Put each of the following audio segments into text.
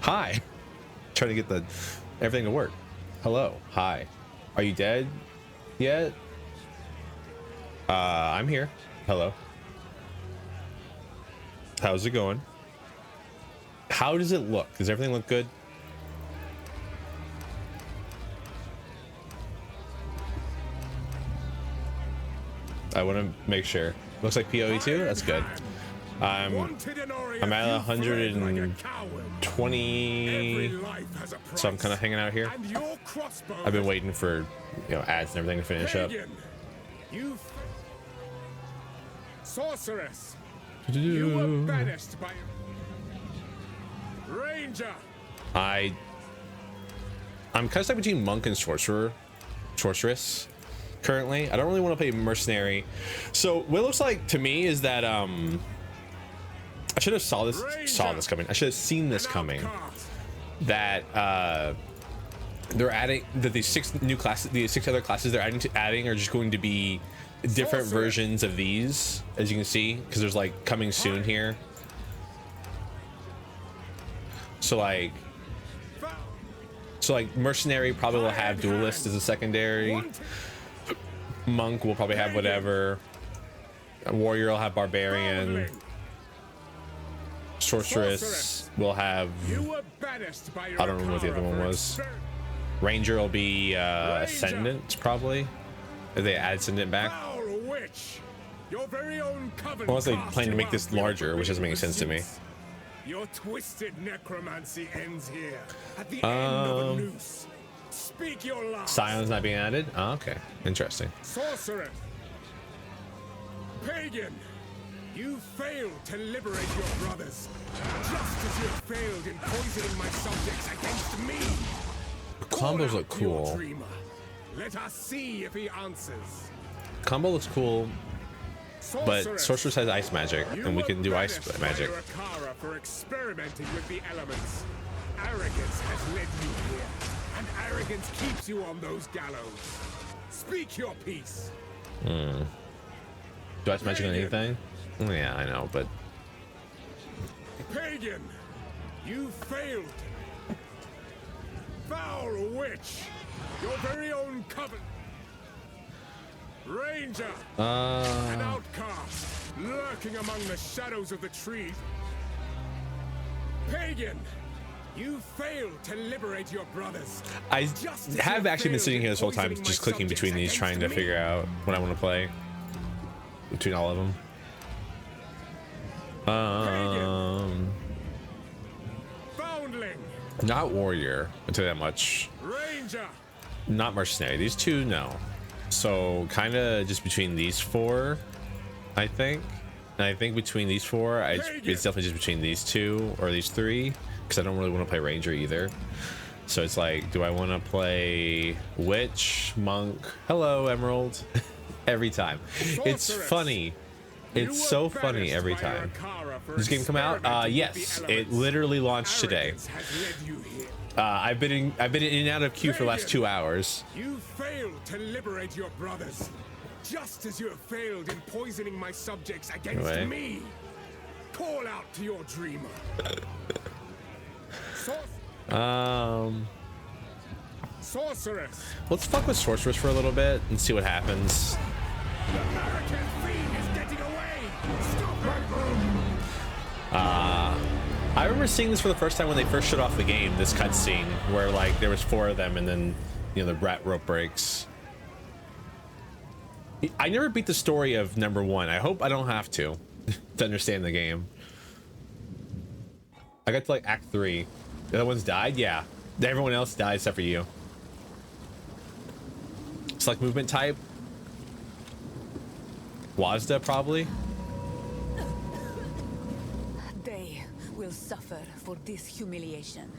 Hi. Trying to get the everything to work. Hello. Hi. Are you dead yet? I'm here. Hello. How's it going? How does it look? Does everything look good? I want to make sure. Looks like PoE2. That's good. I'm at 120, so I'm kind of hanging out here. I've been waiting for, you know, ads and everything to finish up. Sorceress, you were banished by Ranger. I'm kind of stuck between monk and sorceress currently. I don't really want to play mercenary. So what it looks like to me is that I should have saw this coming. I should have seen this coming. That they're adding that these 6 new classes, the 6 other classes they're adding are just going to be different versions of these, as you can see, because there's like coming soon here. So like mercenary probably will have duelist as a secondary. Monk will probably have whatever. Warrior will have barbarian. Sorceress will have, I don't remember what the other one was. Ranger will be ascendant probably, if they add ascendant back. Unless they plan to make this larger, which doesn't make sense to me. Your twisted necromancy ends here at the end of a noose. Speak your last. Silence not being added. Oh, okay, interesting. Sorcerer, pagan, you failed to liberate your brothers, just as you failed in poisoning my subjects against me. The combos look cool. Let us see if he answers. Combo looks cool, but sorceress has ice magic, and we can do ice magic. For experimenting with the elements. Arrogance has led you here, and arrogance keeps you on those gallows. Speak your piece. Do ice magic on anything? Yeah, I know, but pagan, you failed. Foul witch, your very own coven. Ranger, an outcast, lurking among the shadows of the trees. Pagan, you failed to liberate your brothers. I have actually been sitting here this whole time, just clicking between these, trying to figure out what I want to play between all of them. Foundling. Not warrior, I'll tell you that much. Ranger. Not mercenary. These two, no. So kind of just between these 4, I think. And I think between these 4, it's definitely just between these 2 or these 3, because I don't really want to play ranger either. So it's like, do I want to play witch, monk? Hello, Emerald. Every time. It's funny. It's so funny every time. This game come out? Yes, it literally launched today. I've been in and out of queue for the last 2 hours. You failed to liberate your brothers, just as you have failed in poisoning my subjects against me. Call out to your dreamer. Sorceress. Let's fuck with sorceress for a little bit and see what happens. The American fiend is getting away. Stop it. I remember seeing this for the first time when they first shut off the game, this cutscene where like there was 4 of them and then, you know, the rat rope breaks. I never beat the story of number 1. I hope I don't have to understand the game. I got to like act 3. The other ones died? Yeah. Everyone else died except for you. Select movement type. Wazda probably. They will suffer for this humiliation.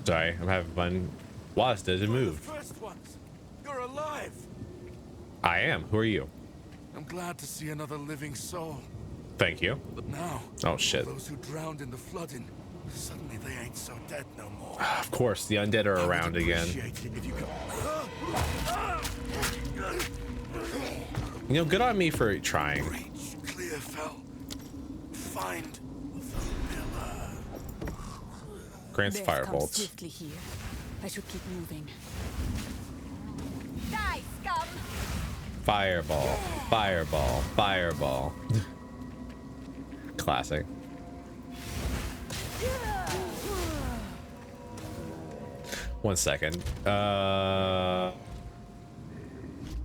Sorry, I'm having fun. Wazda has moved. First ones. You're alive. I am. Who are you? I'm glad to see another living soul. Thank you. But now, Oh shit. those who drowned in the flooding Suddenly they ain't so dead no more. Of course, the undead are around again. Appreciate it if you could- You know, good on me for trying. Reach, clear fell. Find the pillar. Grants Death comes firebolt. swiftly here. I should keep moving. Die, scum! Fireball. Fireball. Fireball. Classic. One second.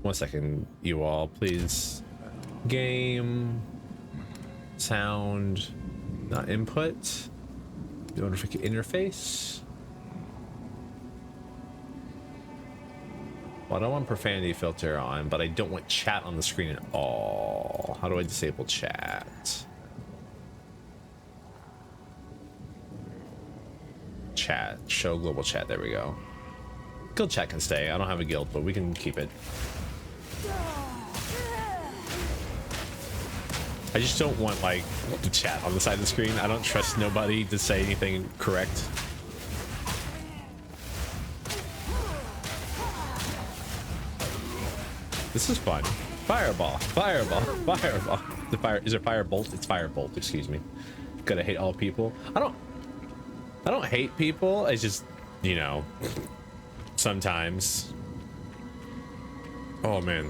1 second, you all, please. Game. Sound. Not input. Notification interface. Well, I don't want profanity filter on, but I don't want chat on the screen at all. How do I disable chat? Chat. Show global chat. There we go. Guild chat can stay. I don't have a guild, but we can keep it. I just don't want, like, the chat on the side of the screen. I don't trust nobody to say anything correct. This is fun. Fireball, fireball, fireball. The fire is it firebolt? It's firebolt, excuse me. Gotta hate all people. I don't hate people. It's just, you know, sometimes. Oh man.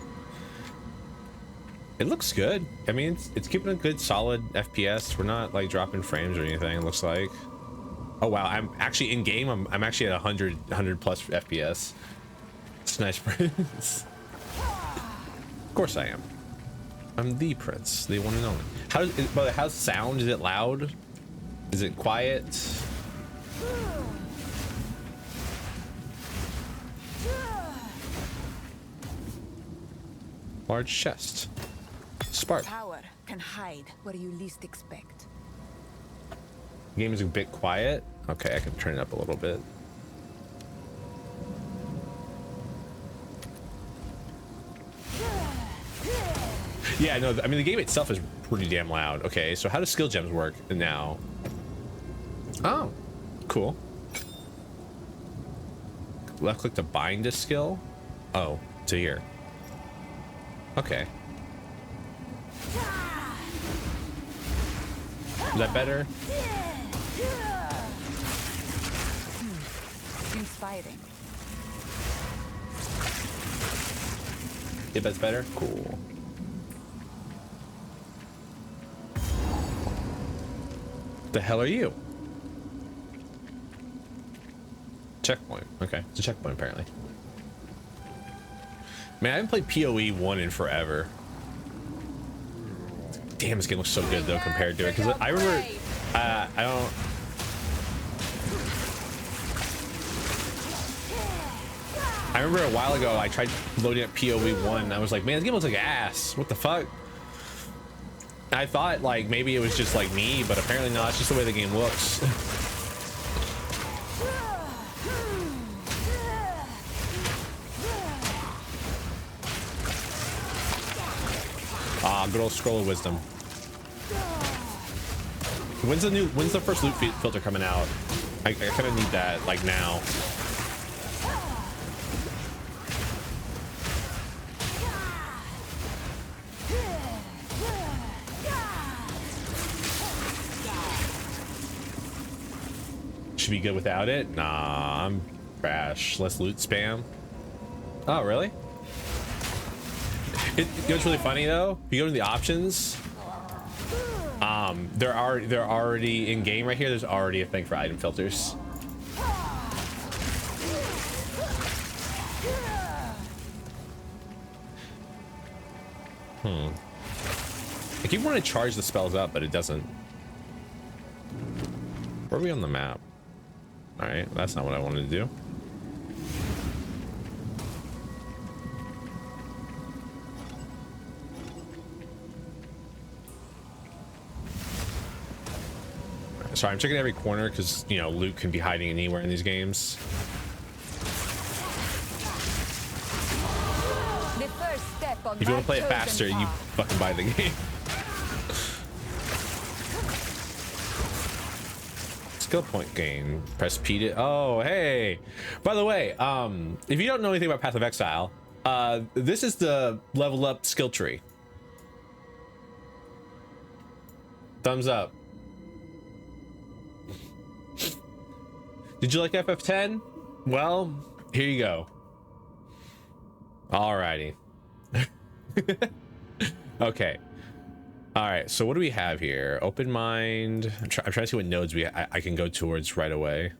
It looks good. I mean, it's keeping a good solid FPS. We're not like dropping frames or anything, it looks like. Oh wow, I'm actually in game. I'm actually at 100 plus FPS. It's nice, Prince. Of course I am. I'm the Prince, the one and only. How's sound? Is it loud? Is it quiet? Large chest. Spark. Power can hide where you least expect. The game is a bit quiet. Okay, I can turn it up a little bit. Yeah, no, I mean, the game itself is pretty damn loud. Okay, so how do skill gems work now? Oh, cool. Left click to bind a skill. Oh, to here. Okay. Is that better? Inspiring. Yeah, that's better. Cool. The hell are you? Checkpoint. Okay, it's a checkpoint apparently. Man, I haven't played PoE 1 in forever. Damn, this game looks so good though compared to it. Because I remember, I remember a while ago I tried loading up PoE 1 and I was like, man, this game looks like ass. What the fuck? I thought like maybe it was just like me, but apparently not. It's just the way the game looks. Ah, good old scroll of wisdom. When's the first loot filter coming out? I kind of need that like now. Should be good without it. Nah, I'm trash. Less loot spam. Oh, really? You know what's really funny though? If you go to the options, they're already in game right here. There's already a thing for item filters. I keep wanting to charge the spells up, but it doesn't. Where are we on the map? All right, that's not what I wanted to do. Sorry, I'm checking every corner because, you know, loot can be hiding anywhere in these games. The first step on If you want to play it my faster, chosen you path. fucking buy the game. Skill point gain. Press P to... Oh, hey. By the way, if you don't know anything about Path of Exile, this is the level up skill tree. Thumbs up. Did you like FF10? Well, here you go. Alrighty. Okay. All right, so what do we have here? Open mind. I'm trying to see what nodes I can go towards right away.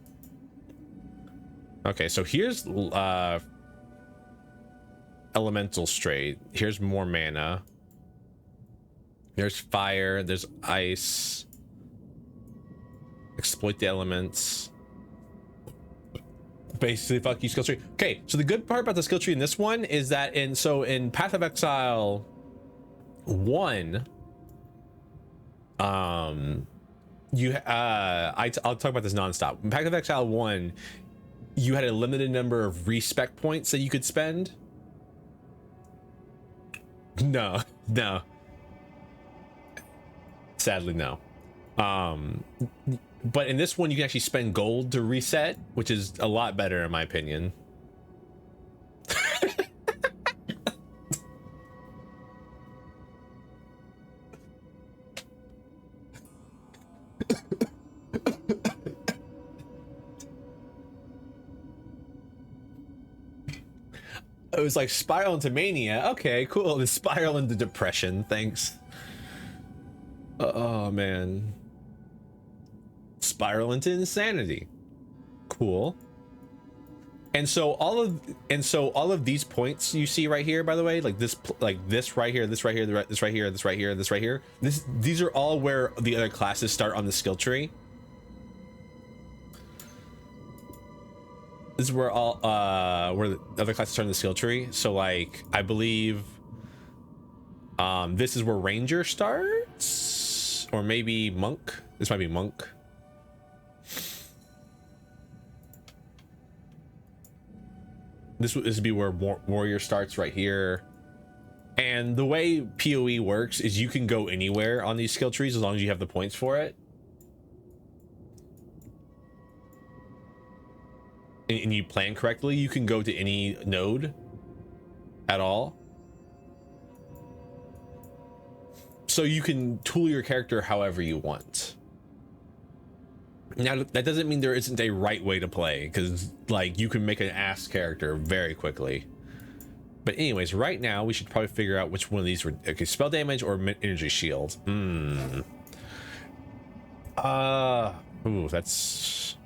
Okay, so here's elemental straight. Here's more mana. There's fire. There's ice. Exploit the elements. Basically, fuck you, skill tree. Okay, so the good part about the skill tree in this one is that in Path of Exile 1. I'll talk about this nonstop. In Path of Exile 1, you had a limited number of respec points that you could spend. No. Sadly, no. But in this one, you can actually spend gold to reset, which is a lot better in my opinion. It was like spiral into mania. Okay, cool. The spiral into depression. Thanks. Oh man. Spiral into insanity. Cool. And so all of these points you see right here, by the way, like this right here, this right here, this right here, this right here, this right here. These are all where the other classes start on the skill tree. This is where where the other classes start on the skill tree. So like I believe this is where Ranger starts, or maybe Monk. This might be Monk. This would be where Warrior starts right here. And the way PoE works is you can go anywhere on these skill trees as long as you have the points for it. And you plan correctly, you can go to any node at all. So you can tool your character however you want. Now, that doesn't mean there isn't a right way to play, because like you can make an ass character very quickly. But anyways, right now we should probably figure out which one of these were okay. Spell damage or energy shield. Ooh, that's.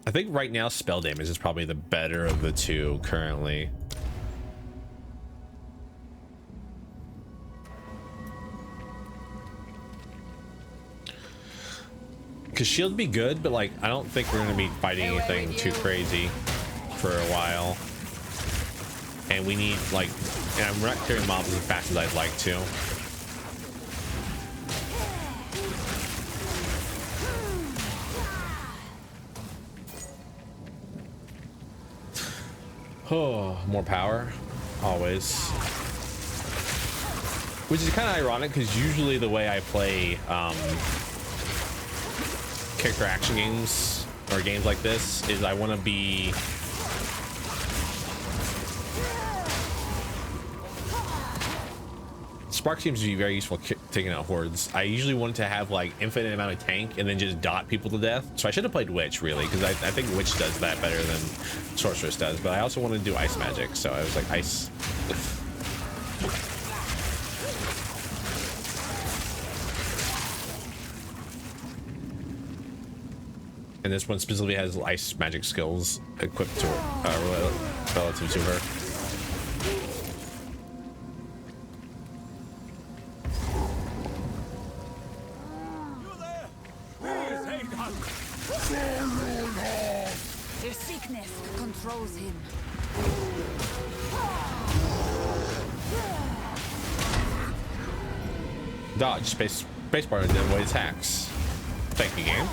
I think right now spell damage is probably the better of the two currently. Because shield would be good, but like I don't think we're gonna be fighting anything too crazy for a while. And we need like, and we're not clearing mobs as fast as I'd like to. Oh, more power, always. Which is kind of ironic because usually the way I play character action games or games like this is I want to be Spark seems to be very useful taking out hordes. I usually want to have like infinite amount of tank and then just dot people to death. So I should have played Witch really, because I think Witch does that better than Sorceress does. But I also want to do ice magic, so I was like ice. And this one specifically has ice magic skills equipped to her, relative to her. Their sickness controls him. Dodge spacebar to avoid attacks. Thank you, game.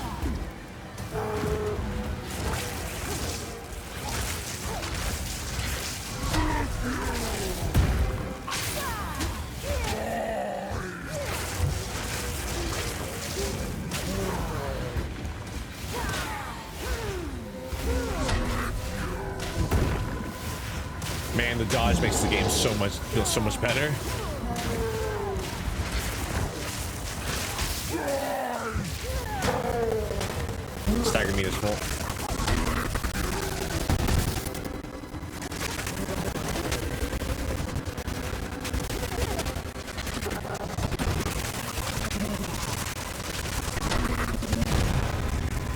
Man, the dodge makes the game feel so much better. Stagger meter's full.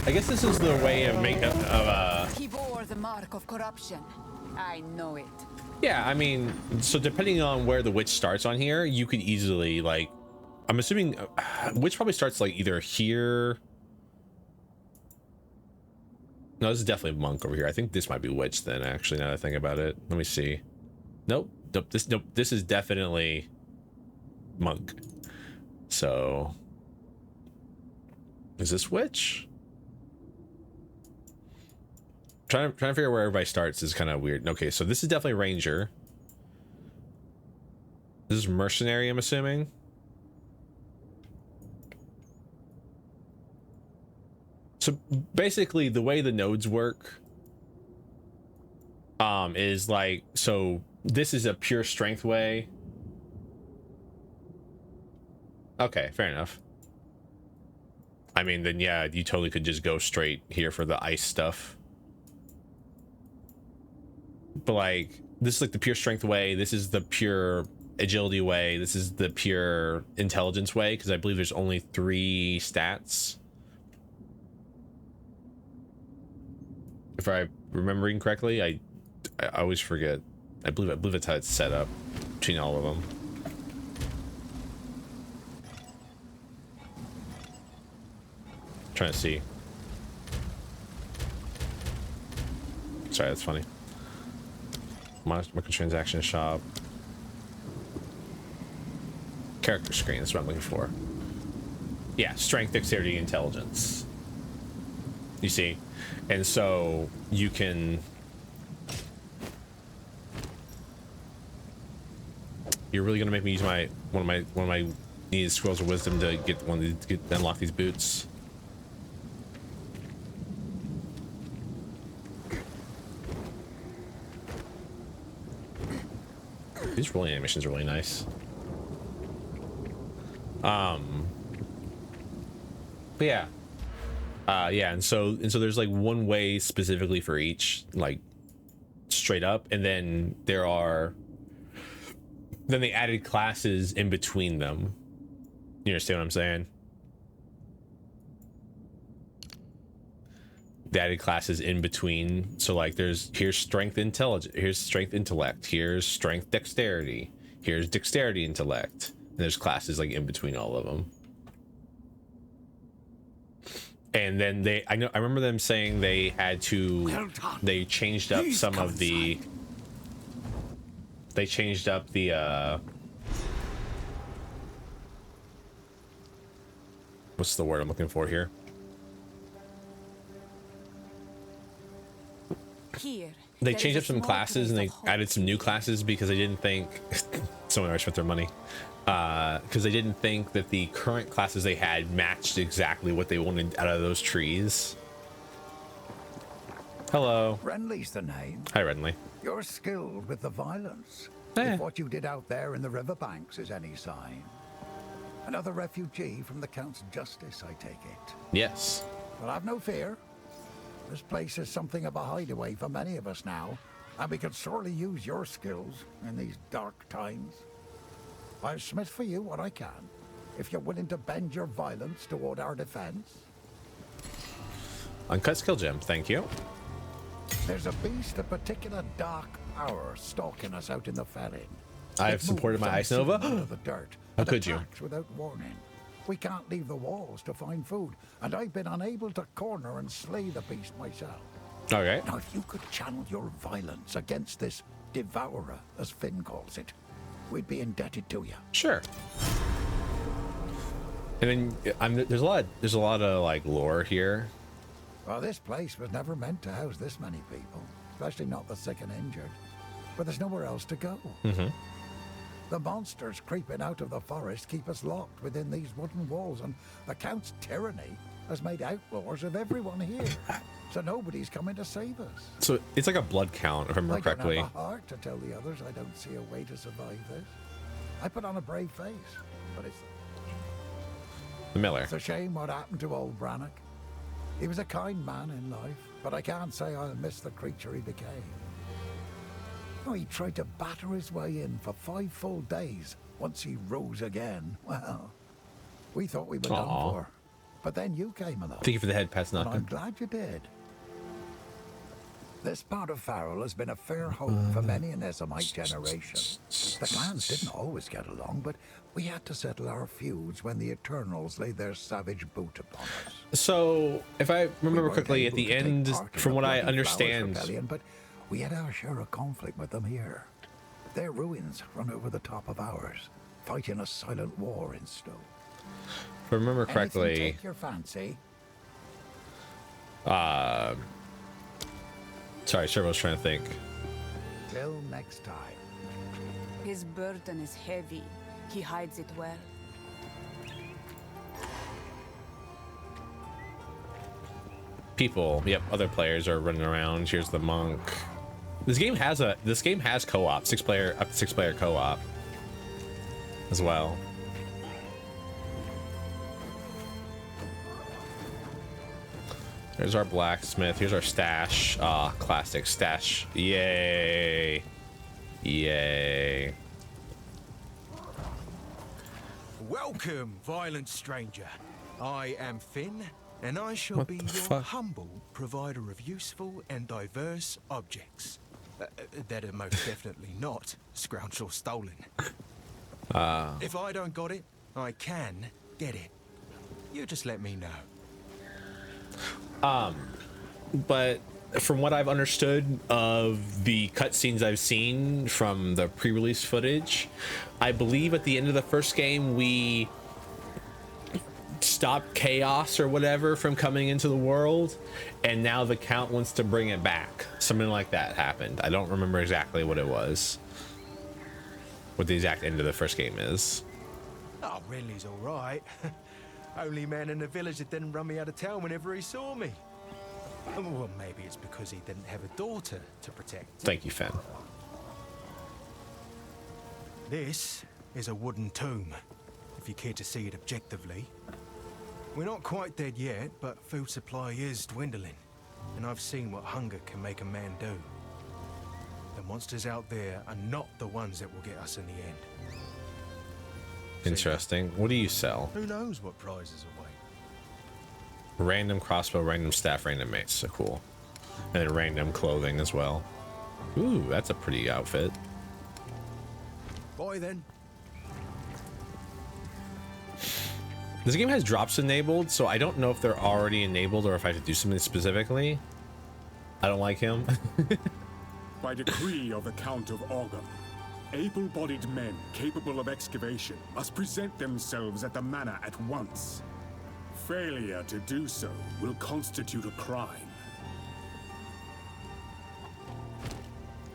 I guess this is the way of He bore the mark of corruption. I know it. yeah, I mean, so depending on where the witch starts on here, you could easily, like, I'm assuming witch probably starts like either here. No, this is definitely monk over here. I think this might be witch then, actually, now that I think about it. Let me see. Nope, this is definitely monk. So is this witch? Trying to figure out where everybody starts is kind of weird. Okay, so this is definitely ranger. This is mercenary, I'm assuming. So basically the way the nodes work is like, so this is a pure strength way. Okay, fair enough. I mean, then yeah, you totally could just go straight here for the ice stuff. But like, this is like the pure strength way. This is the pure agility way. This is the pure intelligence way, because I believe there's only 3 stats. If I'm remembering correctly, I always forget. I believe that's how it's set up between all of them. Trying to see. Sorry, that's funny. Microtransaction shop. Character screen, that's what I'm looking for. Yeah, strength, dexterity, intelligence. You see? And so you can... You're really gonna make me use one of my needed scrolls of wisdom to unlock these boots. These rolling animations are really nice. But yeah. Yeah, and so there's like one way specifically for each, like straight up, and then they added classes in between them. You understand what I'm saying? They added classes in between. So like here's strength intelligence, here's strength intellect, here's strength dexterity, here's dexterity intellect, and there's classes like in between all of them. And then I remember them saying they had to, they changed up some of the, what's the word I'm looking for here? Here. They changed up some classes and they added some new classes because they didn't think, someone already spent their money, because they didn't think that the current classes they had matched exactly what they wanted out of those trees. Hello. Renly's the name. Hi, Renly. You're skilled with the violence. Eh. If what you did out there in the riverbanks is any sign. Another refugee from the Count's justice, I take it. Yes. Well, have no fear. This place is something of a hideaway for many of us now, and we could sorely use your skills in these dark times. I'll smith for you what I can, if you're willing to bend your violence toward our defense. Uncut skill gem, thank you. There's a beast of particular dark power stalking us out in the felling. I have supported my Ice Nova. The dirt. How could you? Without warning. We can't leave the walls to find food, and I've been unable to corner and slay the beast myself. Okay. Now, if you could channel your violence against this devourer, as Finn calls it, we'd be indebted to you. Sure. And then there's a lot of like lore here. Well, this place was never meant to house this many people, especially not the sick and injured. But there's nowhere else to go. Mm-hmm. The monsters creeping out of the forest keep us locked within these wooden walls, and the Count's tyranny has made outlaws of everyone here. So nobody's coming to save us. So it's like a blood count, if I remember I don't correctly. have a heart to tell the others I don't see a way to survive this. I put on a brave face, but it's The Miller. a shame what happened to old Brannock. He was a kind man in life, but I can't say I'll miss the creature he became. Oh, he tried to batter his way in for 5 full days. Once he rose again, well, we thought we were done for. But then you came along. Thank you for the head pats, And I'm Knocker. glad you did. This part of Farrell has been a fair home for many an Esomite generation. The clans didn't always get along, but we had to settle our feuds when the Eternals laid their savage boot upon us. So, if I We remember weren't correctly, at able the to take end, part in from the what I Bloody Flowers understand, Rebellion, but we had our share of conflict with them here. Their ruins run over the top of ours, fighting a silent war in Stowe. if I remember Anything correctly, take your fancy? sorry, Servo was trying to think. Till next time. His burden is heavy. He hides it well. People, yep, other players are running around. Here's the monk. This game has co-op, 6-player, up to 6-player co-op as well. There's our blacksmith. Here's our stash. Ah, classic stash. Yay. Yay. Welcome, violent stranger. I am Finn, and I shall What be the your fuck? humble provider of useful and diverse objects. That are most definitely not scrounged or stolen. If I don't got it, I can get it. You just let me know. But from what I've understood of the cutscenes I've seen from the pre-release footage, I believe at the end of the first game we stopped chaos or whatever from coming into the world, and now the Count wants to bring it back. Something like that happened. I don't remember exactly what it was, what the exact end of the first game is. Oh, Renly's all right. Only man in the village that didn't run me out of town whenever he saw me. Well, maybe it's because he didn't have a daughter to protect. Thank you, Finn. This is a wooden tomb, if you care to see it objectively. We're not quite dead yet, but food supply is dwindling, and I've seen what hunger can make a man do. The monsters out there are not the ones that will get us in the end. Interesting. What do you sell? Who knows what prizes await? Random crossbow, random staff, random mace. So cool. And then random clothing as well. Ooh, that's a pretty outfit. Bye then. This game has drops enabled, so I don't know if they're already enabled or if I have to do something specifically. I don't like him. By decree of the Count of Orgum, able-bodied men capable of excavation must present themselves at the manor at once. Failure to do so will constitute a crime.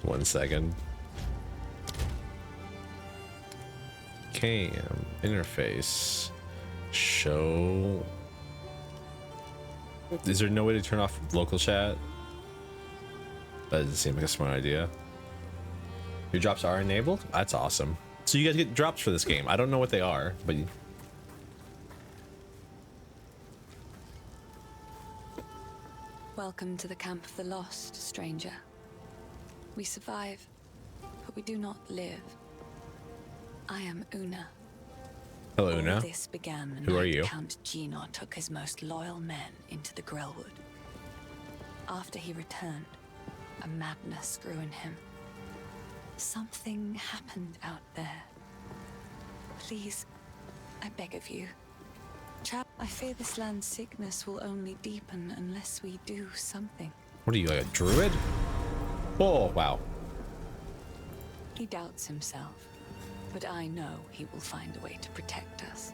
1 second. Cam interface. Show. Is there no way to turn off local chat? That doesn't seem like a smart idea. Your drops are enabled? That's awesome. So you guys get drops for this game. I don't know what they are, but Welcome to the Camp of the Lost, stranger. We survive, but we do not live. I am Una. hello, All Una. this began the Who are night you? Count Gino took his most loyal men into the Grellwood. After he returned, a madness grew in him. Something happened out there. Please, I beg of you. I fear this land's sickness will only deepen unless we do something. What are you, like a druid? Oh, wow. He doubts himself, but I know he will find a way to protect us.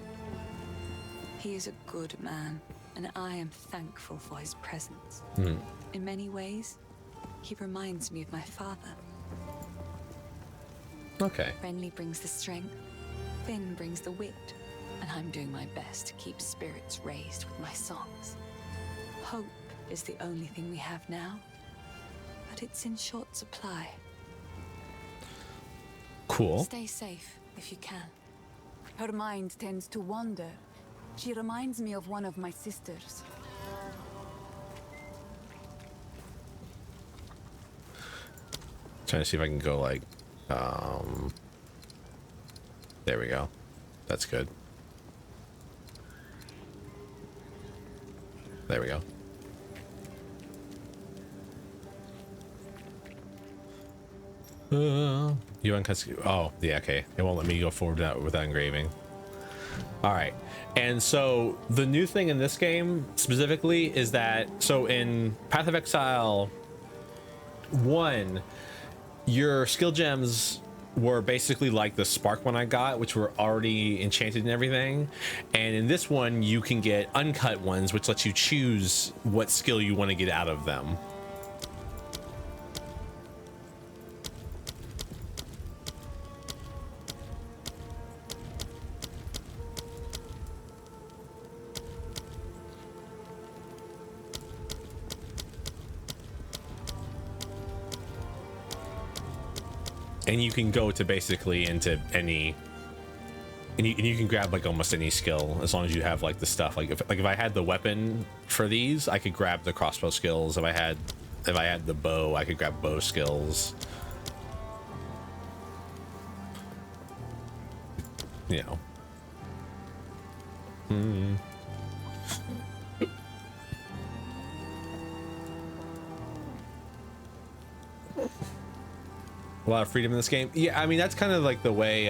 He is a good man, and I am thankful for his presence. In many ways, he reminds me of my father. Okay. Renly brings the strength, Finn brings the wit, and I'm doing my best to keep spirits raised with my songs. Hope is the only thing we have now, but it's in short supply. Cool. Stay safe if you can. Her mind tends to wander. She reminds me of one of my sisters. Trying to see if I can go like, there we go. That's good. There we go. You uncut. Oh, yeah, okay. It won't let me go forward with that engraving. All right. And so the new thing in this game specifically is that, so in Path of Exile 1, your skill gems were basically like the spark one I got, which were already enchanted and everything. And in this one, you can get uncut ones, which lets you choose what skill you want to get out of them. And you can go to basically into any, and you can grab like almost any skill as long as you have like the stuff. Like if I had the weapon for these, I could grab the crossbow skills. If I had the bow, I could grab bow skills. You know. A lot of freedom in this game. Yeah, I mean, that's kind of like the way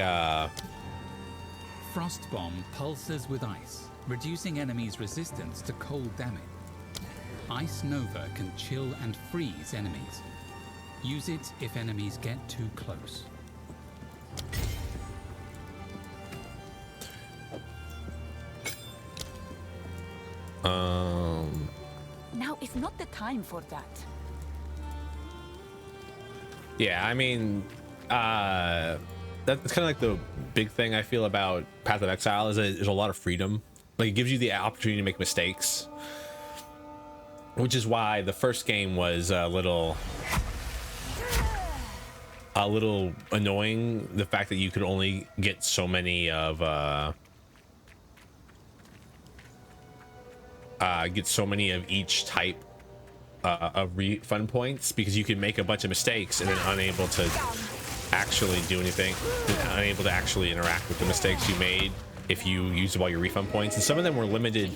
Frostbomb pulses with ice, reducing enemies' resistance to cold damage. Ice Nova can chill and freeze enemies. Use it if enemies get too close. Now is not the time for that. Yeah, I mean, that's kind of like the big thing I feel about Path of Exile is that there's a lot of freedom. Like, it gives you the opportunity to make mistakes, which is why the first game was a little annoying. The fact that you could only get so many of each type of refund points, because you can make a bunch of mistakes and then unable to actually do anything, unable to actually interact with the mistakes you made if you used up all your refund points. And some of them were limited.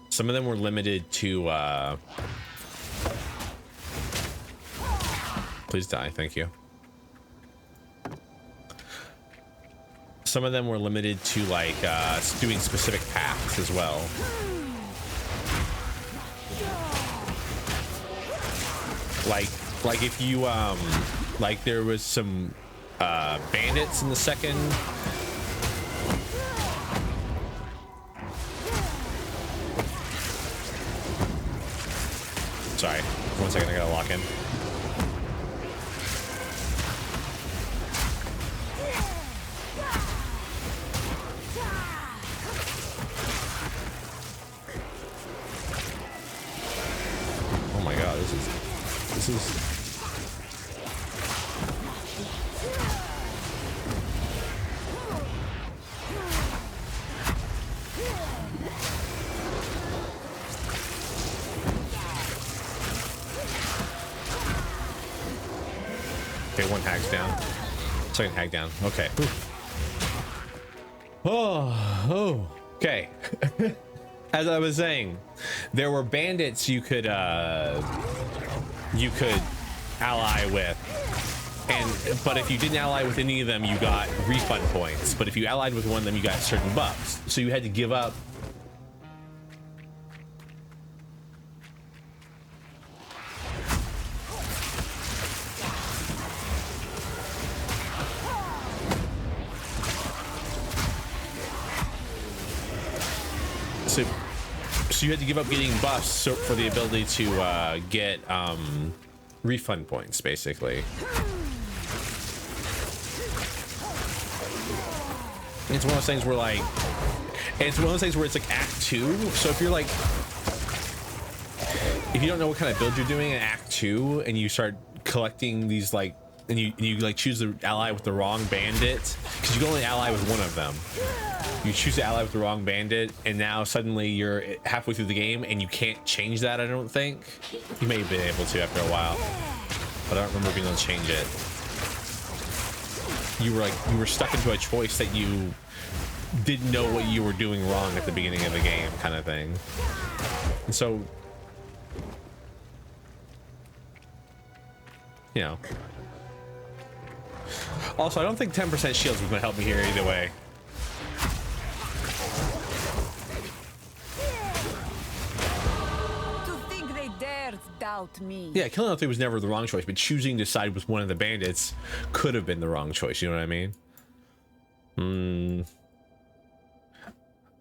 Some of them were limited to please die, thank you. Some of them were limited to like doing specific paths as well. Like if you like there was some bandits in the second. Sorry, 1 second, I gotta lock in. Oh my god, this is okay, one hag's down. Second hag down. Okay. Oh, okay. As I was saying, there were bandits you could ally with, but if you didn't ally with any of them, you got refund points. But if you allied with one of them, you got certain buffs. So you had to give up. So you had to give up getting buffs for the ability to get refund points, basically. It's one of those things where like, it's one of those things where it's like Act 2. So if you're like, if you don't know what kind of build you're doing in Act 2 and you start collecting these like, and you like choose the ally with the wrong bandit, because you can only ally with one of them. You choose to ally with the wrong bandit, and now suddenly you're halfway through the game and you can't change that, I don't think. You may have been able to after a while, but I don't remember being able to change it. You were stuck into a choice that you didn't know what you were doing wrong at the beginning of the game, kind of thing. And so, you know. Also, I don't think 10% shields was going to help me here either way. Doubt me. Yeah, killing all three was never the wrong choice, but choosing to side with one of the bandits could have been the wrong choice. You know what I mean?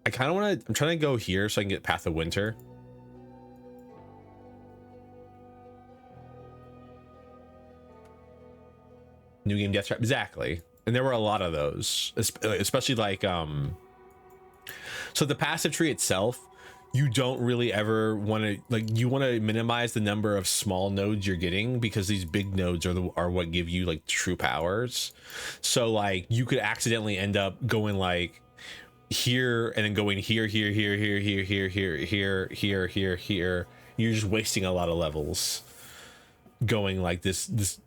I kind of want to. I'm trying to go here so I can get Path of Winter. New game death trap, exactly. And there were a lot of those, especially like so the passive tree itself. You don't really ever want to, like, you want to minimize the number of small nodes you're getting, because these big nodes are what give you like true powers. So like you could accidentally end up going like here and then going here. You're just wasting a lot of levels going like this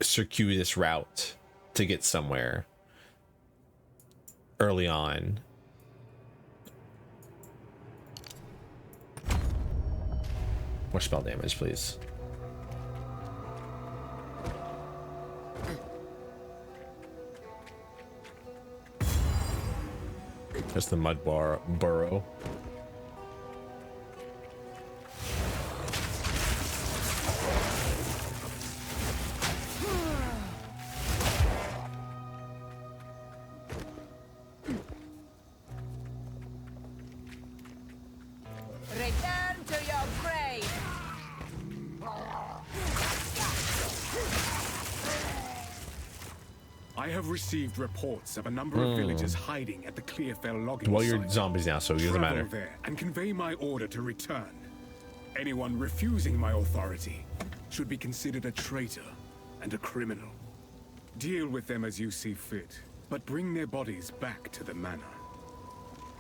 circuitous route to get somewhere early on. More spell damage, please. That's the mud burrow. Return to your grave. I have received reports of a number of villagers hiding at the Clearfell logging Well, you're site. zombies now, so it doesn't Travel matter. there and convey my order to return. Anyone refusing my authority should be considered a traitor and a criminal. Deal with them as you see fit, but bring their bodies back to the manor.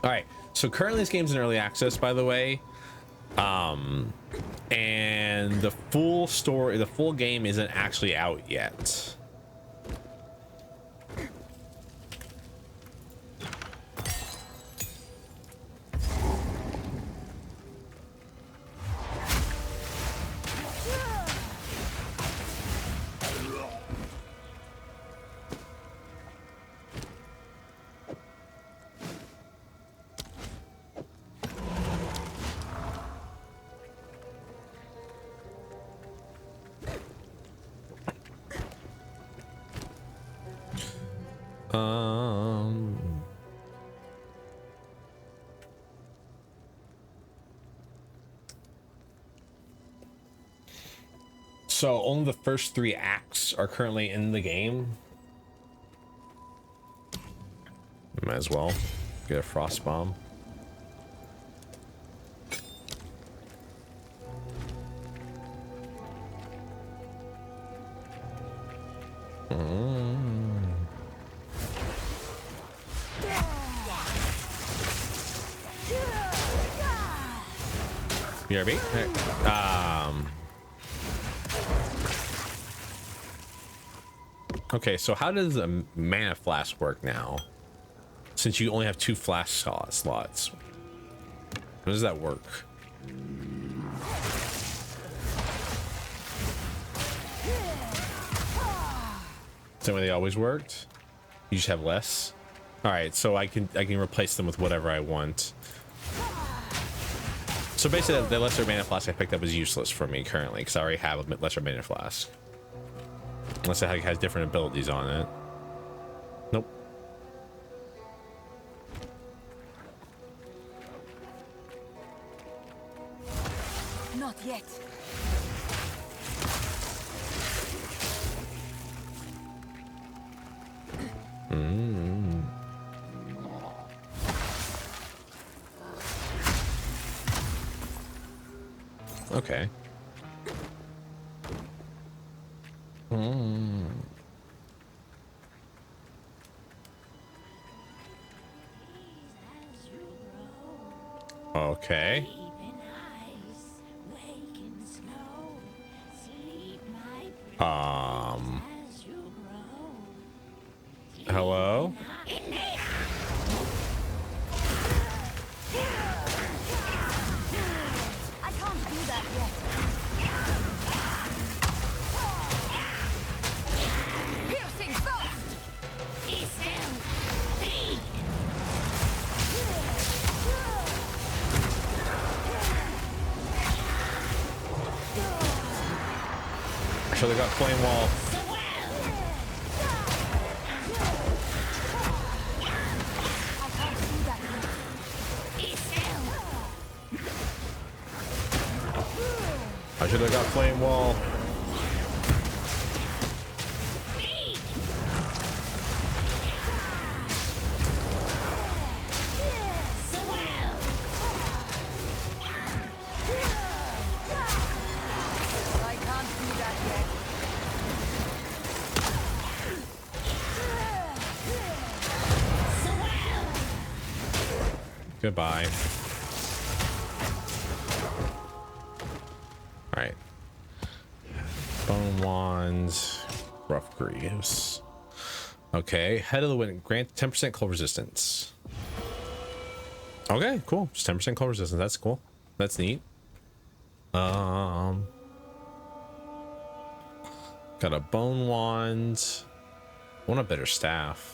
All right, so currently this game's in early access, by the way, and the full story, the full game isn't actually out yet. So only the first 3 acts are currently in the game. Might as well get a frost bomb. BRB? Okay, so how does a mana flask work now? Since you only have 2 flask slots. How does that work? Same way they always worked? You just have less? Alright, so I can replace them with whatever I want. So basically the lesser mana flask I picked up is useless for me currently, because I already have a lesser mana flask. Unless it has different abilities on it. Nope. Not yet. Okay. Okay. Hello? I can't do that yet. Piercing first! I should have got flame wall. I can't do that yet. I should have got flame wall. I can't do that yet. Goodbye. All right. Bone wands, rough greaves. Okay, head of the wind, grant 10% cold resistance. Okay, cool. Just 10% cold resistance. That's cool. That's neat. Got a bone wand. I want a better staff.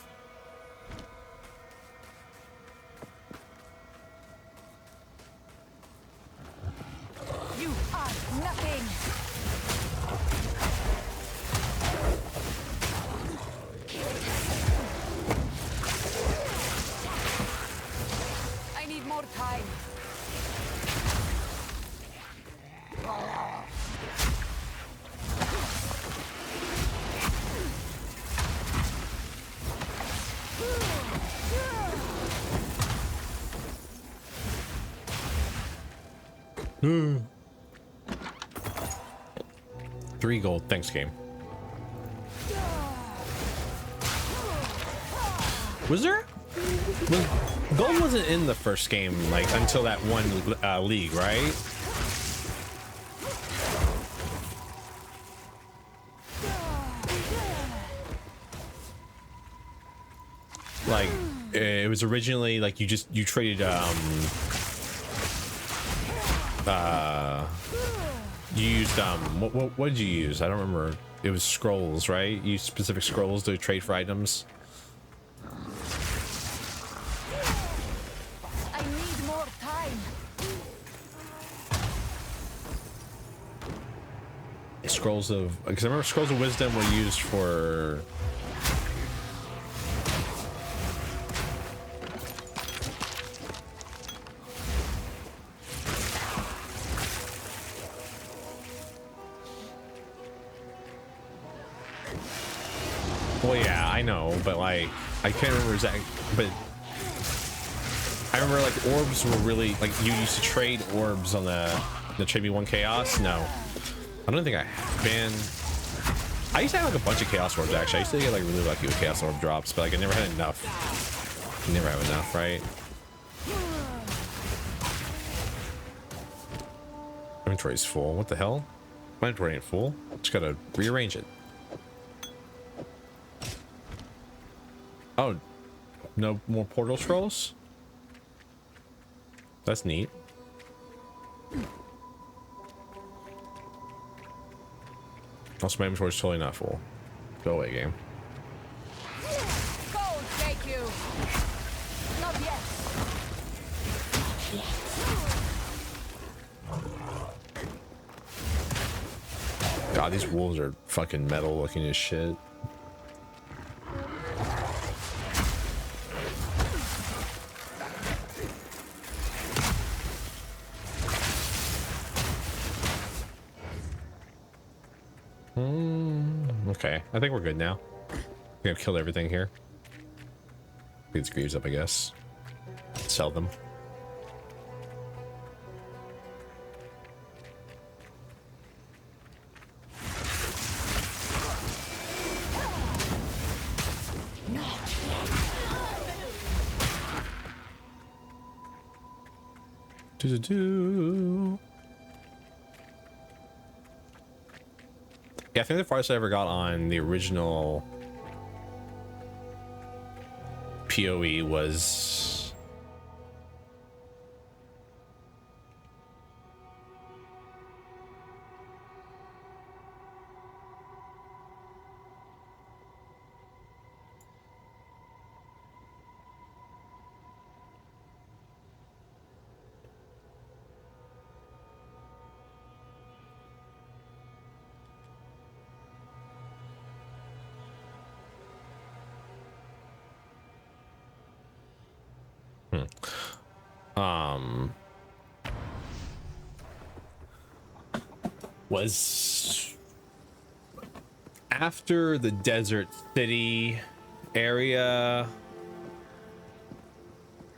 You are nothing. I need more time. Three gold. Thanks, game. Was there? Gold wasn't in the first game, like, until that one league, right? Like, it was originally, like, you traded, you used, what did you use? I don't remember. It was scrolls, right? You used specific scrolls to trade for items. I need more time. Scrolls of, because I remember scrolls of wisdom were used for well, yeah, I know, but like I can't remember exactly, but I remember like orbs were really, like, you used to trade orbs on the Trade Me One Chaos. No, I don't think I have been. I used to have like a bunch of Chaos Orbs, actually. I used to get like really lucky with Chaos Orb drops, but like I never had enough. You never have enough, right? Inventory's full. What the hell? My inventory ain't full. Just gotta rearrange it. Oh, no more portal scrolls? That's neat. Also, my inventory's totally not full. Go away, game. Gold, thank you. Not yet. God, these wolves are fucking metal looking as shit. Okay, I think we're good now. We have killed everything here. Get these greaves up, I guess. Sell them. Yeah, I think the farthest I ever got on the original PoE was was after the desert city area.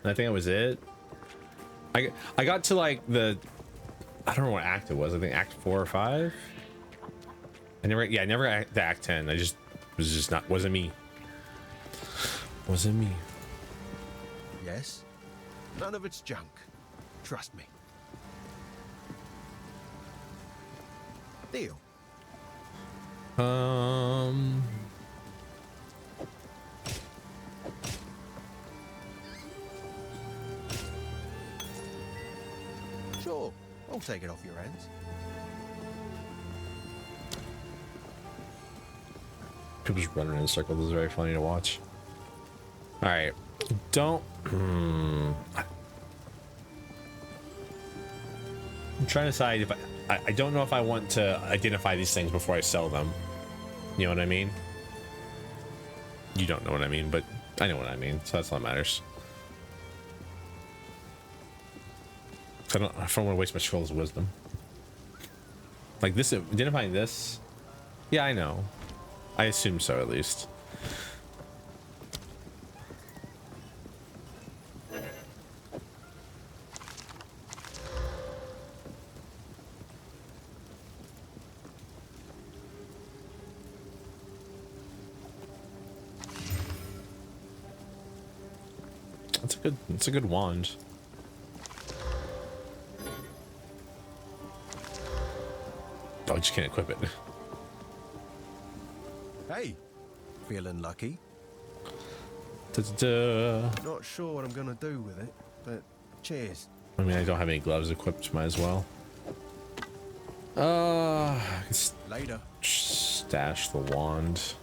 I think that was it. I got to like I don't know what act it was. I think act 4 or 5. I never got to act 10. Wasn't me. Wasn't me. Yes? None of it's junk. Trust me. Deal. Sure, I'll take it off your hands. People just running in circles. This is very funny to watch. All right, don't. I'm trying to decide if I don't know if I want to identify these things before I sell them. You know what I mean? You don't know what I mean, but I know what I mean, so that's all that matters. I don't want to waste my scroll's wisdom. Like this, identifying this. Yeah, I know. I assume so, at least. It's a good wand. Oh, I just can't equip it. Hey, feeling lucky? Da-da-da. Not sure what I'm gonna do with it, but cheers. I mean, I don't have any gloves equipped, might as well. Later. Stash the wand.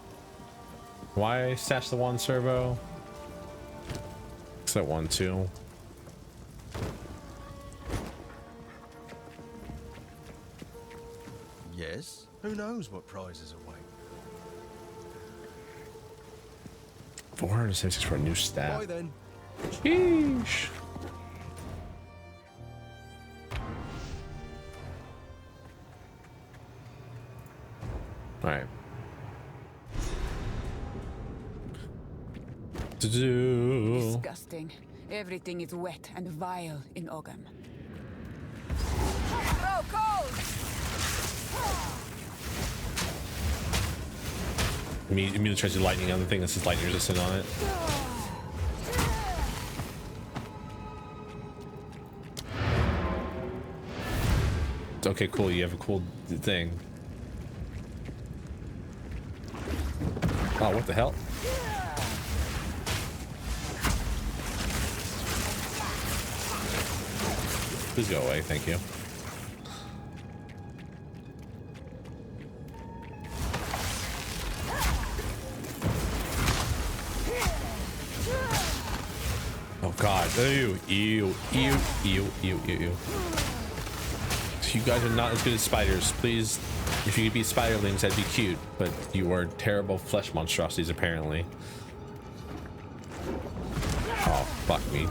Why stash the wand, Servo? That one too. Yes. Who knows what prizes await? 476 for a new staff. Bye then. Sheesh. All right. Disgusting. Everything is wet and vile in Ogam. Oh, cold! Immediately tries to lightning on the thing that says lightning resistant on it. Okay, cool. You have a cool thing. Oh, what the hell? Please go away, thank you. Oh god, ew, ew, ew, ew, ew, ew, ew. You guys are not as good as spiders. Please, if you could be spiderlings, that'd be cute, but you are terrible flesh monstrosities, apparently. Oh, fuck me.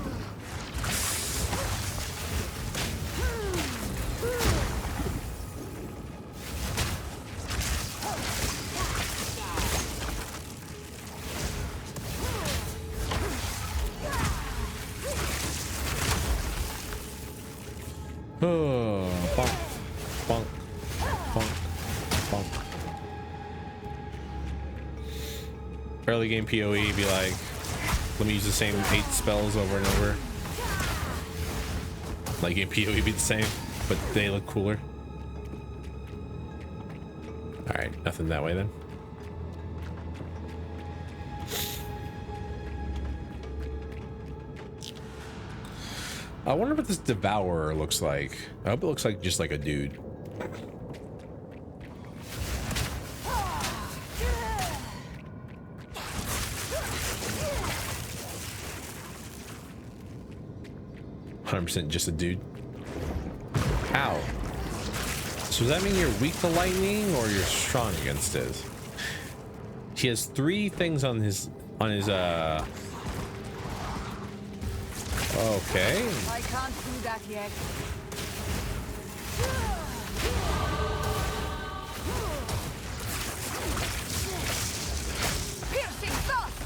Early game PoE, be like, let me use the same 8 spells over and over. Like in PoE be the same, but they look cooler. All right, nothing that way then. I wonder what this devourer looks like. I hope it looks like just like a dude. %, just a dude. Ow. So does that mean you're weak to lightning or you're strong against it? He has 3 things on his okay. I can't do that yet. Piercing thrust.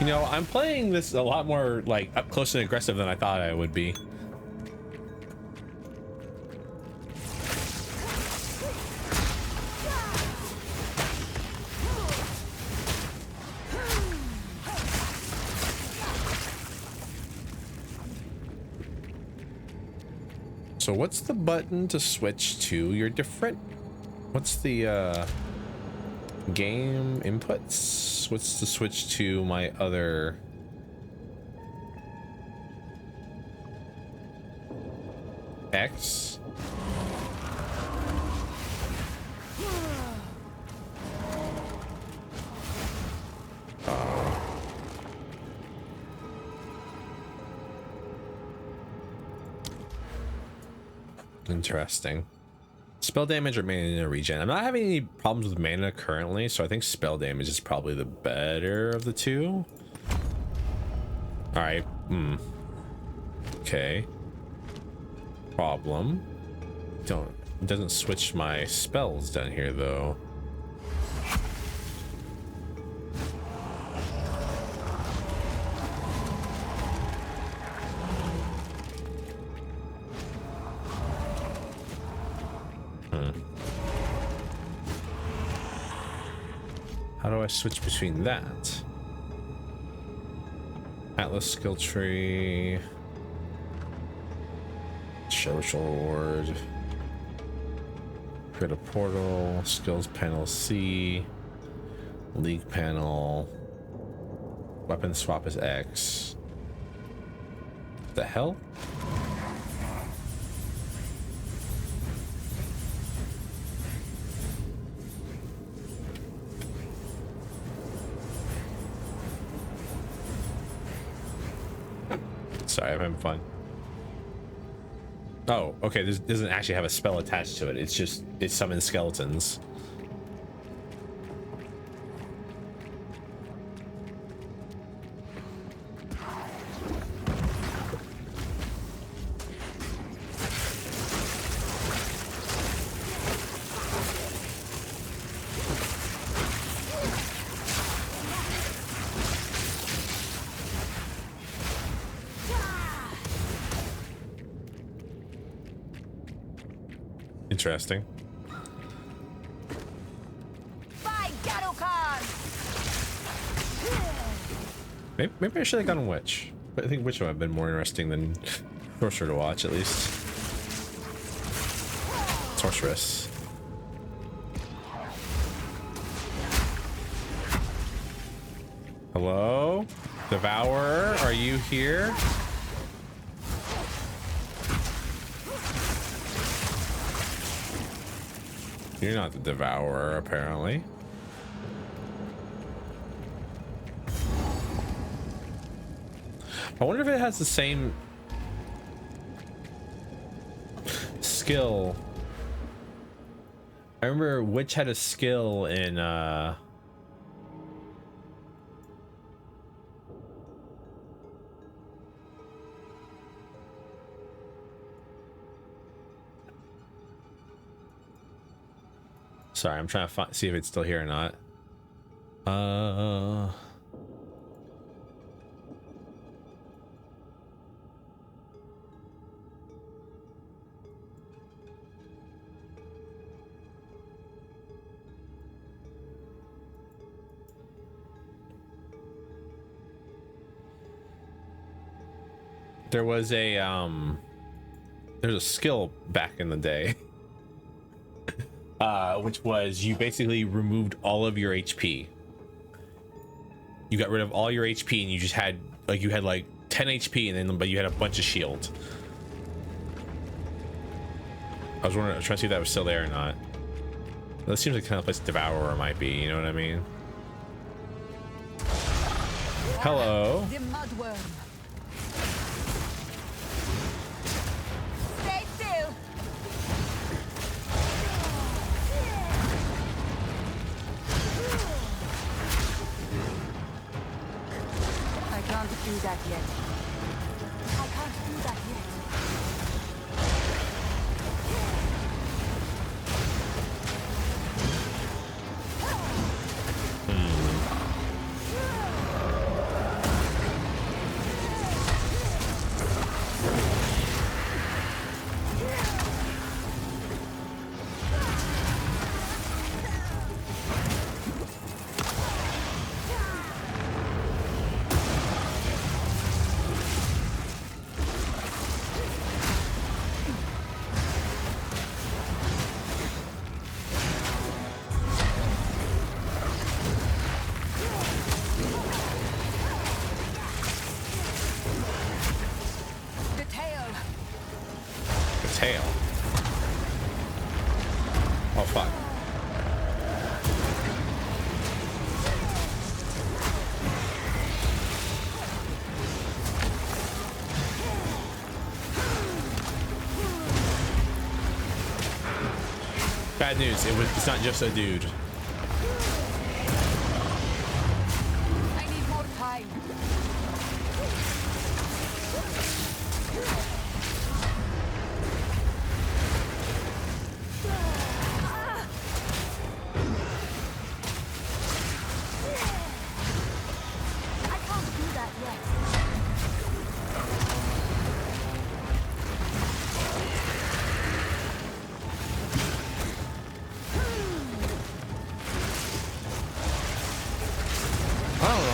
You know, I'm playing this a lot more like up close and aggressive than I thought I would be. So what's the button to switch to your different? What's the game inputs? What's to switch to my other? X? Interesting. Spell damage or mana regen. I'm not having any problems with mana currently, so I think spell damage is probably the better of the two. All right. Okay. Problem. It doesn't switch my spells down here though. How do I switch between that? Atlas skill tree. Social reward. Create a portal. Skills panel C. League panel. Weapon swap is X. The hell? Sorry, I'm having fun. Oh, okay, this doesn't actually have a spell attached to it. It's just, it summons skeletons. Interesting. Maybe I should have gone Witch. But I think Witch would have been more interesting than Sorcerer to watch, at least. Sorceress. Hello? Devourer, are you here? You're not the Devourer, apparently. I wonder if it has the same skill. I remember Witch had a skill in Sorry, I'm trying to see if it's still here or not. There was a there's a skill back in the day, which was you basically removed all of your HP. You got rid of all your HP and you just had like 10 HP, and then but you had a bunch of shield. I was trying to see if that was still there or not. That seems like the kind of place Devourer might be, you know what I mean? Hello. The mudworm. I can't do that yet. I can't do that yet. Tail. Oh fuck. Bad news, it's not just a dude. I need more time.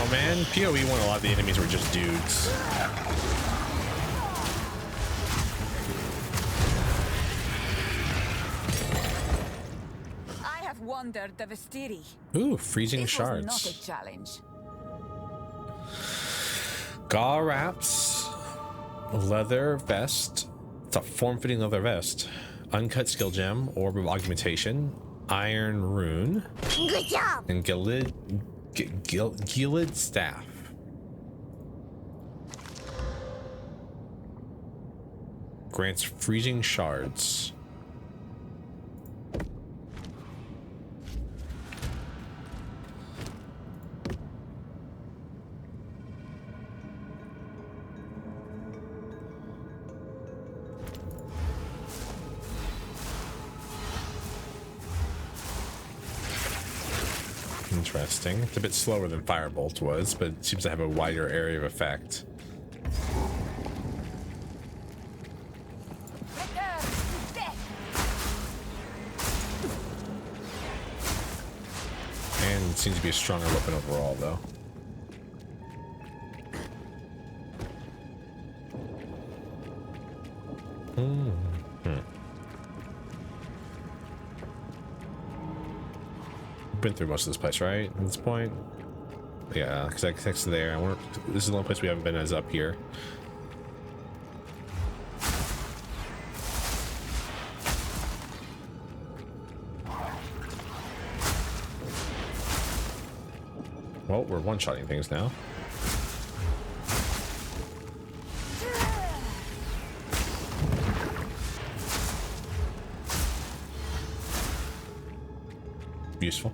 Man, PoE 1, a lot of the enemies were just dudes. I have wandered the Vestiri. Ooh, freezing This shards. was not a challenge. Gaw wraps, leather vest. It's a form-fitting leather vest. Uncut skill gem, orb of augmentation, iron rune, Good job. and Gilded staff. Grants freezing shards. Interesting. It's a bit slower than Firebolt was, but it seems to have a wider area of effect. And it seems to be a stronger weapon overall, though. Been through most of this place, right? At this point, yeah, because that connects to there. I wonder, this is the only place we haven't been as up here. Well, we're one-shotting things now. Useful.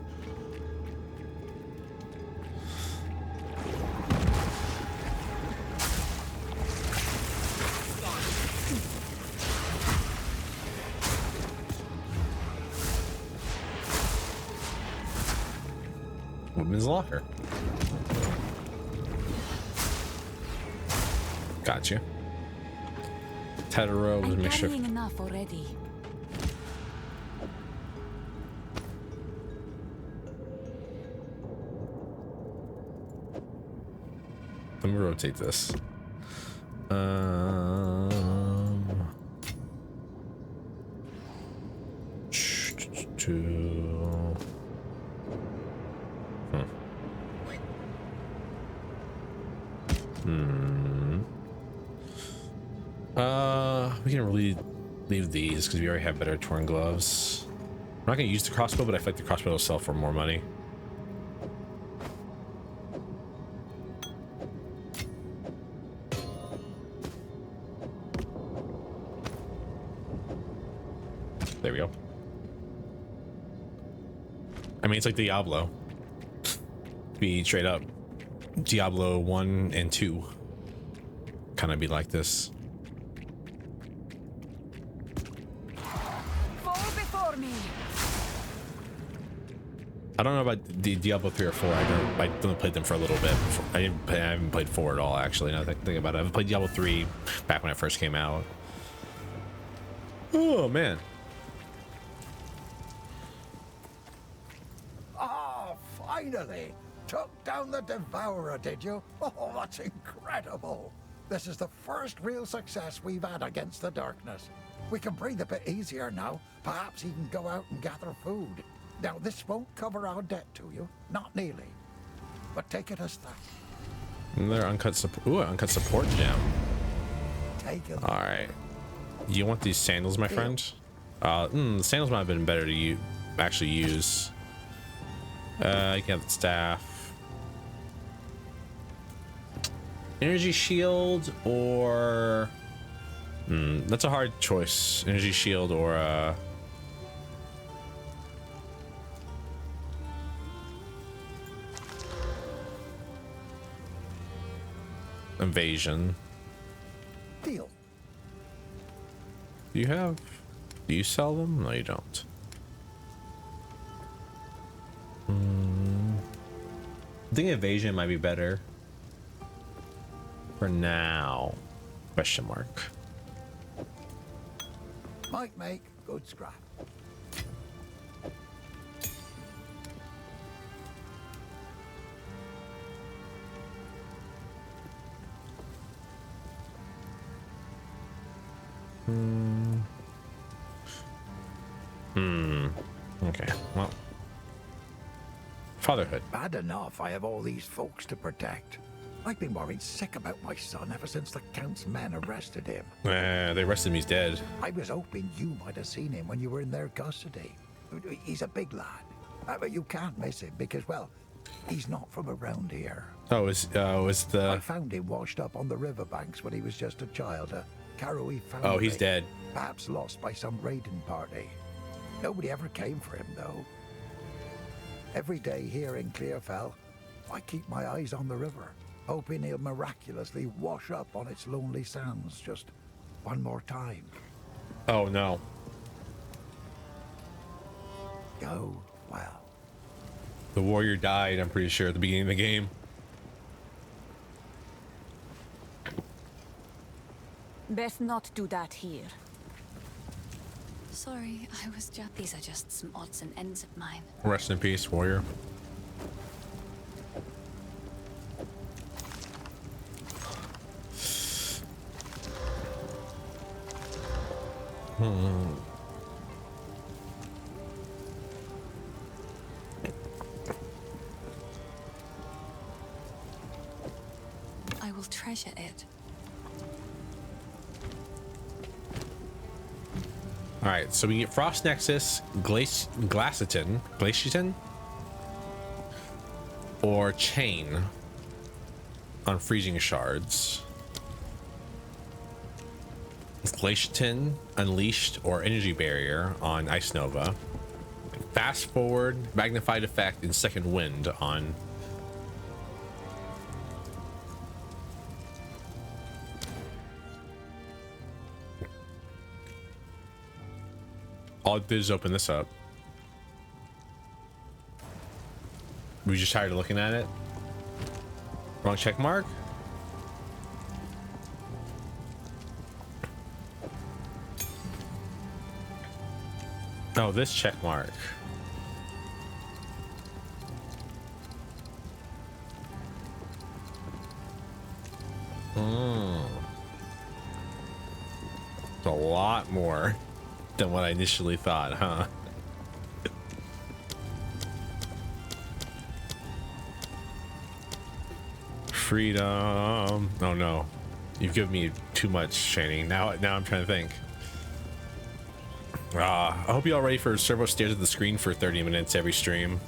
Women's locker. Gotcha. Hetero was I'm mixture. carrying enough already. Let me rotate this. We can really leave these because we already have better torn gloves. I'm not gonna use the crossbow, but I feel like the crossbow will sell for more money. There we go. I mean, it's like Diablo. Be straight up. Diablo 1 and 2. Kind of be like this. Fall before me. I don't know about the Diablo 3 or 4. I don't play them for a little bit. I haven't played 4 at all, actually. Now that I think about it, I've played Diablo 3 back when it first came out. Oh man. Oh, finally! Took down the Devourer, did you? Oh, that's incredible! This is the first real success we've had against the darkness. We can breathe a bit easier now. Perhaps even go out and gather food. Now, this won't cover our debt to you. Not nearly. But take it as that. Another uncut support. Ooh, uncut support gem. Take it. All right. You want these sandals, my friend? The sandals might have been better to actually use. You can have the staff. Energy shield or that's a hard choice. Energy shield or invasion. Deal. Do you sell them? No, you don't. I think evasion might be better for now. Question mark. Might make good scrap. Okay, well. Fatherhood. Bad enough I have all these folks to protect. I've been worried sick about my son ever since the Count's men arrested him. They arrested him, he's dead. I was hoping you might have seen him when you were in their custody. He's a big lad. But you can't miss him because, well, he's not from around here. Oh, was the... I found him washed up on the riverbanks when he was just a child. A Karoi found Oh, he's him. dead. Perhaps lost by some raiding party. Nobody ever came for him, though. Every day here in Clearfell, I keep my eyes on the river, hoping he'll miraculously wash up on its lonely sands just one more time. Oh, no. Go well. The warrior died, I'm pretty sure, at the beginning of the game. Best not do that here. Sorry, these are just some odds and ends of mine. Rest in peace, warrior. I will treasure it. All right, so we get Frost Nexus, Glaciton, or Chain on Freezing Shards. Glaciton, Unleashed, or Energy Barrier on Ice Nova. Fast Forward, Magnified Effect, and Second Wind on... All I did is open this up. we just tired of looking at it. Wrong check mark. Oh, this check mark. It's a lot more than what I initially thought, huh? Freedom. Oh no, you've given me too much, Shani. Now I'm trying to think. I hope you all ready for Servo stares at the screen for 30 minutes every stream.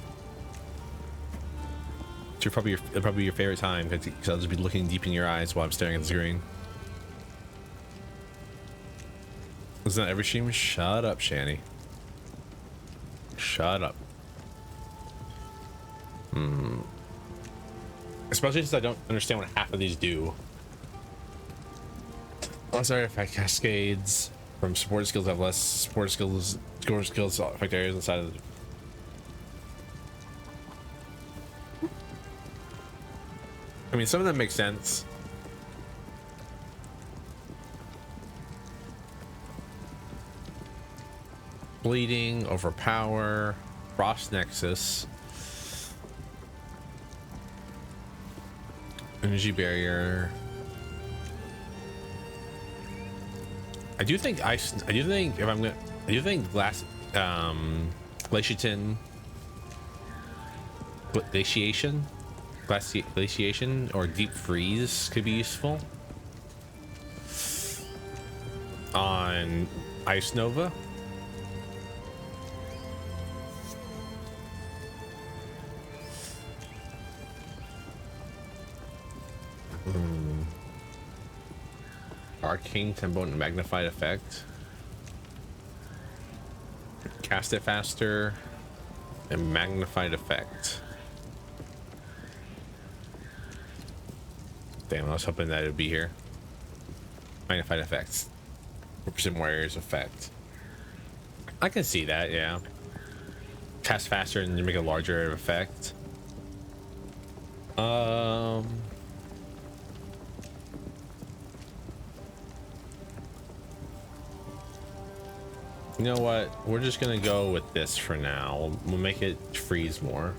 It's probably your favorite time because I'll just be looking deep in your eyes while I'm staring at the screen. Isn't that every stream? Shut up, Shani. Shut up. Especially since I don't understand what half of these do. Less artifact cascades from supported skills have less support skills. Skills affect areas inside of the. I mean, some of them make sense. Bleeding, overpower, frost nexus, energy barrier. I do think glass, glaciation or deep freeze could be useful on Ice Nova. Arcane tempo and magnified effect. Cast it faster and magnified effect. Damn, I was hoping that it would be here. Magnified effects. 4% more areas effect. I can see that, yeah. Cast faster and make a larger area of effect. You know what? We're just gonna go with this for now. We'll make it freeze more.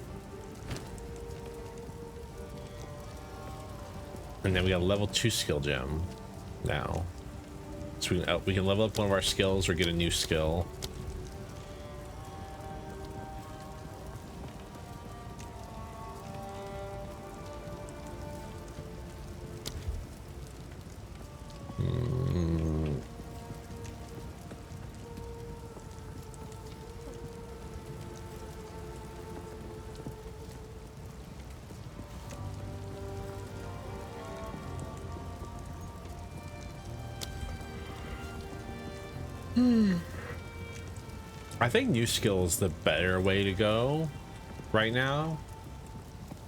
And then we got a level 2 skill gem now. So we can level up one of our skills or get a new skill. I think new skill is the better way to go right now,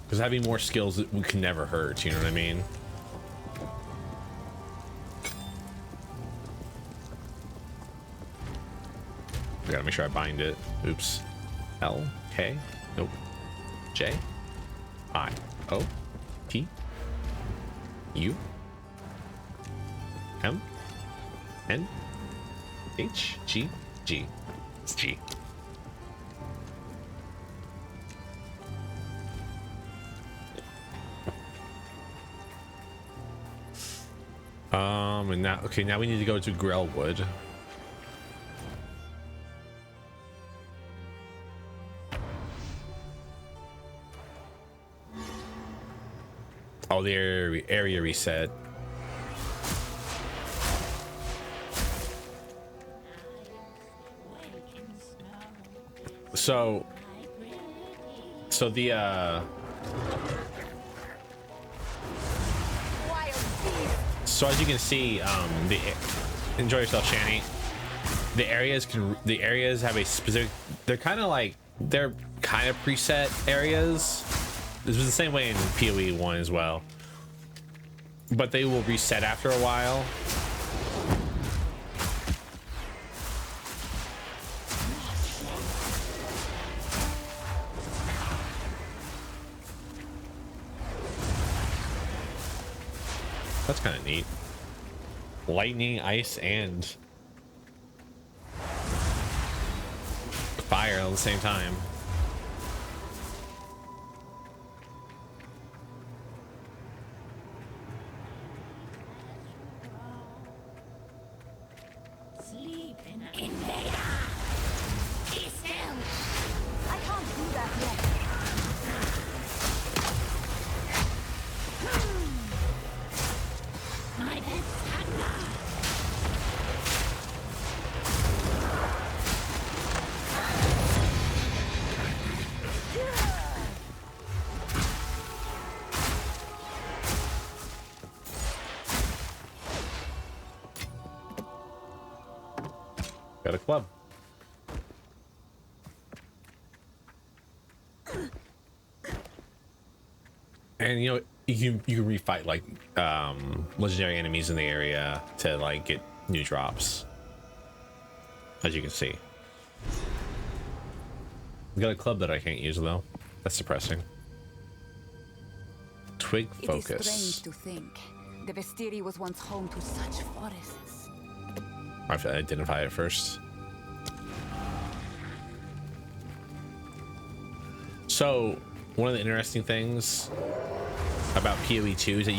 because having more skills we can never hurt, you know what I mean? I gotta make sure I bind it. Oops. L K nope J I O T U M N H G G. It's G. And now, okay, now we need to go to Grellwood. Oh, the area reset. So the so as you can see, enjoy yourself, Shani. The areas have a specific. They're kind of preset areas. This was the same way in PoE 1 as well, but they will reset after a while. That's kind of neat. Lightning, ice, and fire at the same time. Sleep in Invader! Be still! I can't do that yet. My best hunger! Got a club. And you know, you can refight like legendary enemies in the area to like get new drops, as you can see. We got a club that I can't use though. That's depressing. Twig focus. It is strange to think. The Vestiri was once home to such forests. I have to identify it first. So one of the interesting things about PoE 2 is that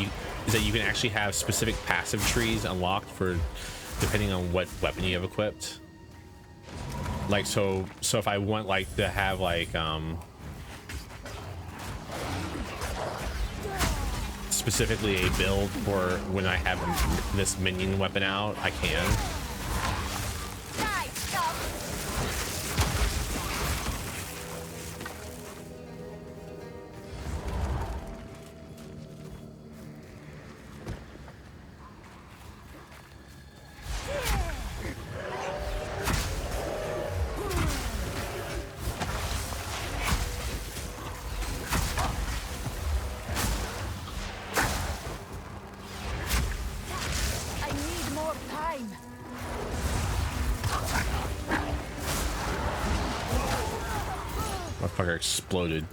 you can actually have specific passive trees unlocked for depending on what weapon you have equipped. Like so if I want like to have like specifically a build for when I have this minion weapon out, I can. Motherfucker exploded.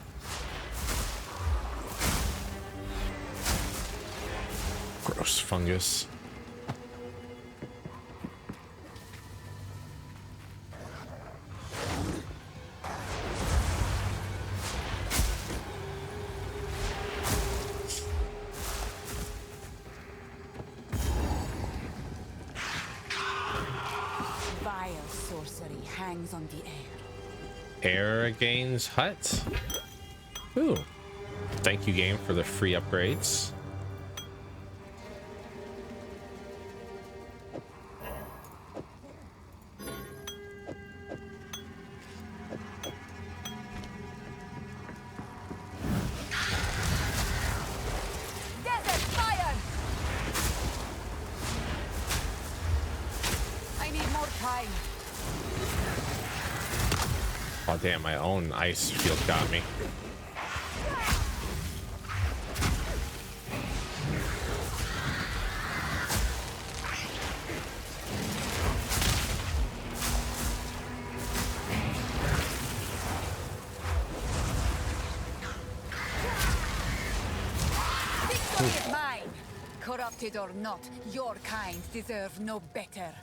Gross fungus. Vile sorcery hangs on the air. Air Gains Hut. Ooh. Thank you, game, for the free upgrades. Desert fire! I need more time. Oh damn, my own ice field got me. Victory is mine! Corrupted or not, your kind deserve no better.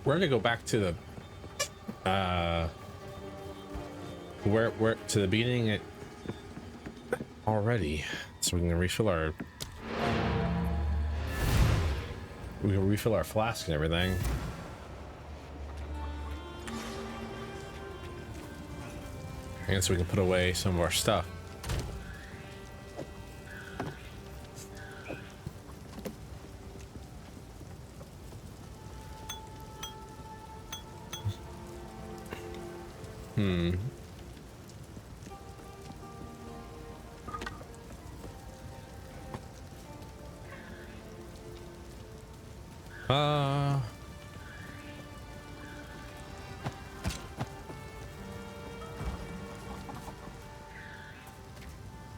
We're gonna go back to the where to the beginning it already, so we can refill our flask and everything. And so we can put away some of our stuff.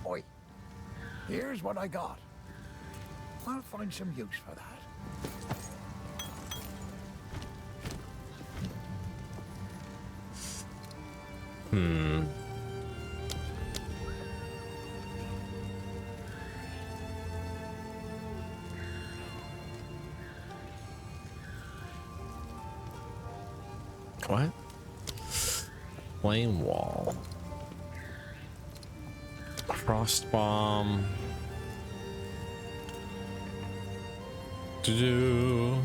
Oi, here's what I got. I'll find some use for that. What? Flame wall. Frost bomb. Do.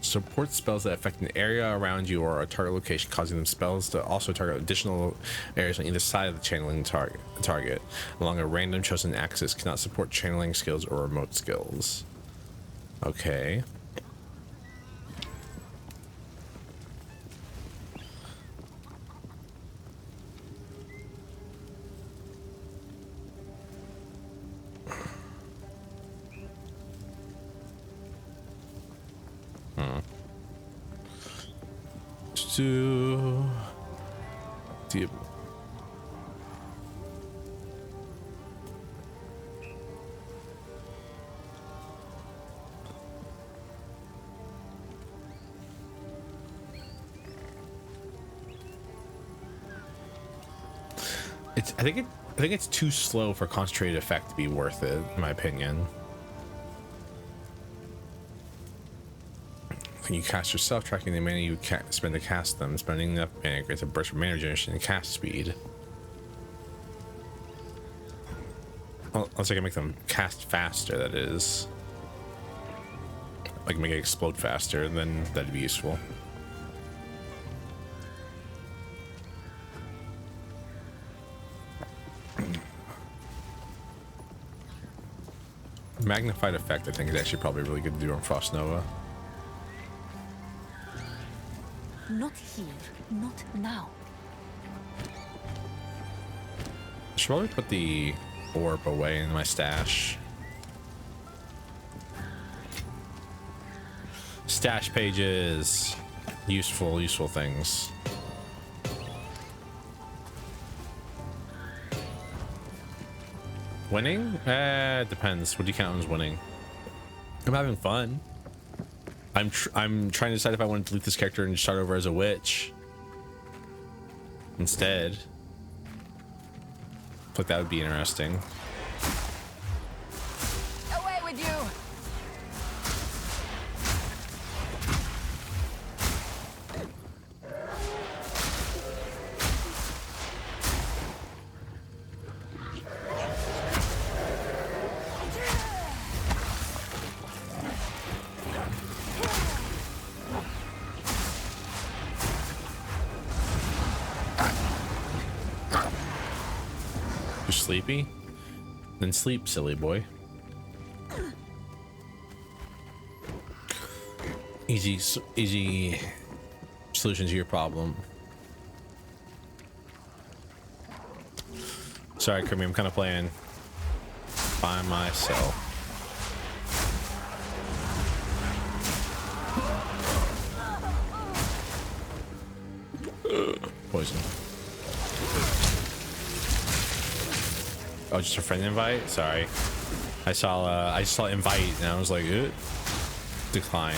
Support spells that affect an area around you or a target location, causing them spells to also target additional areas on either side of the channeling target along a random chosen axis. Cannot support channeling skills or remote skills. Okay. Do I think it's too slow for concentrated effect to be worth it, in my opinion. When you cast yourself, tracking the mana you spend to cast them, spending enough mana creates a burst of mana generation and cast speed. Well, unless I can make them cast faster, that is. Like make it explode faster, then that'd be useful. Magnified effect, I think, is actually probably really good to do on Frost Nova. Not here, not now. Should probably put the orb away in my stash. Stash pages, useful things. Winning? Depends. What do you count as winning? I'm having fun. I'm trying to decide if I want to delete this character and start over as a witch instead. I feel like that would be interesting. Away with you! Sleepy? Then sleep, silly boy. Easy solution to your problem. Sorry, Kirby, I'm kind of playing by myself. Poison. Oh, just a friend invite? Sorry. I saw invite and I was like, decline.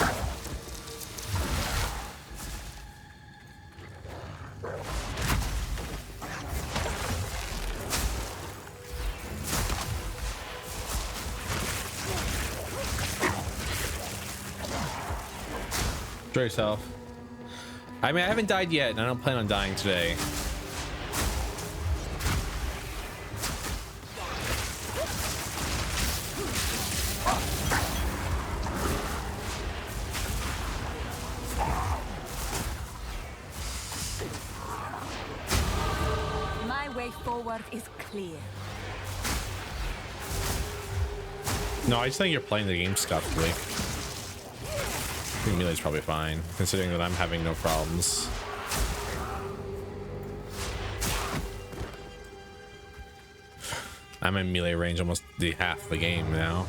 Enjoy yourself. I mean, I haven't died yet and I don't plan on dying today. Is clear. No, I just think you're playing the game scuffly. I think melee's probably fine, considering that I'm having no problems. I'm in melee range almost the half the game now.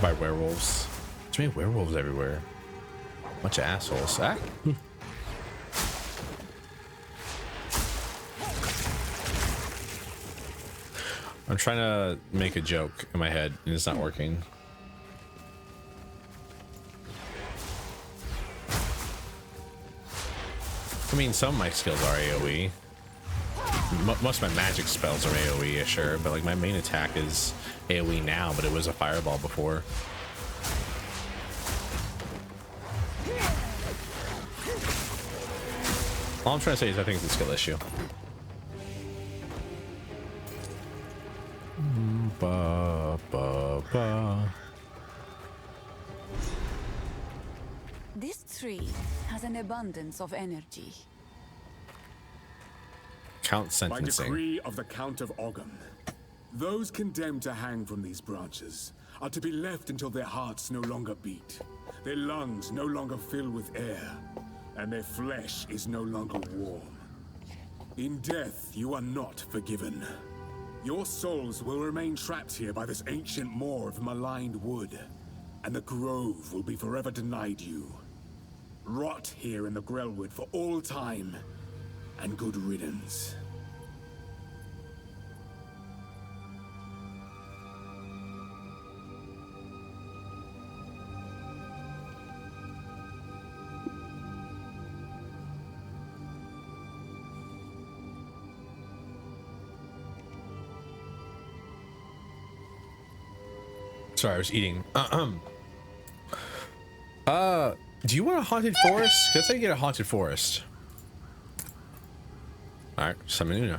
By werewolves. Too many werewolves everywhere. Bunch of assholes. Ah. I'm trying to make a joke in my head and it's not working. I mean, some of my skills are AoE. Most of my magic spells are AoE, yeah, sure, but like my main attack is AoE now, but it was a fireball before. All I'm trying to say is I think it's a skill issue. Ba, ba, ba. This tree has an abundance of energy. Count By sentencing. decree of the Count of Ogham, those condemned to hang from these branches are to be left until their hearts no longer beat, their lungs no longer fill with air, and their flesh is no longer warm. In death, you are not forgiven. Your souls will remain trapped here by this ancient moor of maligned wood, and the grove will be forever denied you. Rot here in the Grelwood for all time, and good riddance. Sorry, I was eating. Do you want a haunted forest? Let's say you get a haunted forest. Alright, something new now.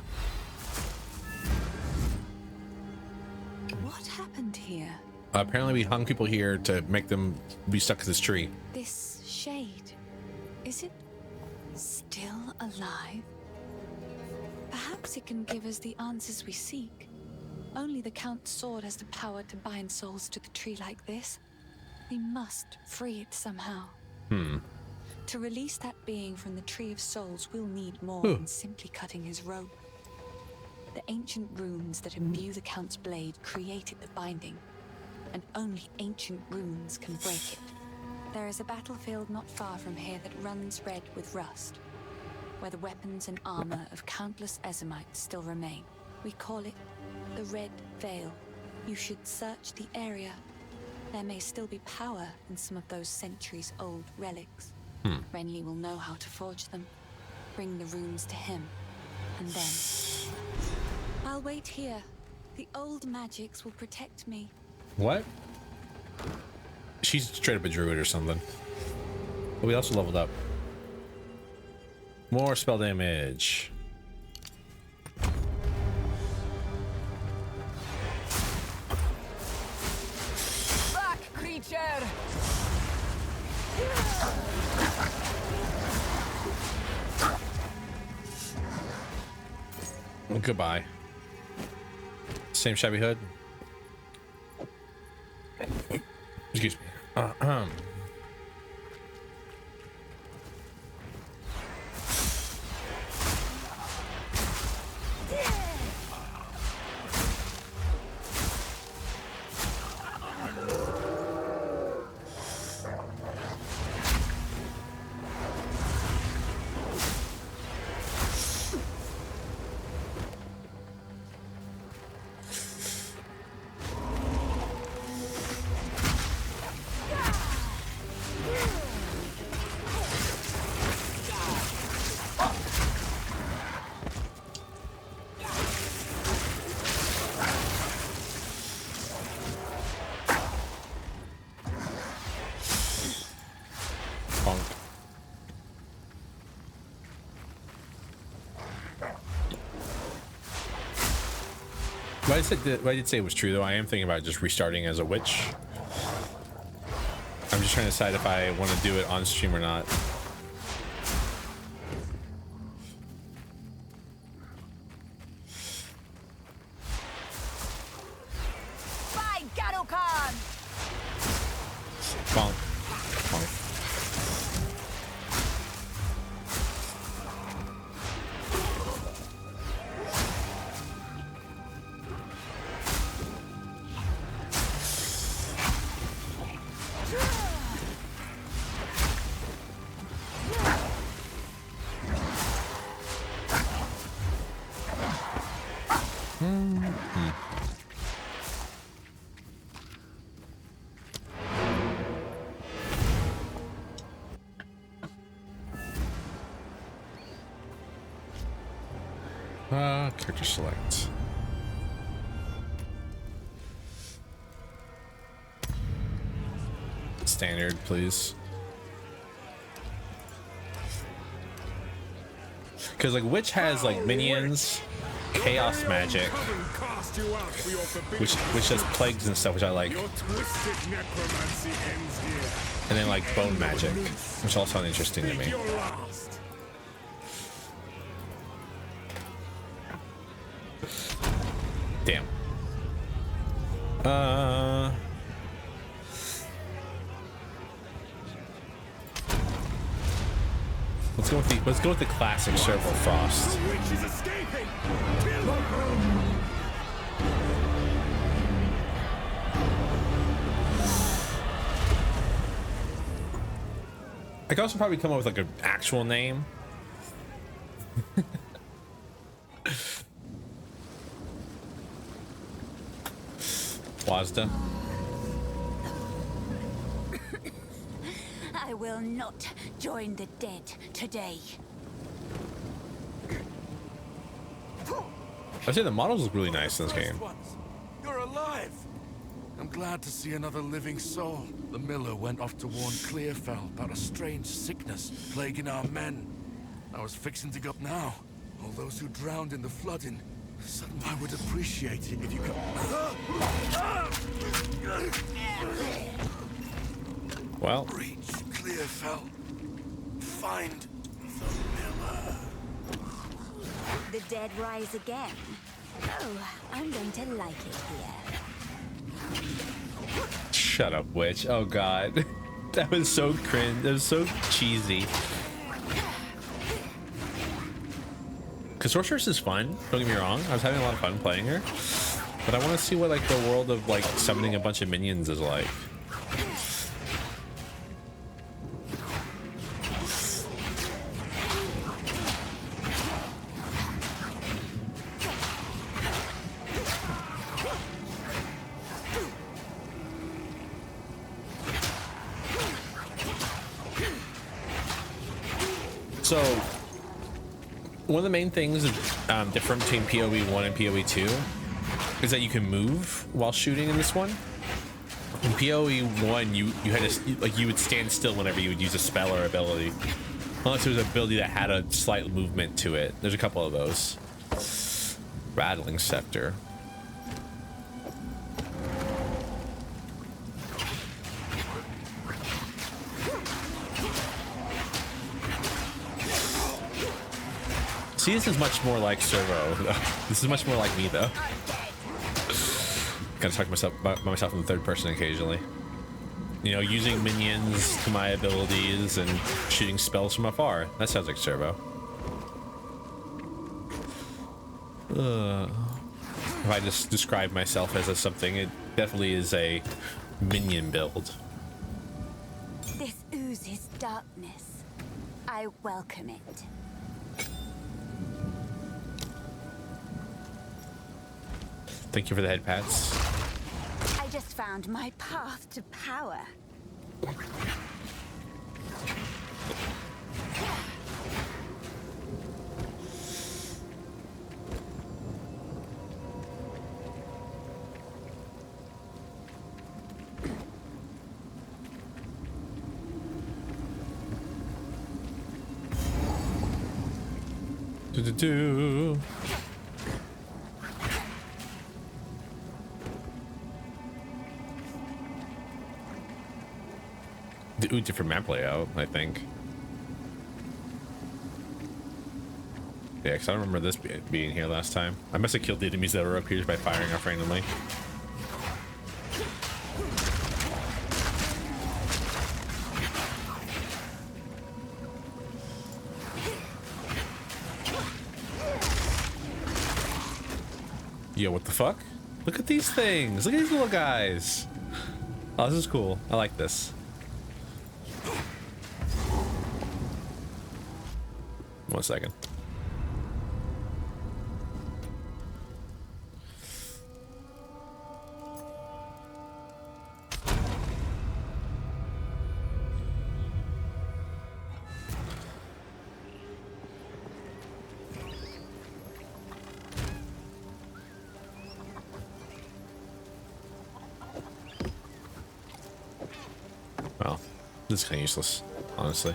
What happened here? Apparently we hung people here to make them be stuck to this tree. This shade, is it still alive? Perhaps it can give us the answers we seek. Only the Count's sword has the power to bind souls to the tree like this. We must free it somehow. To release that being from the Tree of Souls, we'll need more than simply cutting his rope. The ancient runes that imbue the Count's blade created the binding, and only ancient runes can break it. There is a battlefield not far from here that runs red with rust, where the weapons and armor of countless Ezamites still remain. We call it the Red Veil. You should search the area. There may still be power in some of those centuries-old relics. Renly will know how to forge them. Bring the runes to him, and then I'll wait here. The old magics will protect me. What? She's straight up a druid or something. But we also leveled up. More spell damage. Back, creature! Goodbye. Same shabby hood. Excuse me. What I did say was true, though. I am thinking about just restarting as a witch. I'm just trying to decide if I want to do it on stream or not. By Gadokan! Bonk. Bonk. Character select. Standard, please. Because like Witch has like minions, chaos magic, which does plagues and stuff, which I like. And then like bone magic, which all sound interesting to me. Damn. Let's go with the classic Servofrost. I could also probably come up with like an actual name. Wazda. I will not join the dead today. I'd say the models look really nice in this game. You're alive! I'm glad to see another living soul. The miller went off to warn Clearfell about a strange sickness plaguing our men. I was fixing to go now. All those who drowned in the flooding. I would appreciate it if you could... Well... Reach Clearfell. Find the miller. The dead rise again. Oh, I'm going to like it here. Shut up, Witch. Oh god. That was so cringe. That was so cheesy. Because Sorceress is fun, don't get me wrong. I was having a lot of fun playing her. But I want to see what like the world of like summoning a bunch of minions is like. So, one of the main things different between PoE 1 and PoE 2 is that you can move while shooting in this one. In PoE 1, you had to, like, you would stand still whenever you would use a spell or ability, unless there was an ability that had a slight movement to it. There's a couple of those. Rattling Scepter. See, this is much more like Servo. This is much more like me, though. Gotta talk about myself in the third person occasionally. You know, using minions to my abilities and shooting spells from afar. That sounds like Servo. If I just describe myself as something, it definitely is a minion build. This oozes darkness. I welcome it. Thank you for the head pats. I just found my path to power. Do. Ooh, different map layout, I think. Yeah, because I don't remember this being here last time. I must have killed the enemies that were up here just by firing off randomly. Yo, what the fuck? Look at these things! Look at these little guys! Oh, this is cool. I like this. One second. This is kind of useless, honestly.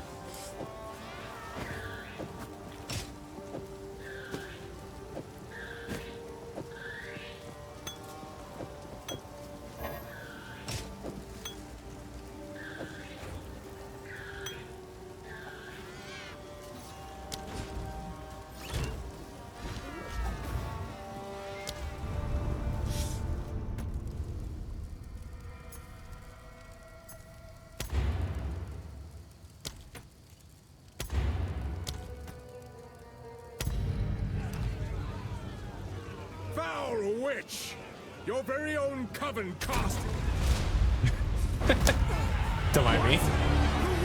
Foul witch! Your very own coven cast. Don't mind me. The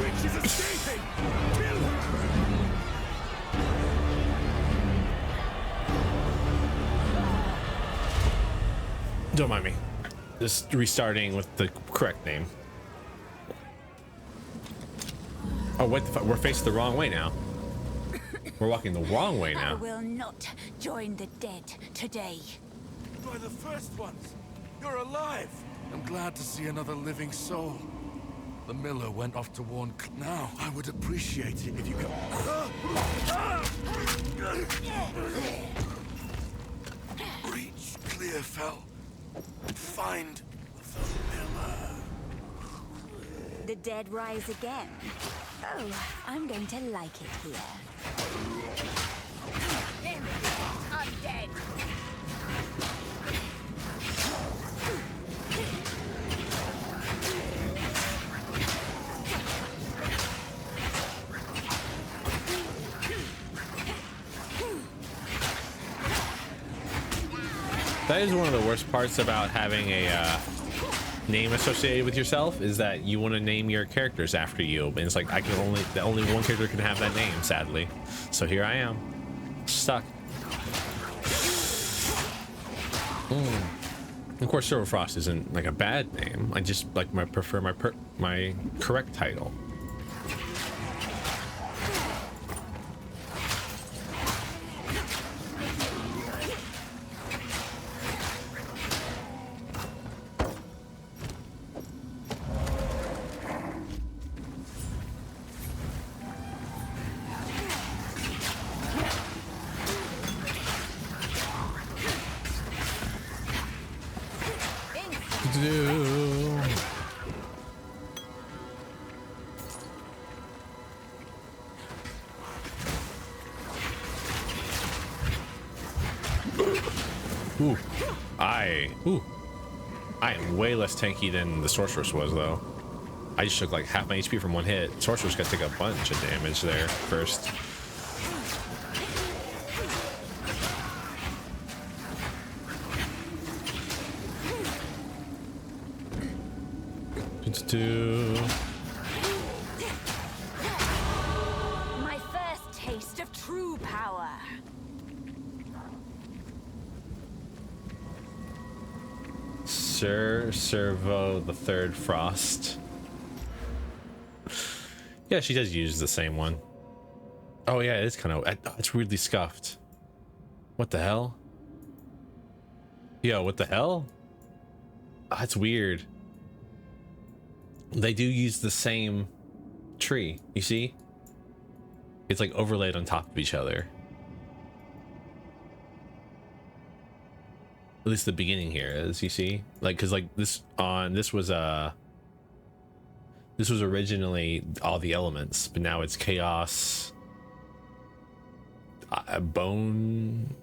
witch is escaping! Kill her! Don't mind me. Just restarting with the correct name. Oh, what the fuck? We're facing the wrong way now. We're walking the wrong way I now. will not join the dead today. You're the first ones. You're alive. I'm glad to see another living soul. The miller went off to warn. Now, I would appreciate it if you could. Reach Clearfell and find the miller. The dead rise again. Oh, I'm going to like it here. I'm dead. That is one of the worst parts about having a name associated with yourself, is that you want to name your characters after you, and it's like only one character can have that name, sadly. So here I am, stuck. Of course, Servofrost isn't like a bad name. I just like prefer my correct title. I am way less tanky than the sorceress was, though. I just took like half my HP from one hit. Sorceress got to take a bunch of damage there first. My first taste of true power. Servo the Third Frost. Yeah, she does use the same one. Oh yeah, it's kind of, it's weirdly scuffed. What the hell? Yo, what the hell? Oh, that's weird. They do use the same tree, you see? It's like overlaid on top of each other. At least the beginning here is, you see? Like, cause like this was originally all the elements, but now it's chaos, bone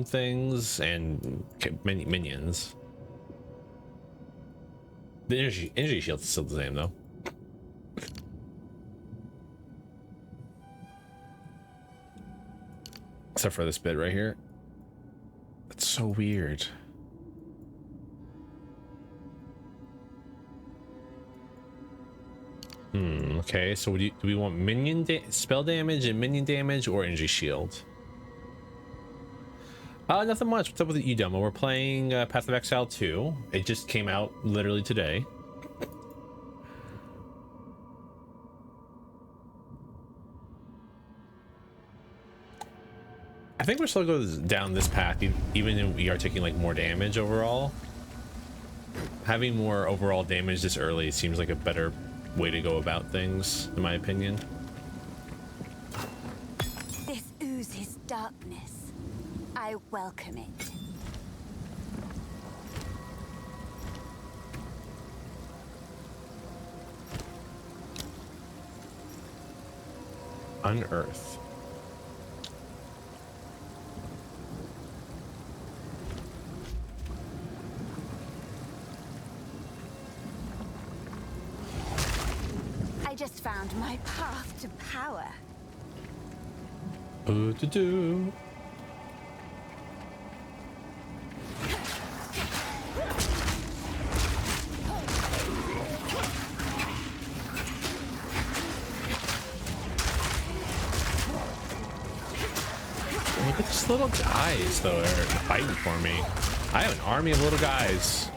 things, and minions. The energy shield is still the same though. Except for this bit right here. It's so weird. Okay, so do we want minion spell damage and minion damage, or energy shield? Nothing much. What's up with you, Demo? We're playing Path of Exile 2. It just came out literally today. I think we're still going down this path, even if we are taking like more damage overall. Having more overall damage this early seems like a better way to go about things, in my opinion. This oozes darkness. I welcome it. Unearth. I just found my path to power. Ooh, to do. Look at these little guys, though, are fighting for me. I have an army of little guys.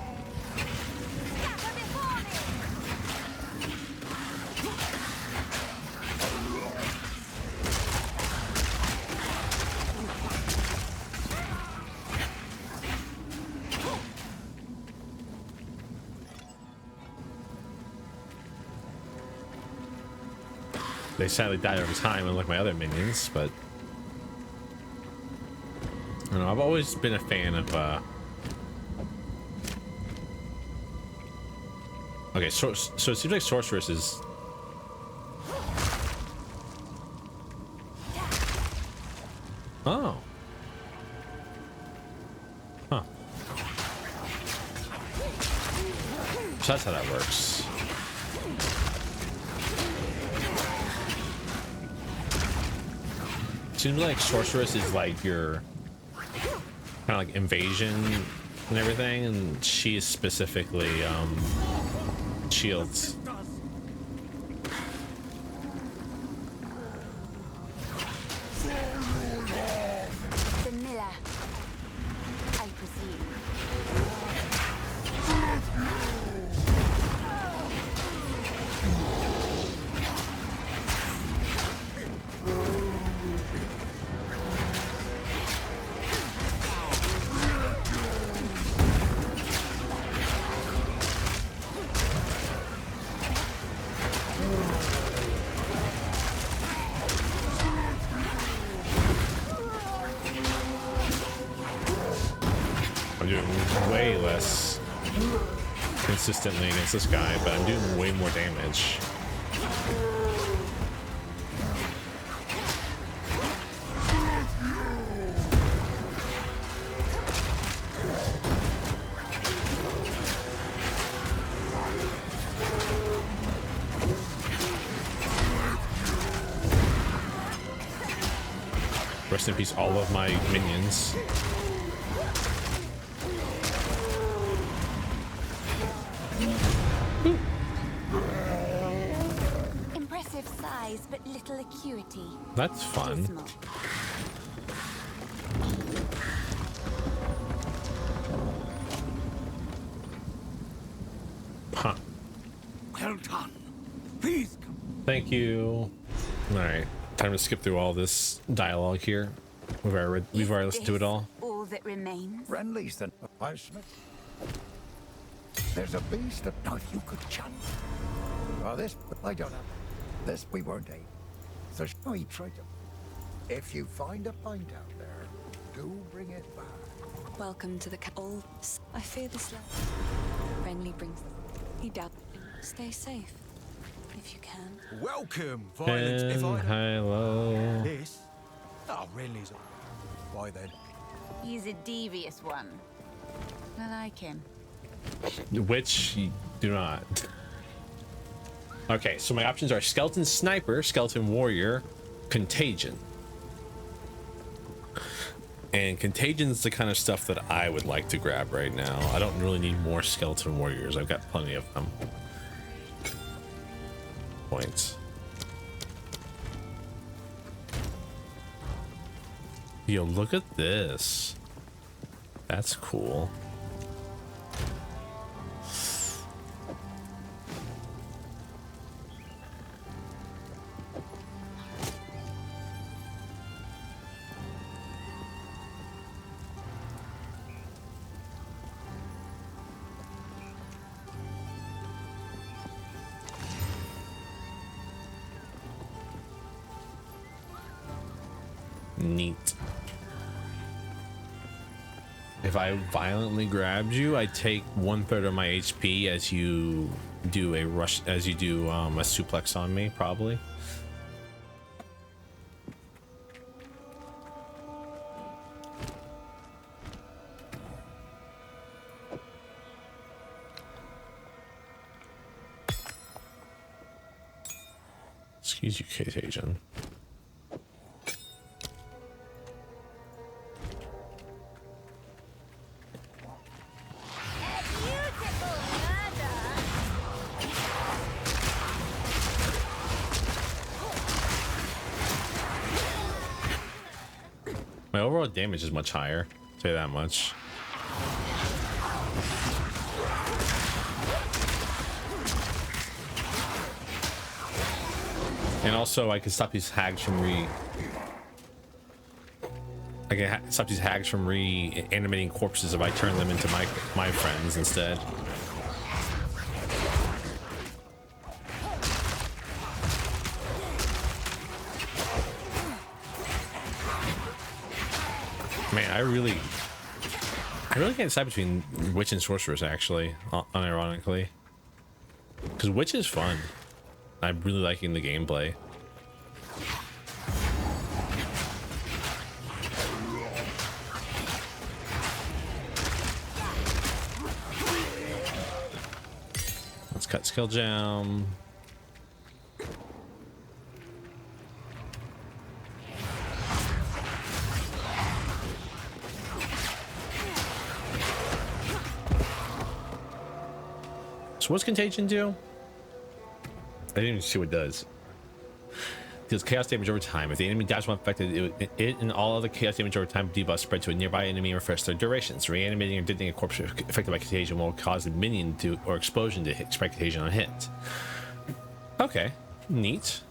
They sadly died over time, unlike my other minions, but I don't know, I've always been a fan of okay, so it seems like Sorceress is oh. Huh. So that's how that works. Seems like Sorceress is like your kind of like invasion and everything, and she is specifically shields. The miller, I presume. I'm doing way less consistently against this guy, but I'm doing way more damage. Rest in peace, all of my minions. Impressive size, but little acuity. That's fun. Dismal. Huh. Well done. Please come. Thank you. All right, time to skip through all this dialogue here. We've already listened to it all. All that remains. Friendlies then. I Smith. There's a beast that now you could chant. Oh, this I don't know. This we weren't able. So he tried to. If you find a pint out there, do bring it back. Welcome to the all. I fear this land. Renly brings. He doubt. Stay safe, if you can. Welcome, violence. If I Hello. this, oh, Renly's. Why then? He's a devious one. I like him. Which you do not. Okay, so my options are Skeleton Sniper, Skeleton Warrior, Contagion. And Contagion's the kind of stuff that I would like to grab right now. I don't really need more Skeleton Warriors. I've got plenty of them. Points. Yo, look at this. That's cool. Neat. If I violently grabbed you, I take 1/3 of my HP as you do a rush, as you do a suplex on me, probably. Excuse you, Contagion. My overall damage is much higher, I'll tell you that much. And also, I can stop these hags from stop these hags from reanimating corpses if I turn them into my friends instead. Man, I really can't decide between Witch and Sorceress, actually, unironically. Because Witch is fun. I'm really liking the gameplay. Let's cut skill gem. So what's Contagion do? I didn't even see what it does. It deals chaos damage over time. If the enemy dies while affected, it and all other chaos damage over time debuffs spread to a nearby enemy or refresh their durations. Reanimating or detonating a corpse affected by Contagion will cause a minion to or explosion to hit spread Contagion on hit. Okay, neat.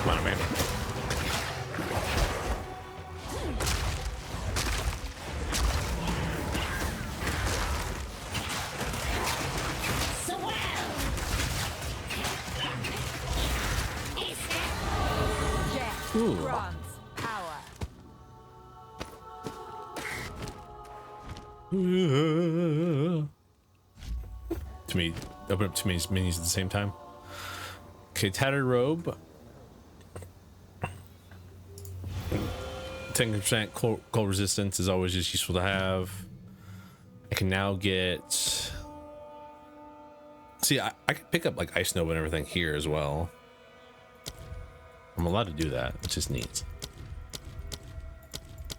Come on, man. Ooh. Power. To me, open up too many menus at the same time. Okay, tattered robe. 10% cold resistance is always just useful to have. I can now get. See, I can pick up like Ice Nova and everything here as well. I'm allowed to do that, which is neat.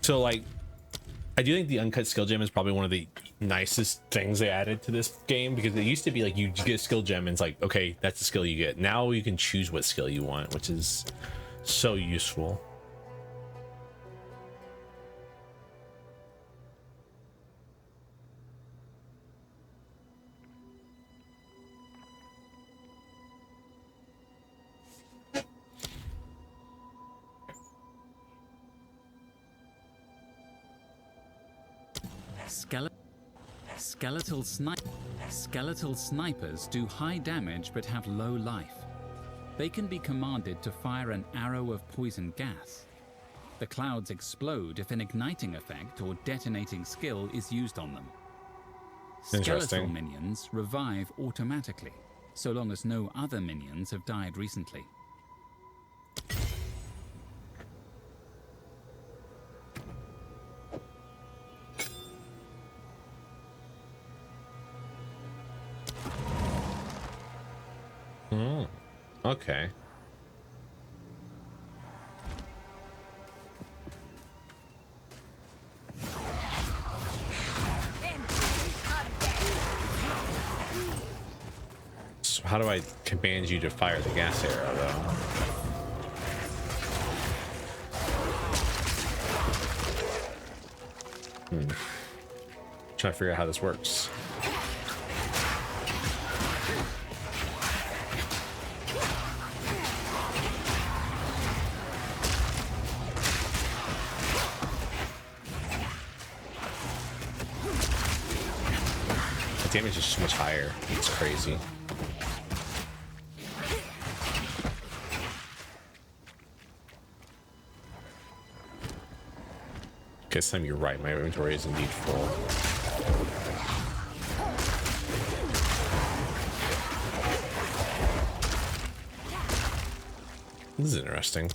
So, like, I do think the uncut skill gem is probably one of the nicest things they added to this game, because it used to be like you get a skill gem and it's like, okay, that's the skill you get. Now you can choose what skill you want, which is so useful. Skeletal snipers do high damage but have low life. They can be commanded to fire an arrow of poison gas. The clouds explode if an igniting effect or detonating skill is used on them. Skeletal minions revive automatically, so long as no other minions have died recently. Okay. So how do I command you to fire the gas arrow, though? Trying to figure out how this works. Damage is so much higher. It's crazy. Okay, Sam, you're right. My inventory is indeed full. This is interesting.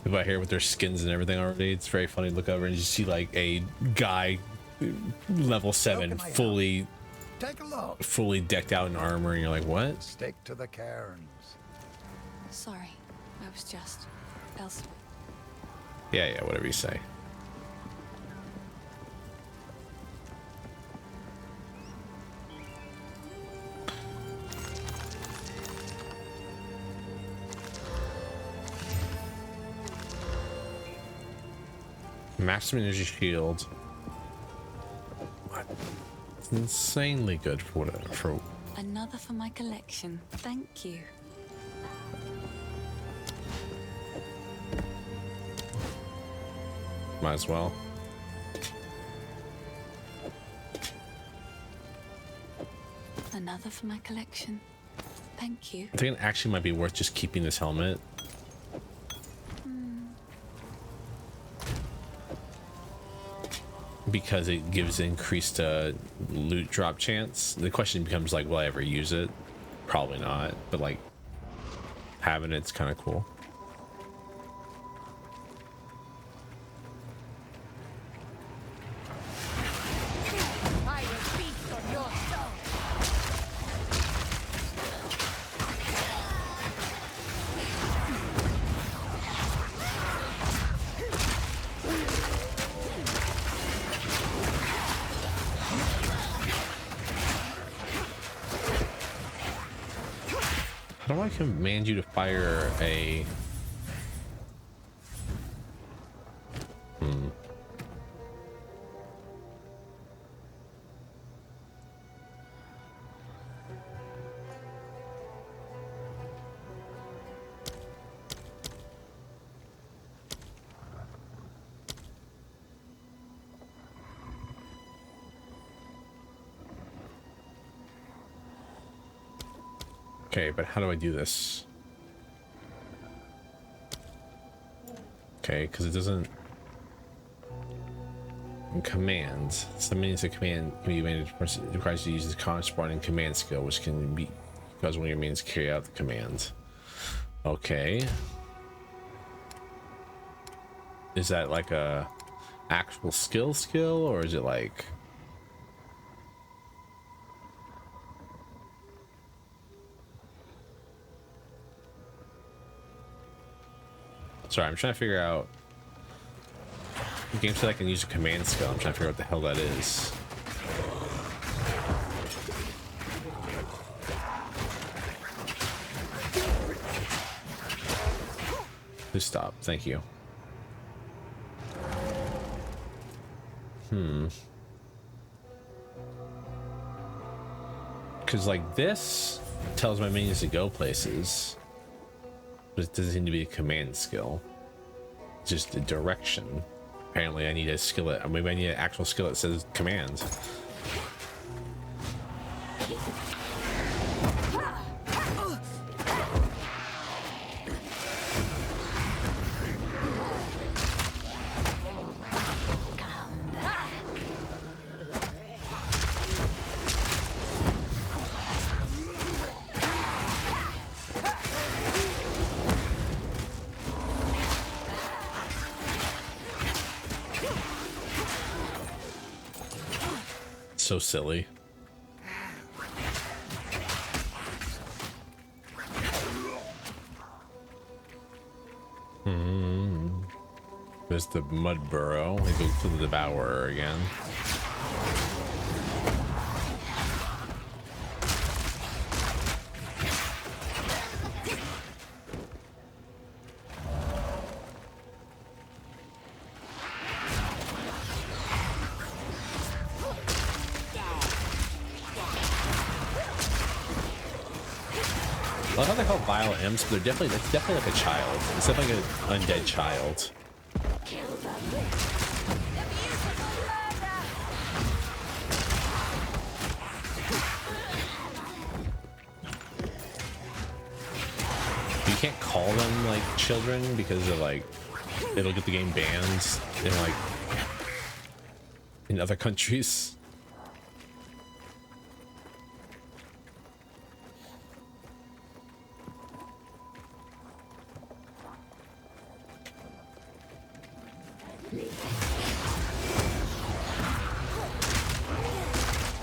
People out here with their skins and everything already. It's very funny to look over and you see like a guy level 7 fully Take a look. fully decked out in armor and you're like, what? Stick to the cairns. Sorry, I was just elsewhere. Yeah, whatever you say. Maximum energy shield. What? It's insanely good for what for. Another for my collection. Thank you. Might as well. Another for my collection. Thank you. I think it actually might be worth just keeping this helmet. Because it gives increased loot drop chance. The question becomes like, will I ever use it? Probably not, but like having it's kind of cool. I will feast on your soul. How do I command you to fire a... Okay, but how do I do this? Okay, because it doesn't... Commands. Some means a command can be made. It requires you to use the corresponding command skill, which can be because one of your means carry out the command. Okay. Is that like a actual skill, or is it like... Sorry, I'm trying to figure out The game said I can use a command skill. I'm trying to figure out what the hell that is. Please stop. Thank you. Because like this tells my minions to go places, but it doesn't seem to be a command skill. It's just a direction. Apparently I need a skillet. Or maybe I need an actual skillet that says command. So silly. There's the mud burrow. We go to the devourer again. I love how they call vile imps, but they're definitely, it's definitely like a child. It's definitely like an undead child. You can't call them like children because of like it'll get the game banned in like in other countries.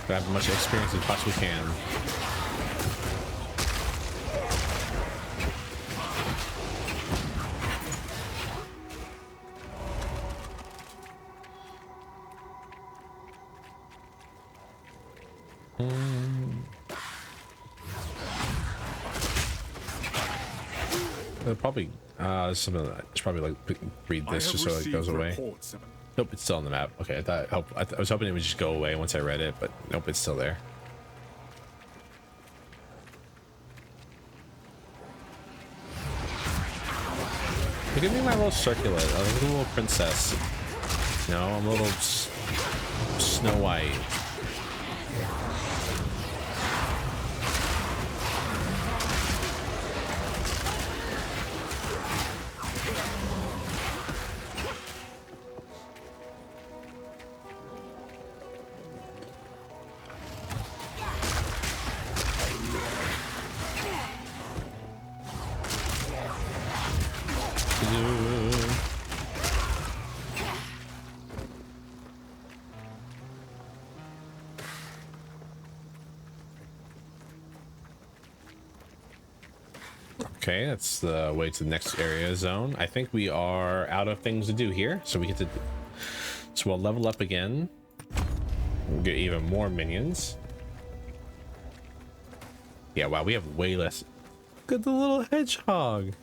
Grab as much experience as possibly can. Probably something that it's probably like read this just so it goes away. Nope, it's still on the map. Okay, I was hoping it would just go away once I read it, but nope, it's still there. Look at me, my little circlet. I'm like a little princess. You know, I'm a little Snow White. Okay, that's the way to the next area zone. I think we are out of things to do here, so we get to we'll level up again. We'll get even more minions. Yeah, wow, we have way less. Look at the little hedgehog.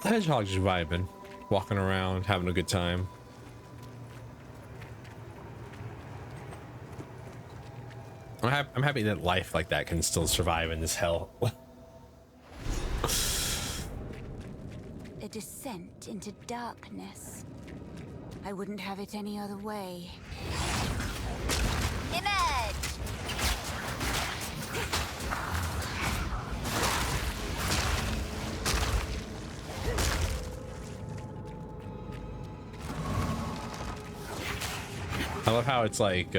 The hedgehog's just vibing, walking around, having a good time. I'm happy that life like that can still survive in this hell. A descent into darkness. I wouldn't have it any other way. Emerge! I love how it's like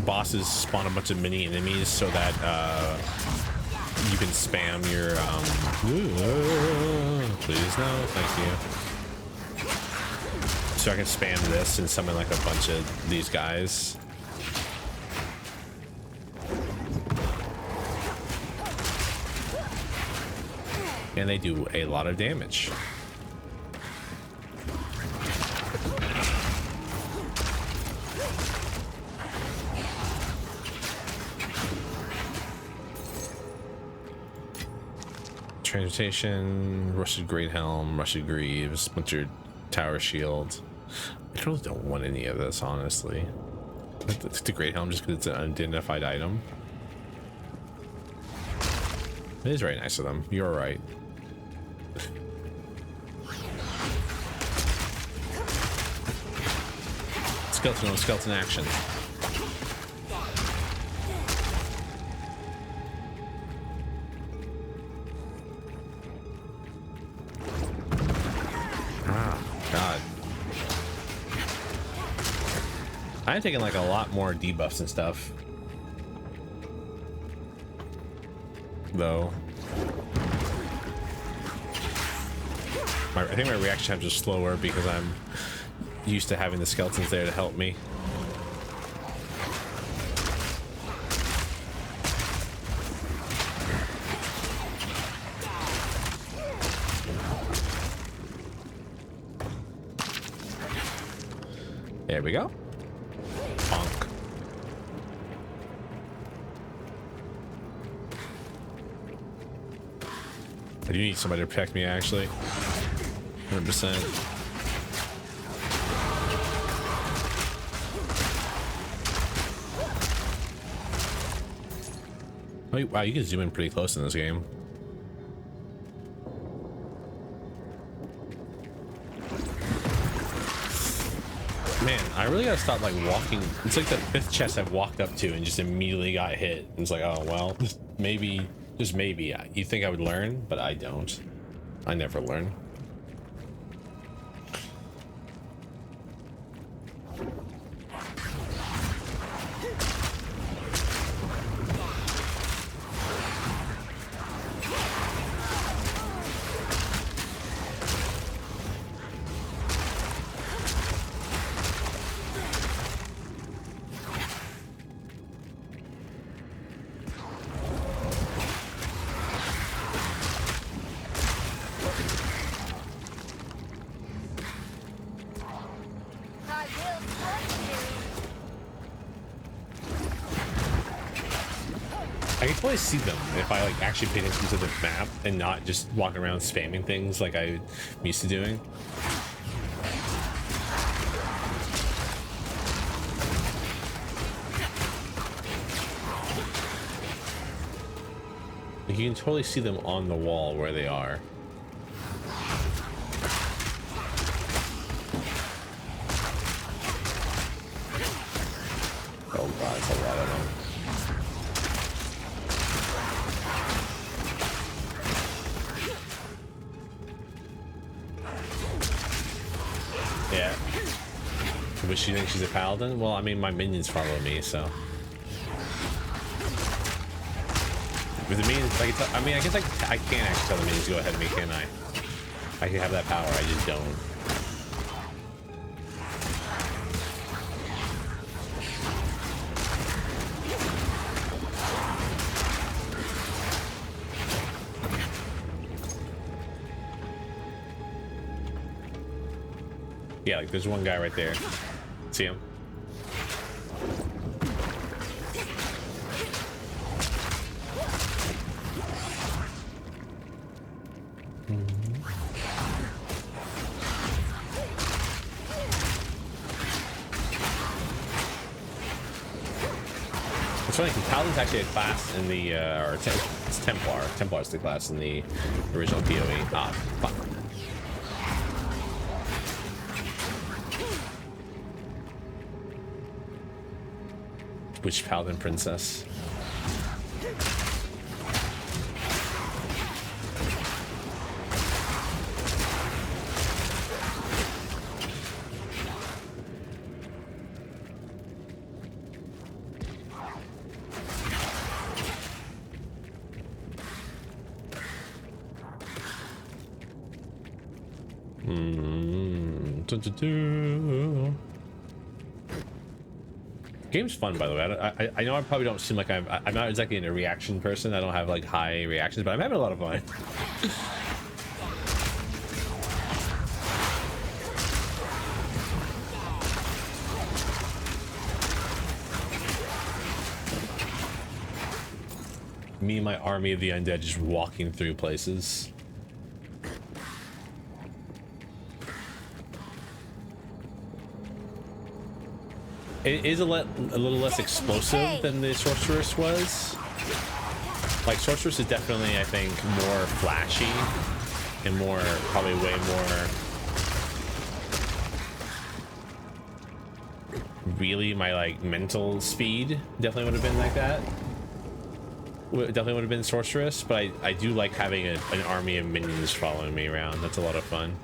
bosses spawn a bunch of mini enemies so that you can spam your please no, thank you. So I can spam this and summon like a bunch of these guys. and they do a lot of damage. Transportation, rusted great helm, rusted greaves, splintered tower shield. I really don't want any of this, honestly. The great helm just because it's an unidentified item. It is very nice of them. You're right. Skeleton on skeleton action. I'm taking like a lot more debuffs and stuff, though. I think my reaction times are slower because I'm used to having the skeletons there to help me. There we go. Bonk. I do need somebody to protect me, actually. 100%. Oh, wow, you can zoom in pretty close in this game. Man, I really gotta stop like walking. It's like the 5th chest I've walked up to and just immediately got hit. And it's like, oh well, maybe, just maybe. You think I would learn, but I don't. I never learn. I can totally see them if I like actually pay attention to the map and not just walking around spamming things like I'm used to doing. Like, you can totally see them on the wall where they are. Oh god, it's a lot of them. Yeah. But she thinks she's a paladin? Well, I mean, my minions follow me, so. With the minions, I mean, I guess I can't actually tell the minions to go ahead of me, can I? I can have that power, I just don't. Yeah, like there's one guy right there. See him? It's funny because Paladin's actually a class in the, it's Templar. Templar is the class in the original PoE. Ah, fuck. Which paladin princess? Game's fun, by the way. I know I probably don't seem like I'm not exactly a reaction person. I don't have like high reactions, but I'm having a lot of fun. Me and my army of the undead just walking through places. It is a little less explosive than the sorceress was. Like, sorceress is definitely, I think, more flashy and more, probably way more really my like mental speed definitely would have been like that. Definitely would have been sorceress, but I do like having an army of minions following me around. That's a lot of fun.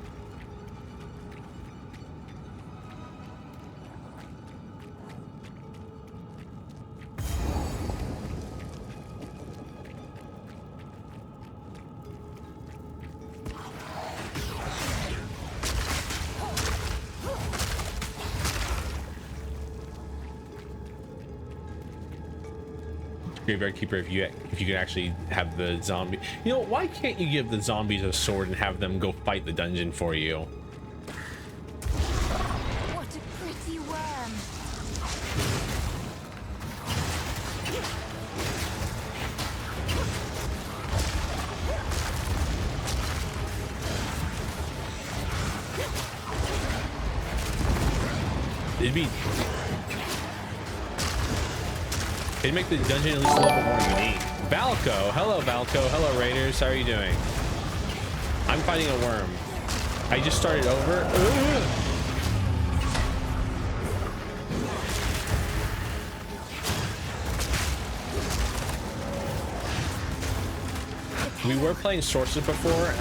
Graveyard Keeper, if you could actually have the zombie, you know, why can't you give the zombies a sword and have them go fight the dungeon for you? What a pretty worm. It'd make the dungeon at least a little bit more unique. Valco, hello Valco, hello Raiders, how are you doing? I'm fighting a worm. I just started over. Ugh. We were playing Sorceress before,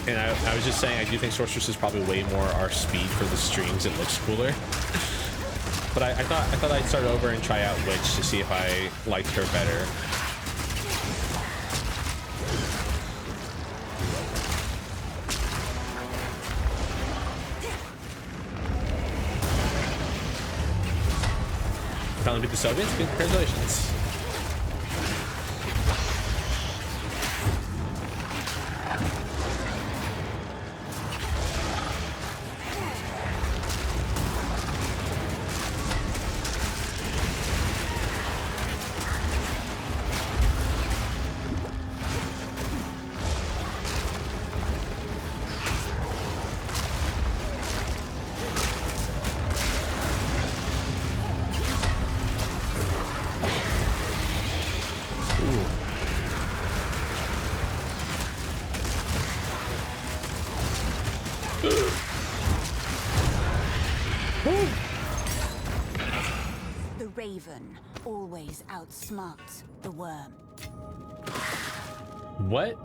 and I was just saying I do think Sorceress is probably way more our speed for the streams. It looks cooler. But I thought I'd start over and try out Witch to see if I liked her better. Finally beat the Soviets. Congratulations. The raven always outsmarts the worm. What?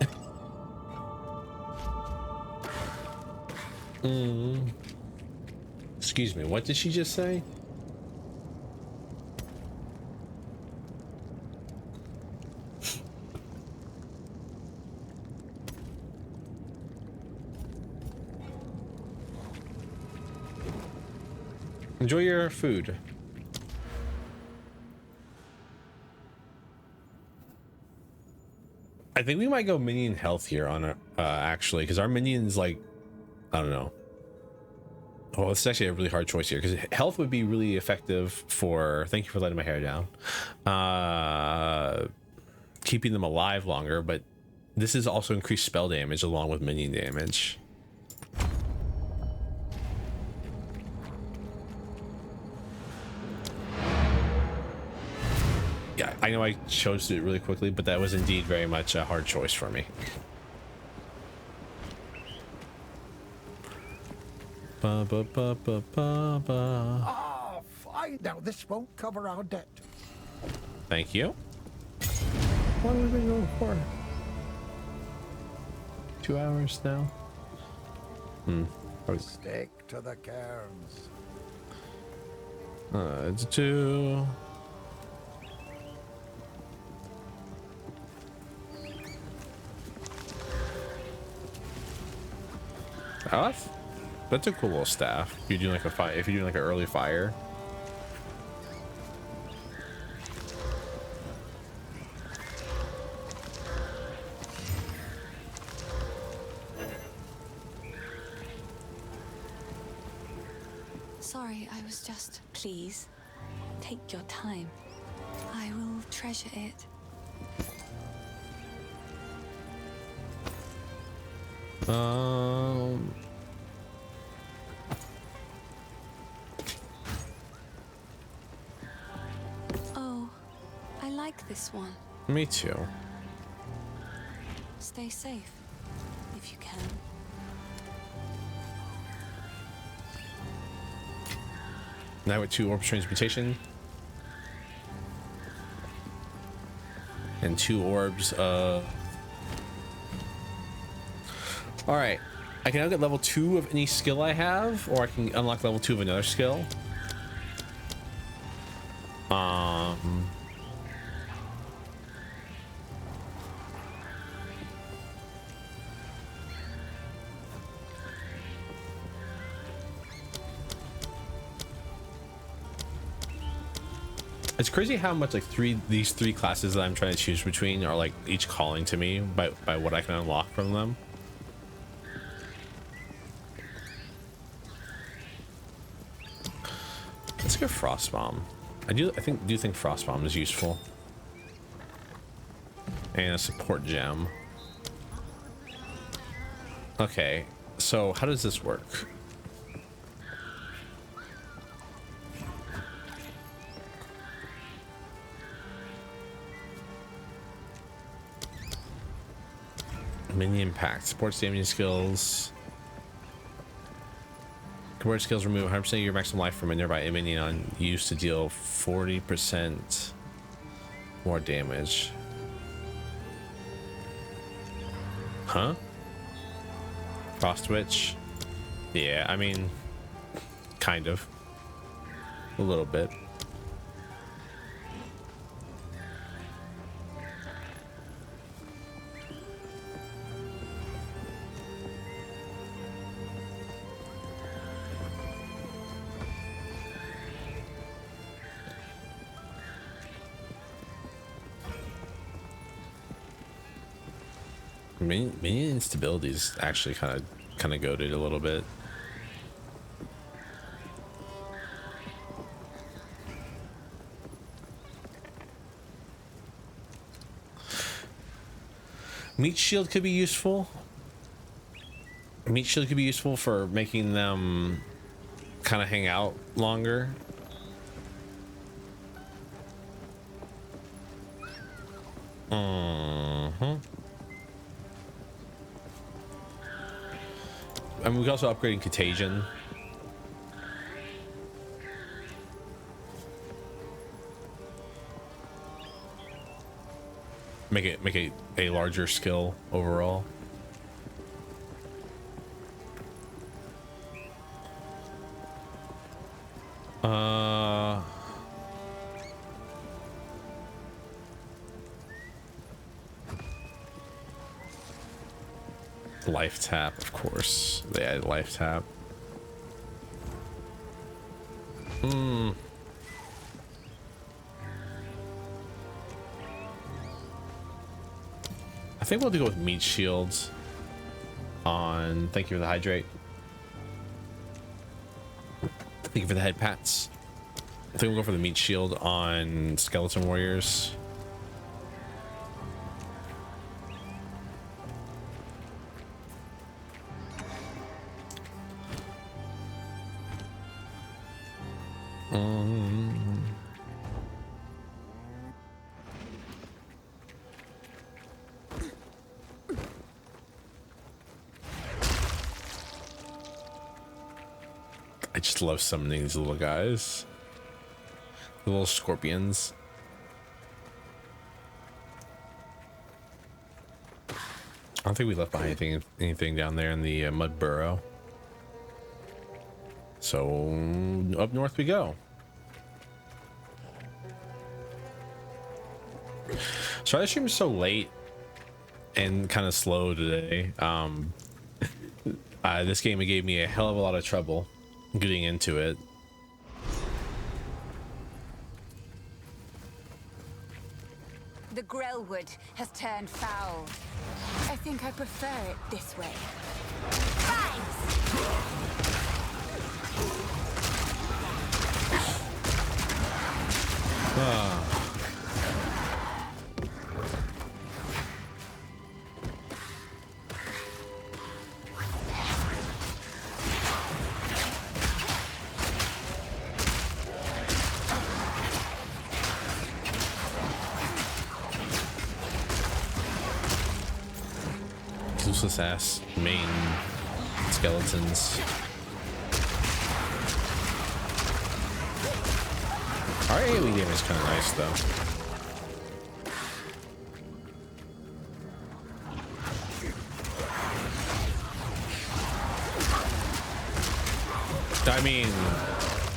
Excuse me, what did she just say? Enjoy your food. I think we might go minion health here on actually, because our minions, like, I don't know. Well, it's actually a really hard choice here because health would be really effective for, thank you for letting my hair down, keeping them alive longer, but this is also increased spell damage along with minion damage. Yeah, I know I chose it really quickly, but that was indeed very much a hard choice for me. Ba, ba, ba, ba, ba, ba. Ah, fine. Now this won't cover our debt. Thank you. What have we been going for? 2 hours now. Stick to the cairns. It's 2. Oh, that's a cool little staff. If you're doing like a fire, if you're doing like an early fire. Sorry, I was just... Please, take your time. I will treasure it. Oh, I like this one. Me too. Stay safe, if you can. Now with 2 orb transmutation. And 2 orbs of... Alright. I can now get level 2 of any skill I have, or I can unlock level 2 of another skill. It's crazy how much like these three classes that I'm trying to choose between are like each calling to me by what I can unlock from them. Let's go Frost Bomb. I do think Frost Bomb is useful. And a support gem. Okay, so how does this work? Minion pack supports damage skills. Convert skills remove 100% of your maximum life from a nearby minion on use to deal 40% more damage. Huh? Frost Witch? Yeah, I mean, kind of. A little bit. Minion instability is actually kind of goated a little bit. Meat Shield could be useful. Meat Shield could be useful for making them kind of hang out longer. I mean, we can also upgrade Contagion. Make a larger skill overall. Life tap, of course. They added life tap. I think we'll have to go with meat shields on. Thank you for the hydrate. Thank you for the head pats. I think we'll go for the meat shield on skeleton warriors. I just love summoning these little guys. The little scorpions. I don't think we left behind anything down there in the mud burrow. So up north we go. Sorry, the stream is so late and kind of slow today. This game gave me a hell of a lot of trouble getting into it. The Grellwood has turned foul. I think I prefer it this way. useless ass main skeletons. Our AoE damage is kind of nice though. I mean,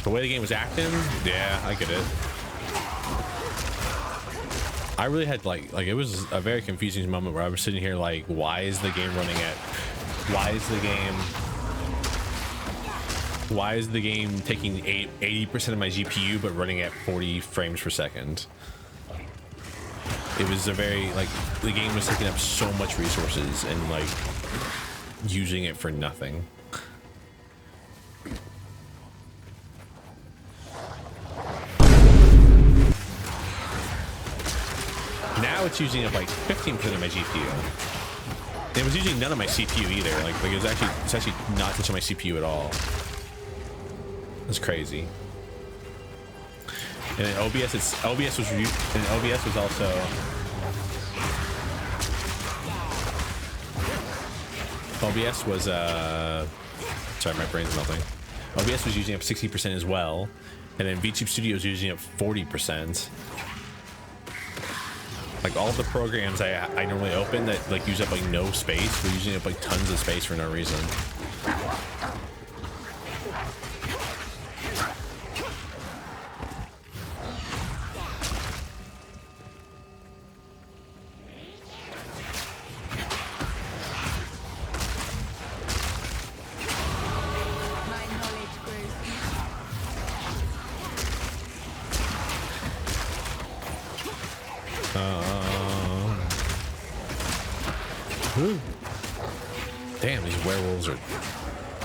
the way the game was acting, yeah, I get it. I really had like it was a very confusing moment where I was sitting here like, why is the game running at, why is the game taking 80% of my GPU but running at 40 frames per second? It was a very, like, the game was taking up so much resources and like using it for nothing. Now it's using up like 15% of my GPU. It was using none of my CPU either. Like it's actually not touching my CPU at all. It's crazy. And then OBS was also OBS was sorry, my brain's melting. OBS was using up 60% as well, and then VTube Studio is using up 40%. Like all the programs I normally open that like use up like no space, we're using up like tons of space for no reason. Damn, these werewolves are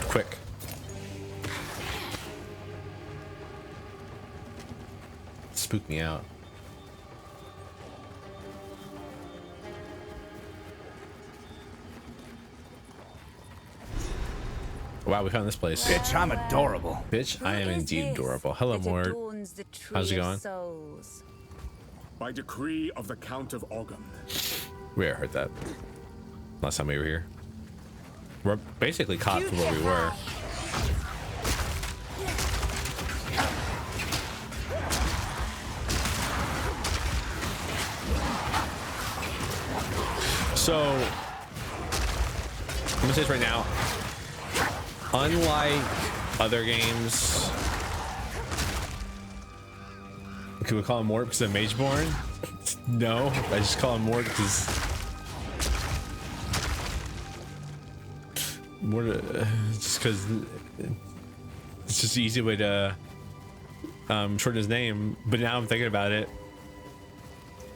quick. Spook me out. Wow, we found this place. Bitch, I'm adorable. Bitch, I am indeed adorable. Hello, Mort. How's it going? By decree of the Count of Ogham. We heard that last time we were here. We're basically caught from where we were. So I'm gonna say this right now. Unlike other games, can we call him Mort because of Mageborn? No, I just call him Mort because just because it's just an easy way to shorten his name. But now I'm thinking about it.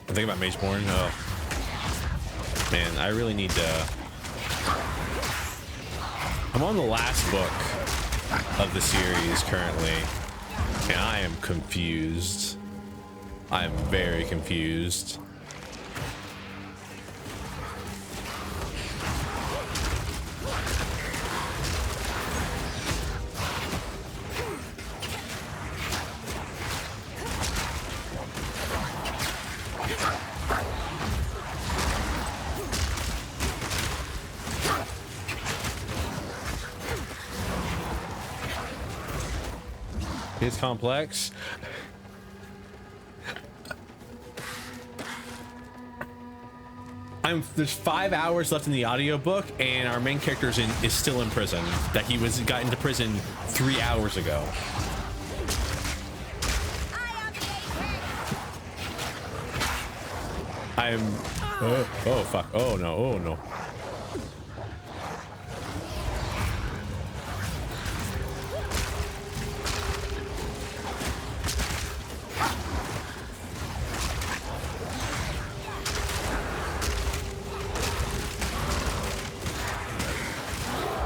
I'm thinking about Mageborn. Oh man, I really need to. I'm on the last book of the series currently, and I am confused. I am very confused. It's complex. There's 5 hours left in the audiobook, and our main character is still in prison. That he got into prison 3 hours ago. Oh fuck. Oh no. Oh no.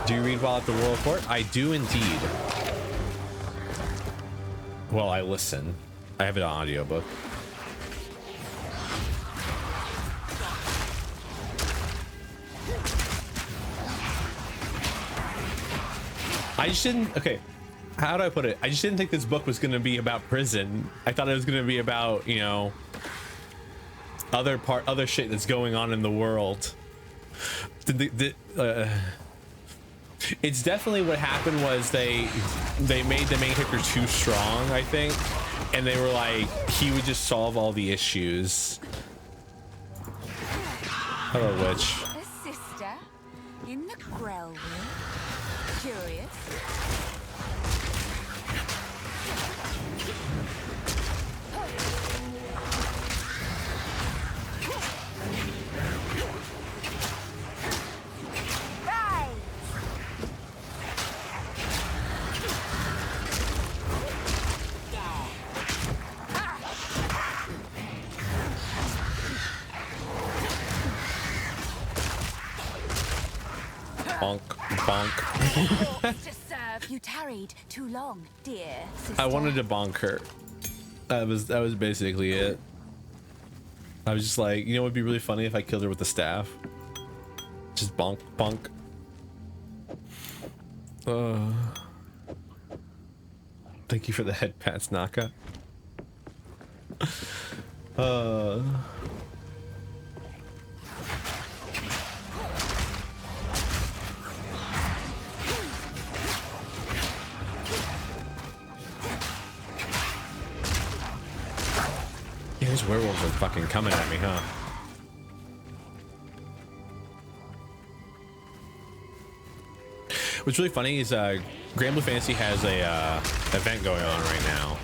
Do you read while at the Royal Court? I do indeed. Well, I listen. I have it on audiobook. I just didn't, okay, how do I put it? I just didn't think this book was going to be about prison. I thought it was going to be about, you know, other shit that's going on in the world. It's definitely what happened was they made the main character too strong, I think, and they were like, he would just solve all the issues. Hello, witch. A sister in the Grellwood. Curious. Bonk, bonk. To serve. You tarried too long, dear sister. I wanted to bonk her. That was basically it. I was just like, you know, it would be really funny if I killed her with the staff. Just bonk, bonk. Thank you for the head pats, Naka. Yeah, these werewolves are fucking coming at me, huh? What's really funny is Grand Blue Fantasy has a event going on right now.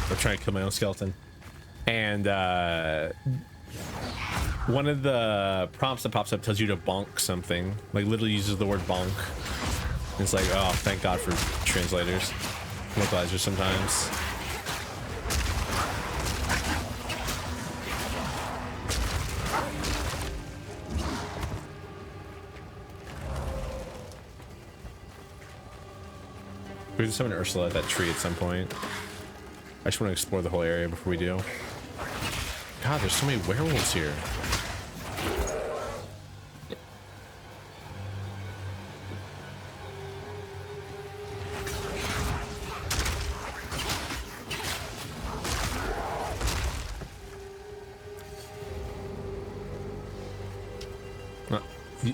I'm trying to kill my own skeleton. And one of the prompts that pops up tells you to bonk something. Like literally uses the word bonk. And it's like, oh, thank God for translators. Localizers sometimes. We can summon Ursula at that tree at some point. I just want to explore the whole area before we do. God, there's so many werewolves here.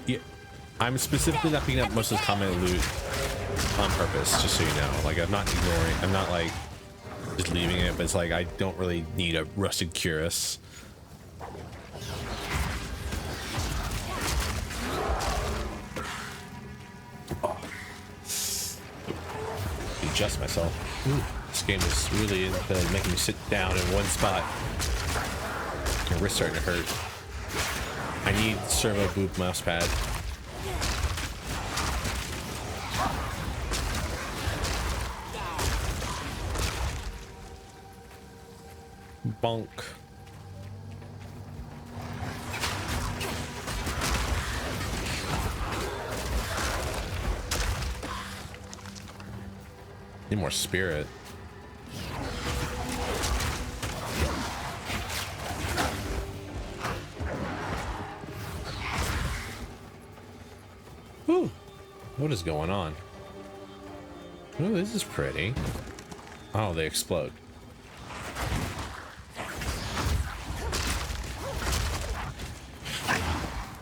Yeah, I'm specifically not picking up most of this comment loot on purpose, just so you know. Like, I'm not ignoring, I'm not like just leaving it, but it's like I don't really need a rusted cuirass. Oh. Adjust myself. Ooh, this game is really into making me sit down in one spot. My wrist's starting to hurt. I need servo boop mouse pad. Bonk. Need more spirit. Whew. What is going on? Oh, this is pretty. Oh, they explode.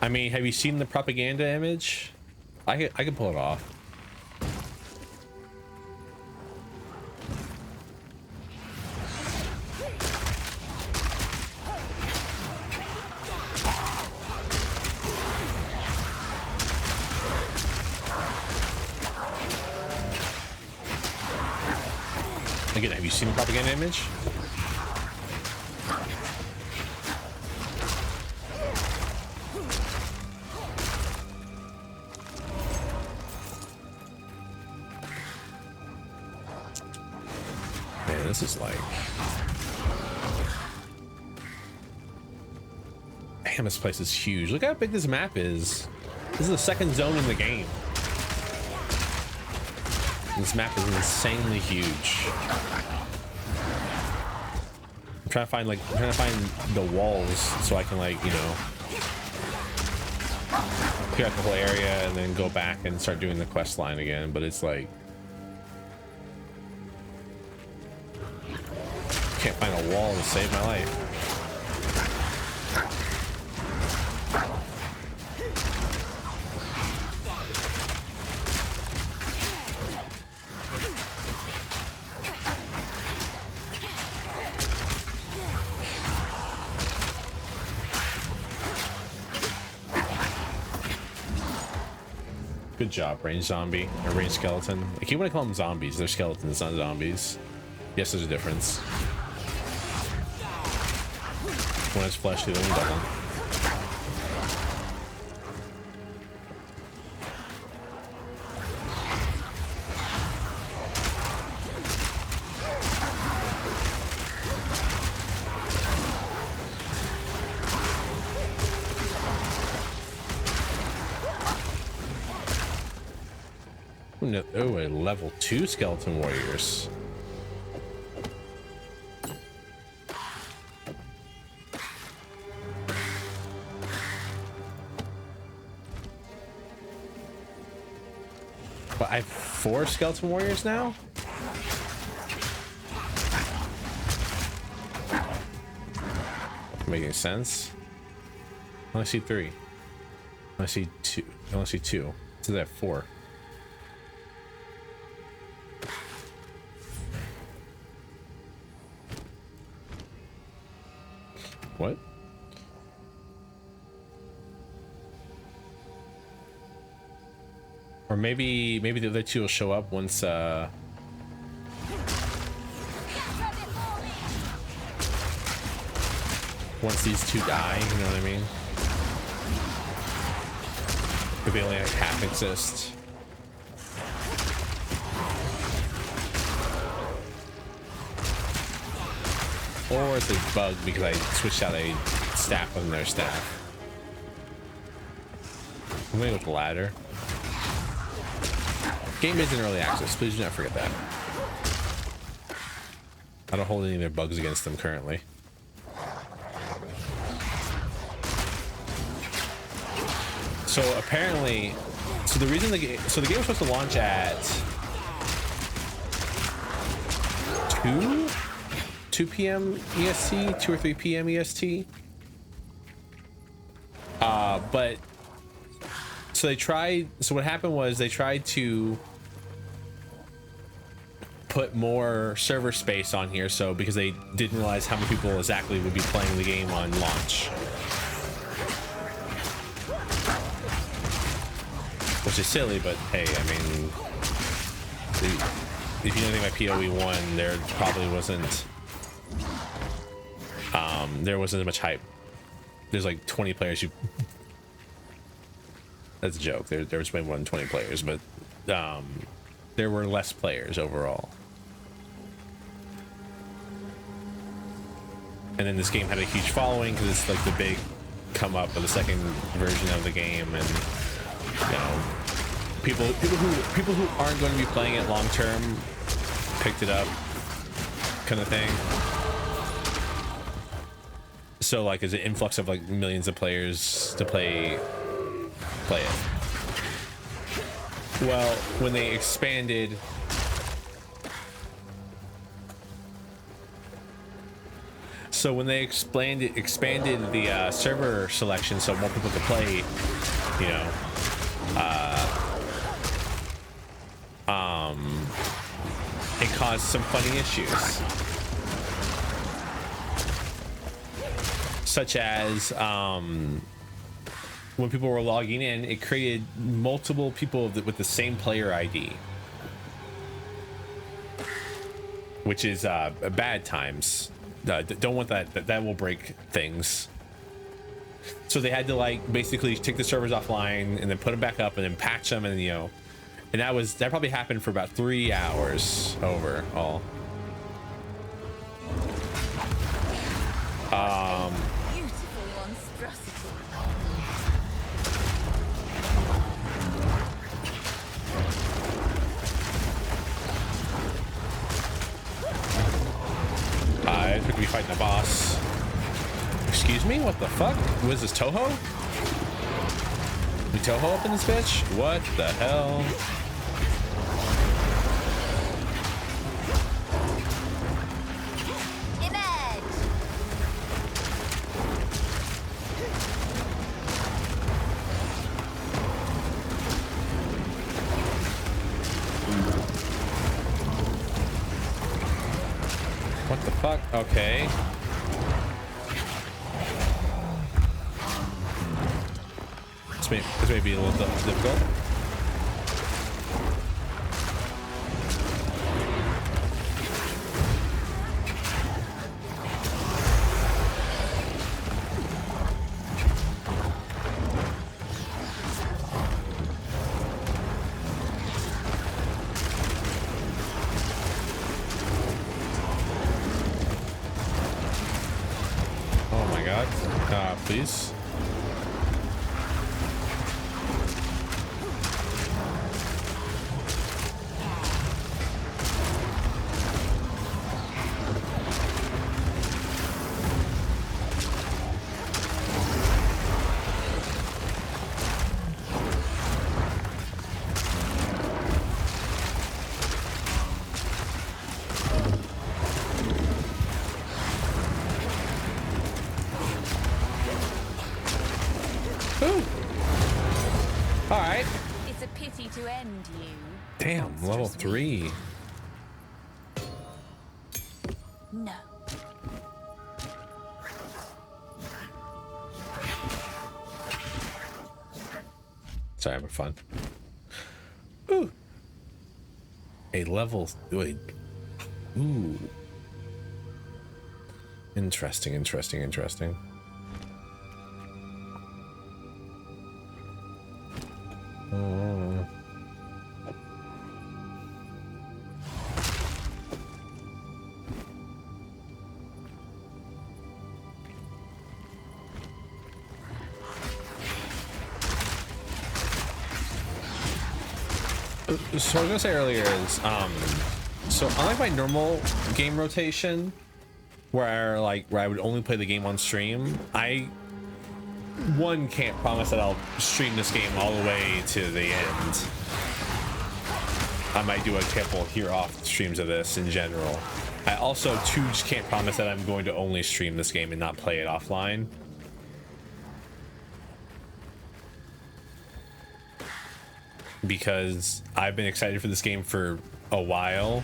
I mean, have you seen the propaganda image? I can pull it off. Again, have you seen the propaganda image? Man, this is like... Damn, this place is huge. Look how big this map is. This is the second zone in the game. This map is insanely huge. I'm trying to find the walls so I can, like, you know, clear out the whole area and then go back and start doing the quest line again, but it's like can't find a wall to save my life. Good job, range zombie or range skeleton. I keep wanting to call them zombies. They're skeletons, not zombies. Yes, there's a difference. One is flesh, the other one doesn't. Oh, a level 2 skeleton warriors. But I have 4 skeleton warriors now? Making sense? I only see 3. I only see 2. I only see 2. So I have 4. What? Or maybe the other 2 will show up once once these 2 die, you know what I mean? If they only like half exist. Or it's a bug because I switched out a staff on their staff. I'm going with the ladder. Game is in early access, please do not forget that. I don't hold any of their bugs against them currently. So apparently, the reason the game was supposed to launch at 2 p.m. EST, 2 or 3 p.m. EST. But so they tried. So what happened was they tried to put more server space on here. So because they didn't realize how many people exactly would be playing the game on launch, which is silly. But hey, I mean, if you know anything about PoE 1, there probably wasn't. There wasn't much hype. There's like 20 players. That's a joke. There was way more than 20 players, but there were less players overall. And then this game had a huge following because it's like the big come up of the second version of the game, and you know, people who aren't going to be playing it long term picked it up, kind of thing. So like there's an influx of like millions of players to play it. Well, when they expanded expanded the server selection so more people could play, you know, it caused some funny issues. Such as when people were logging in, it created multiple people with the same player ID, which is bad times. Don't want that. That will break things. So they had to like basically take the servers offline and then put them back up and then patch them, and you know, and that probably happened for about 3 hours overall. fighting a boss. Excuse me? What the fuck? Was this Toho? We Toho up in this bitch? What the hell? What the fuck? Okay. This may be a little difficult. Oh my god. Please. Alright. It's a pity to end you. Damn, level 3. No. Sorry, I'm having fun. Ooh. A level. Wait. Ooh. Interesting, interesting, interesting. Oh. So I was gonna say earlier is so unlike my normal game rotation where I would only play the game on stream, I can't promise that I'll stream this game all the way to the end. I might do a couple here off streams of this in general. I also too just can't promise that I'm going to only stream this game and not play it offline. Because I've been excited for this game for a while.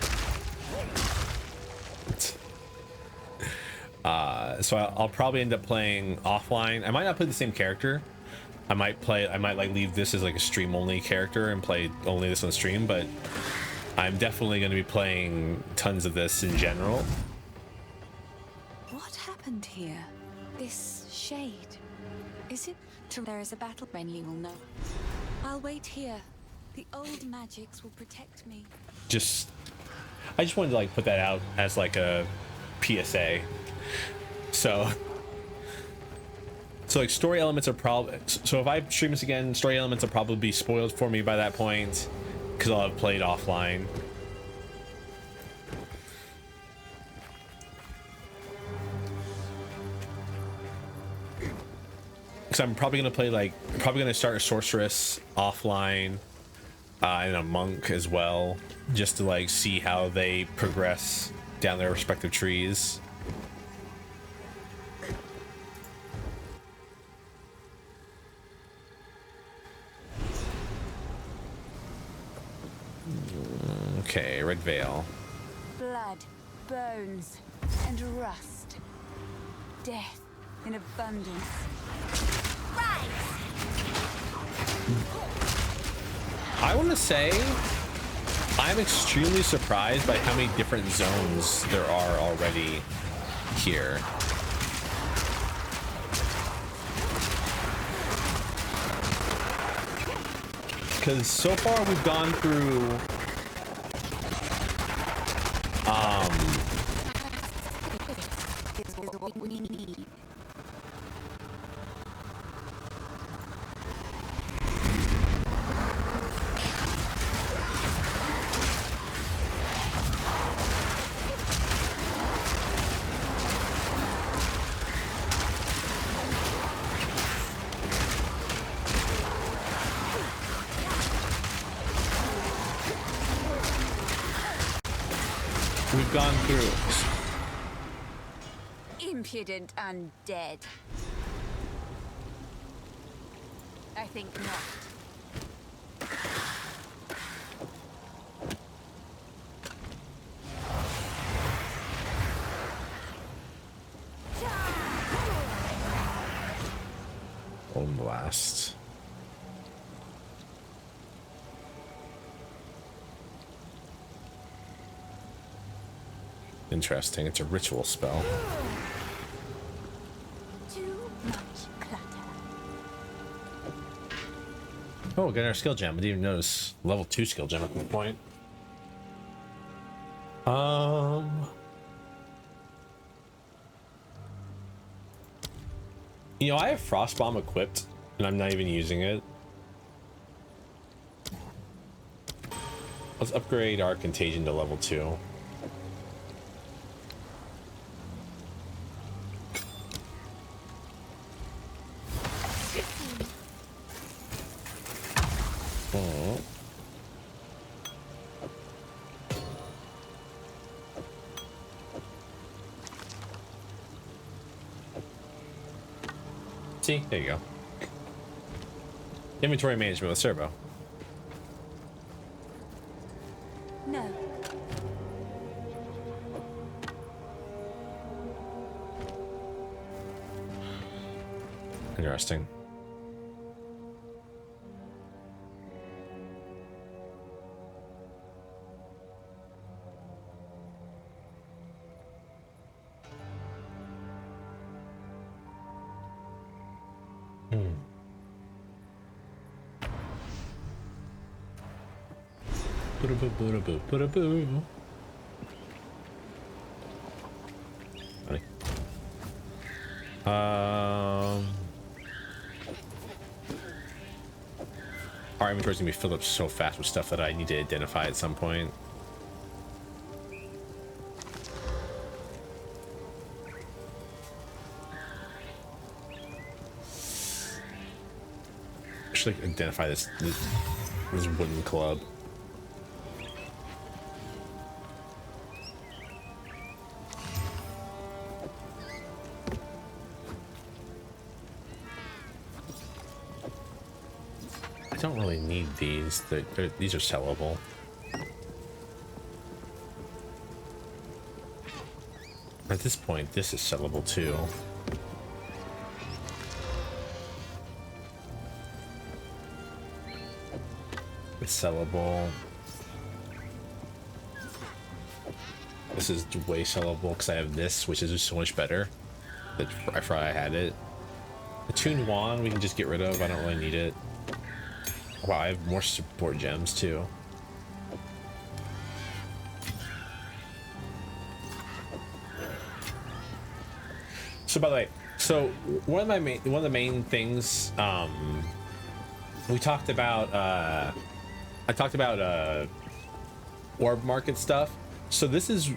So I'll probably end up playing offline. I might not play the same character. I might like leave this as like a stream only character and play only this on stream, but I'm definitely going to be playing tons of this in general. What happened here? This shade. Is it there is a battle when you will know. I'll wait here. The old magics will protect me. I just wanted to like put that out as like a PSA. So like story elements are probably, so if I stream this again, story elements will probably be spoiled for me by that point because I'll have played offline. Because I'm probably gonna play probably gonna start a sorceress offline and a monk as well, just to like see how they progress down their respective trees. Okay, red veil. Blood, bones, and rust. Death in abundance. I want to say I'm extremely surprised by how many different zones there are already here. Because so far we've gone through We've gone through. Impudent undead. I think not. Bone blast. Interesting. It's a ritual spell. Too much clutter. Oh, getting our skill gem. I didn't even notice level 2 skill gem at this point. You know, I have Frost Bomb equipped, and I'm not even using it. Let's upgrade our Contagion to level 2. See, there you go. Inventory management with Servo. No. Interesting. Funny. Our inventory's gonna be filled up so fast with stuff that I need to identify at some point. I should like identify this wooden club. I don't really need these. These are sellable. At this point, this is sellable too. It's sellable. This is way sellable because I have this, which is just so much better. I forgot I had it. The tuned wand we can just get rid of. I don't really need it. Wow, I have more support gems too. So by the way, so one of the main things we talked about I talked about orb market stuff. So this is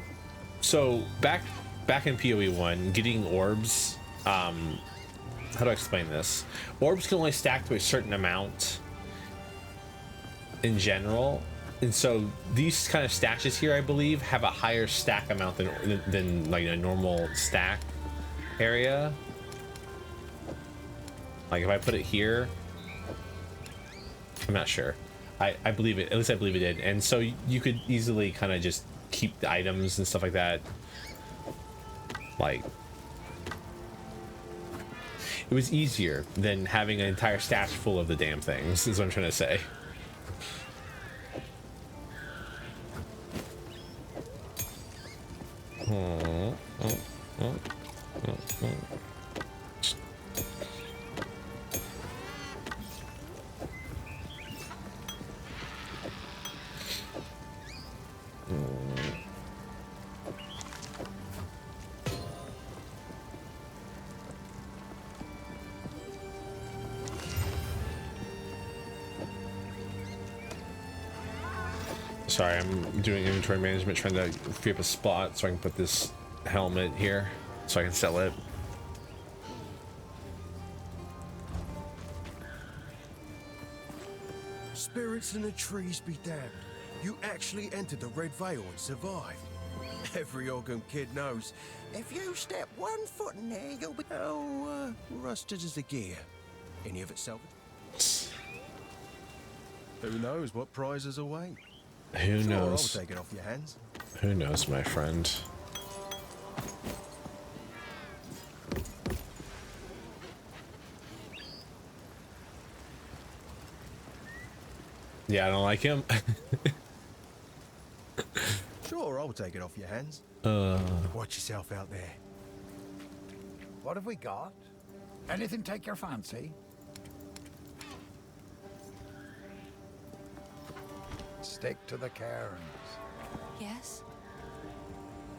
back in PoE 1, getting orbs, how do I explain this? Orbs can only stack to a certain amount in general, and so these kind of stashes here, I believe, have a higher stack amount than like a normal stack area. Like if I put it here, I'm not sure. I believe it, at least I believe it did. And so you could easily kind of just keep the items and stuff like that. Like, it was easier than having an entire stash full of the damn things, is what I'm trying to say. Sorry, I'm doing inventory management, trying to free up a spot so I can put this helmet here so I can sell it. Spirits in the trees be damned. You actually entered the Red Veil and survived. Every Organ kid knows, if you step 1 foot in there, you'll be... How rusted is the gear? Any of it salvaged? Who knows what prizes await? Who Sure, knows? I'll take it off your hands. Who knows, my friend? Yeah, I don't like him. Sure, I'll take it off your hands. Watch yourself out there. What have we got? Anything take your fancy? Stick to the cairns. Yes?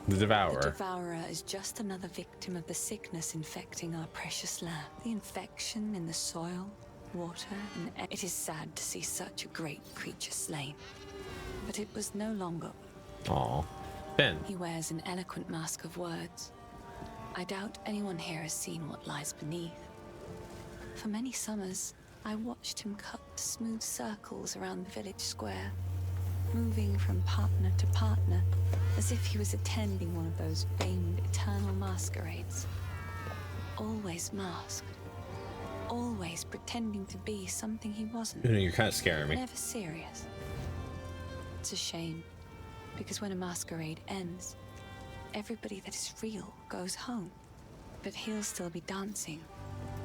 The The Devourer. Devourer is just another victim of the sickness infecting our precious land. The infection in the soil, water, and air. It is sad to see such a great creature slain. But it was no longer. Aw. Ben. He wears an eloquent mask of words. I doubt anyone here has seen what lies beneath. For many summers, I watched him cut smooth circles around the village square, moving from partner to partner, as if he was attending one of those famed eternal masquerades. Always masked. Always pretending to be something he wasn't. You're kind of scaring me. Never serious. It's a shame, because when a masquerade ends, everybody that is real goes home. But he'll still be dancing,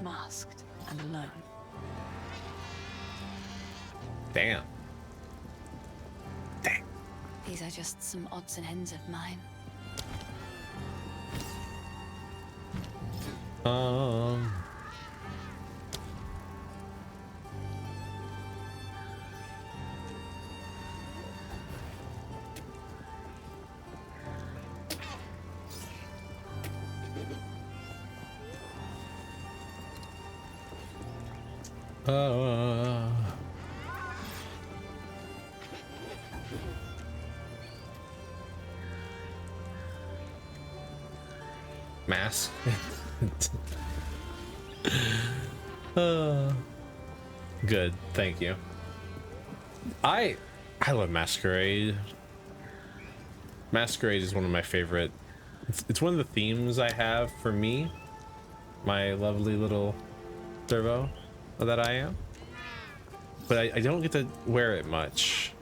masked and alone. Damn. Damn. These are just some odds and ends of mine. Mask. Good, thank you. I love Masquerade. Masquerade is one of my favorite. It's one of the themes I have for me, my lovely little servo that I am. But I don't get to wear it much.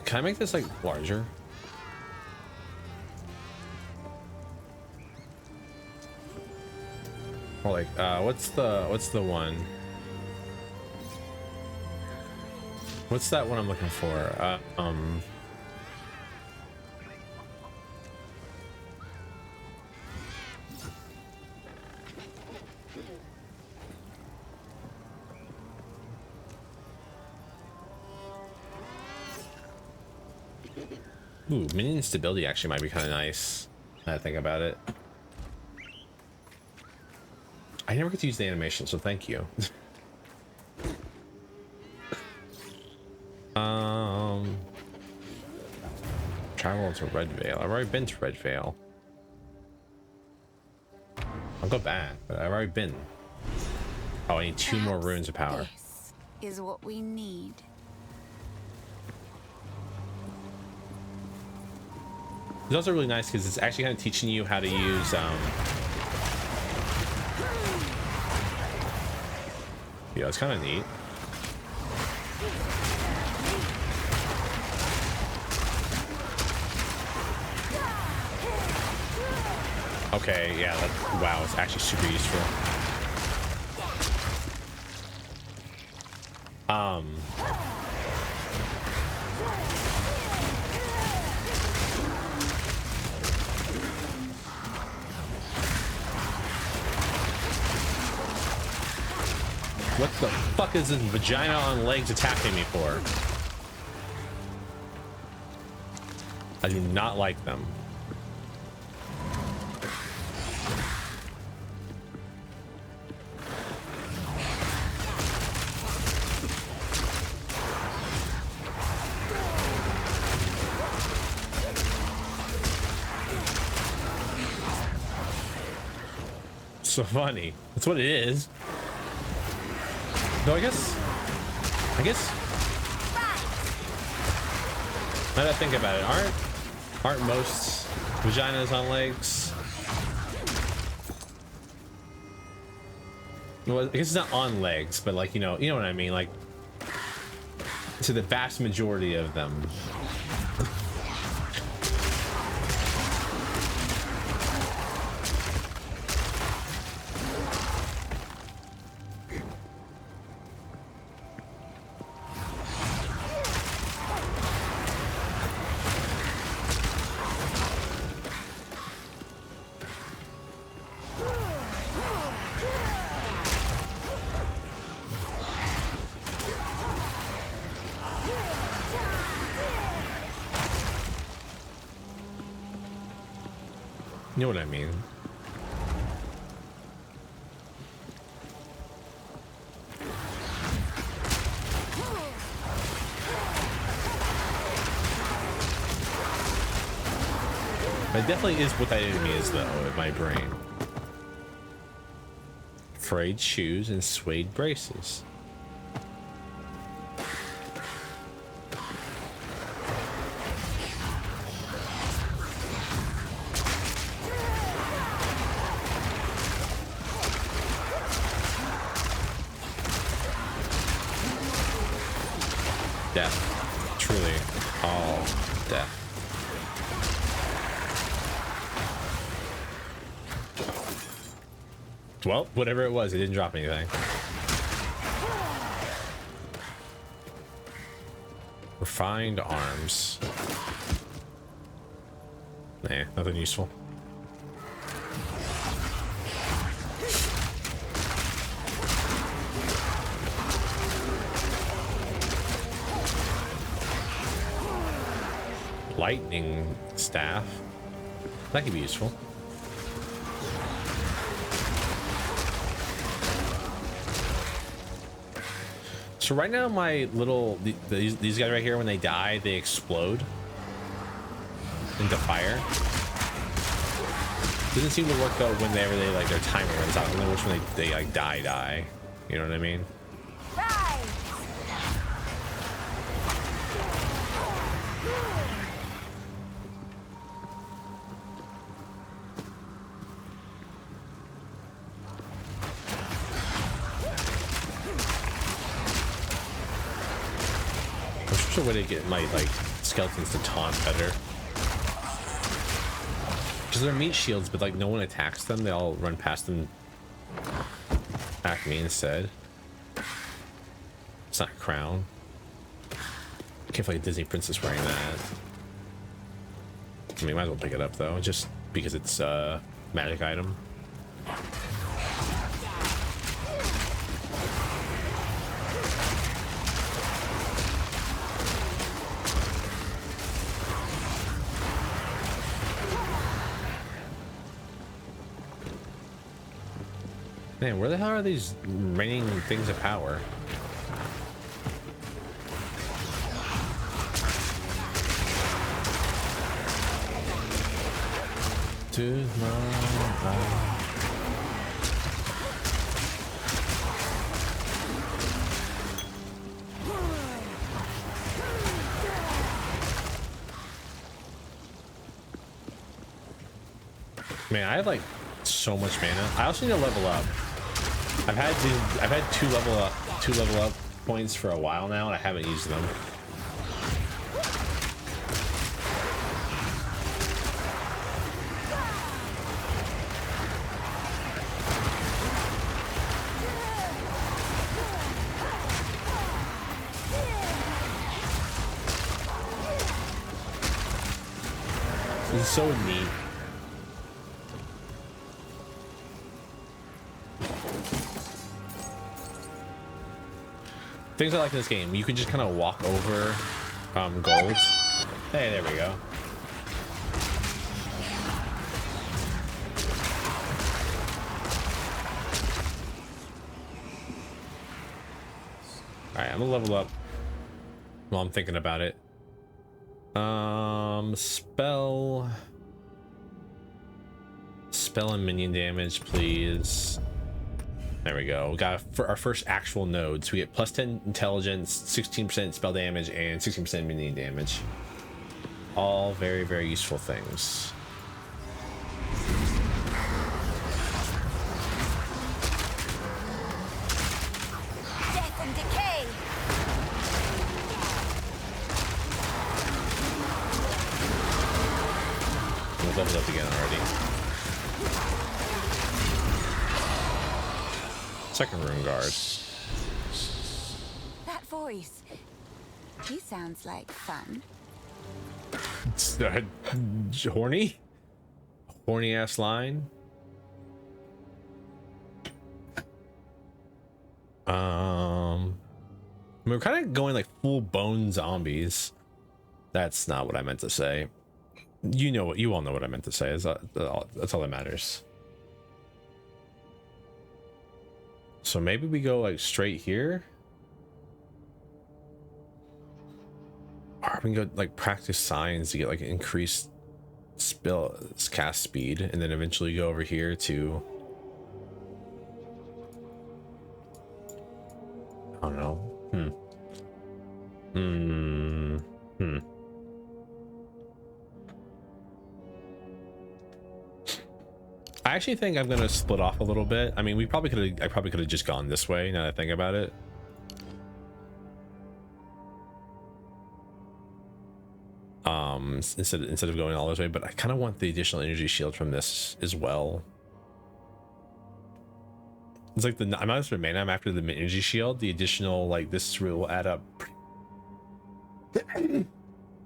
Can I make this like larger? Or like what's the one? What's that one I'm looking for? Ooh, minion stability actually might be kind of nice. Now that I think about it. I never get to use the animation, so thank you. Travel to Red Vale. I've already been to Red Vale. I'll go back, but I've already been. Oh, I need 2 more runes of power. This is what we need. It's also really nice because it's actually kind of teaching you how to use yeah, it's kind of neat. Okay, yeah, wow, it's actually super useful. What the fuck is this vagina on legs attacking me for? I do not like them. So funny. That's what it is. No, I guess now that I think about it, aren't most vaginas on legs? Well, I guess it's not on legs, but like, you know what I mean, like to the vast majority of them. You know what I mean? It definitely is what that enemy is, though, in my brain. Frayed shoes and suede braces. Death. Truly, all death. Well, whatever it was, it didn't drop anything. Refined arms. Nah, nothing useful. Lightning staff. That could be useful. So right now, my little these guys right here, when they die, they explode into fire. Doesn't seem to work though whenever they like their timer runs out. I don't know which one they like die. You know what I mean? A way to get my like skeletons to taunt better, because they're meat shields, but like no one attacks them. They all run past them, attack me instead. It's not a crown. I can't feel like a Disney princess wearing that. I mean, might as well pick it up though, just because it's a magic item. Man, where the hell are these raining things of power? To my man, I have like so much mana. I also need to level up. I've had two level up points for a while now, and I haven't used them. This is so neat. things I like in this game, you can just kind of walk over gold. Hey, there we go. All right, I'm gonna level up while I'm thinking about it. Spell and minion damage, please. There we go. We got for our first actual nodes. We get plus 10 intelligence, 16% spell damage, and 16% minion damage. All very, very useful things. Death and decay. We'll level up again already. Second rune guard. That voice. He sounds like fun. Horny ass line. We're kind of going like full bone zombies. That's not what I meant to say. You know what, you all know what I meant to say. That's all that matters. So maybe we go like straight here, or we can go like practice signs to get like increased spell cast speed, and then eventually go over here to, I don't know. I actually think I'm gonna split off a little bit. I mean, I probably could have just gone this way now that I think about it. Instead of going all this way, but I kind of want the additional energy shield from this as well. It's like I'm not after mana, I'm after the energy shield. The additional, like, this will add up.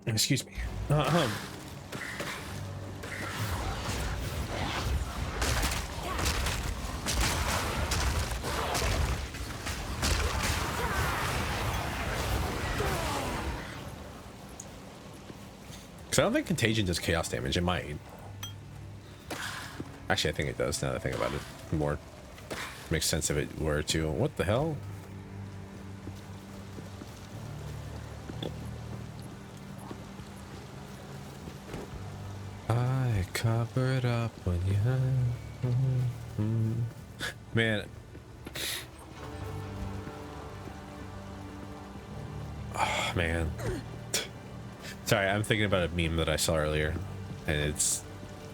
Excuse me. Because I don't think Contagion does chaos damage. It might. Actually, I think it does now that I think about it more. Makes sense if it were to. What the hell? I covered up when you had. Man. Oh, man. Sorry, I'm thinking about a meme that I saw earlier, and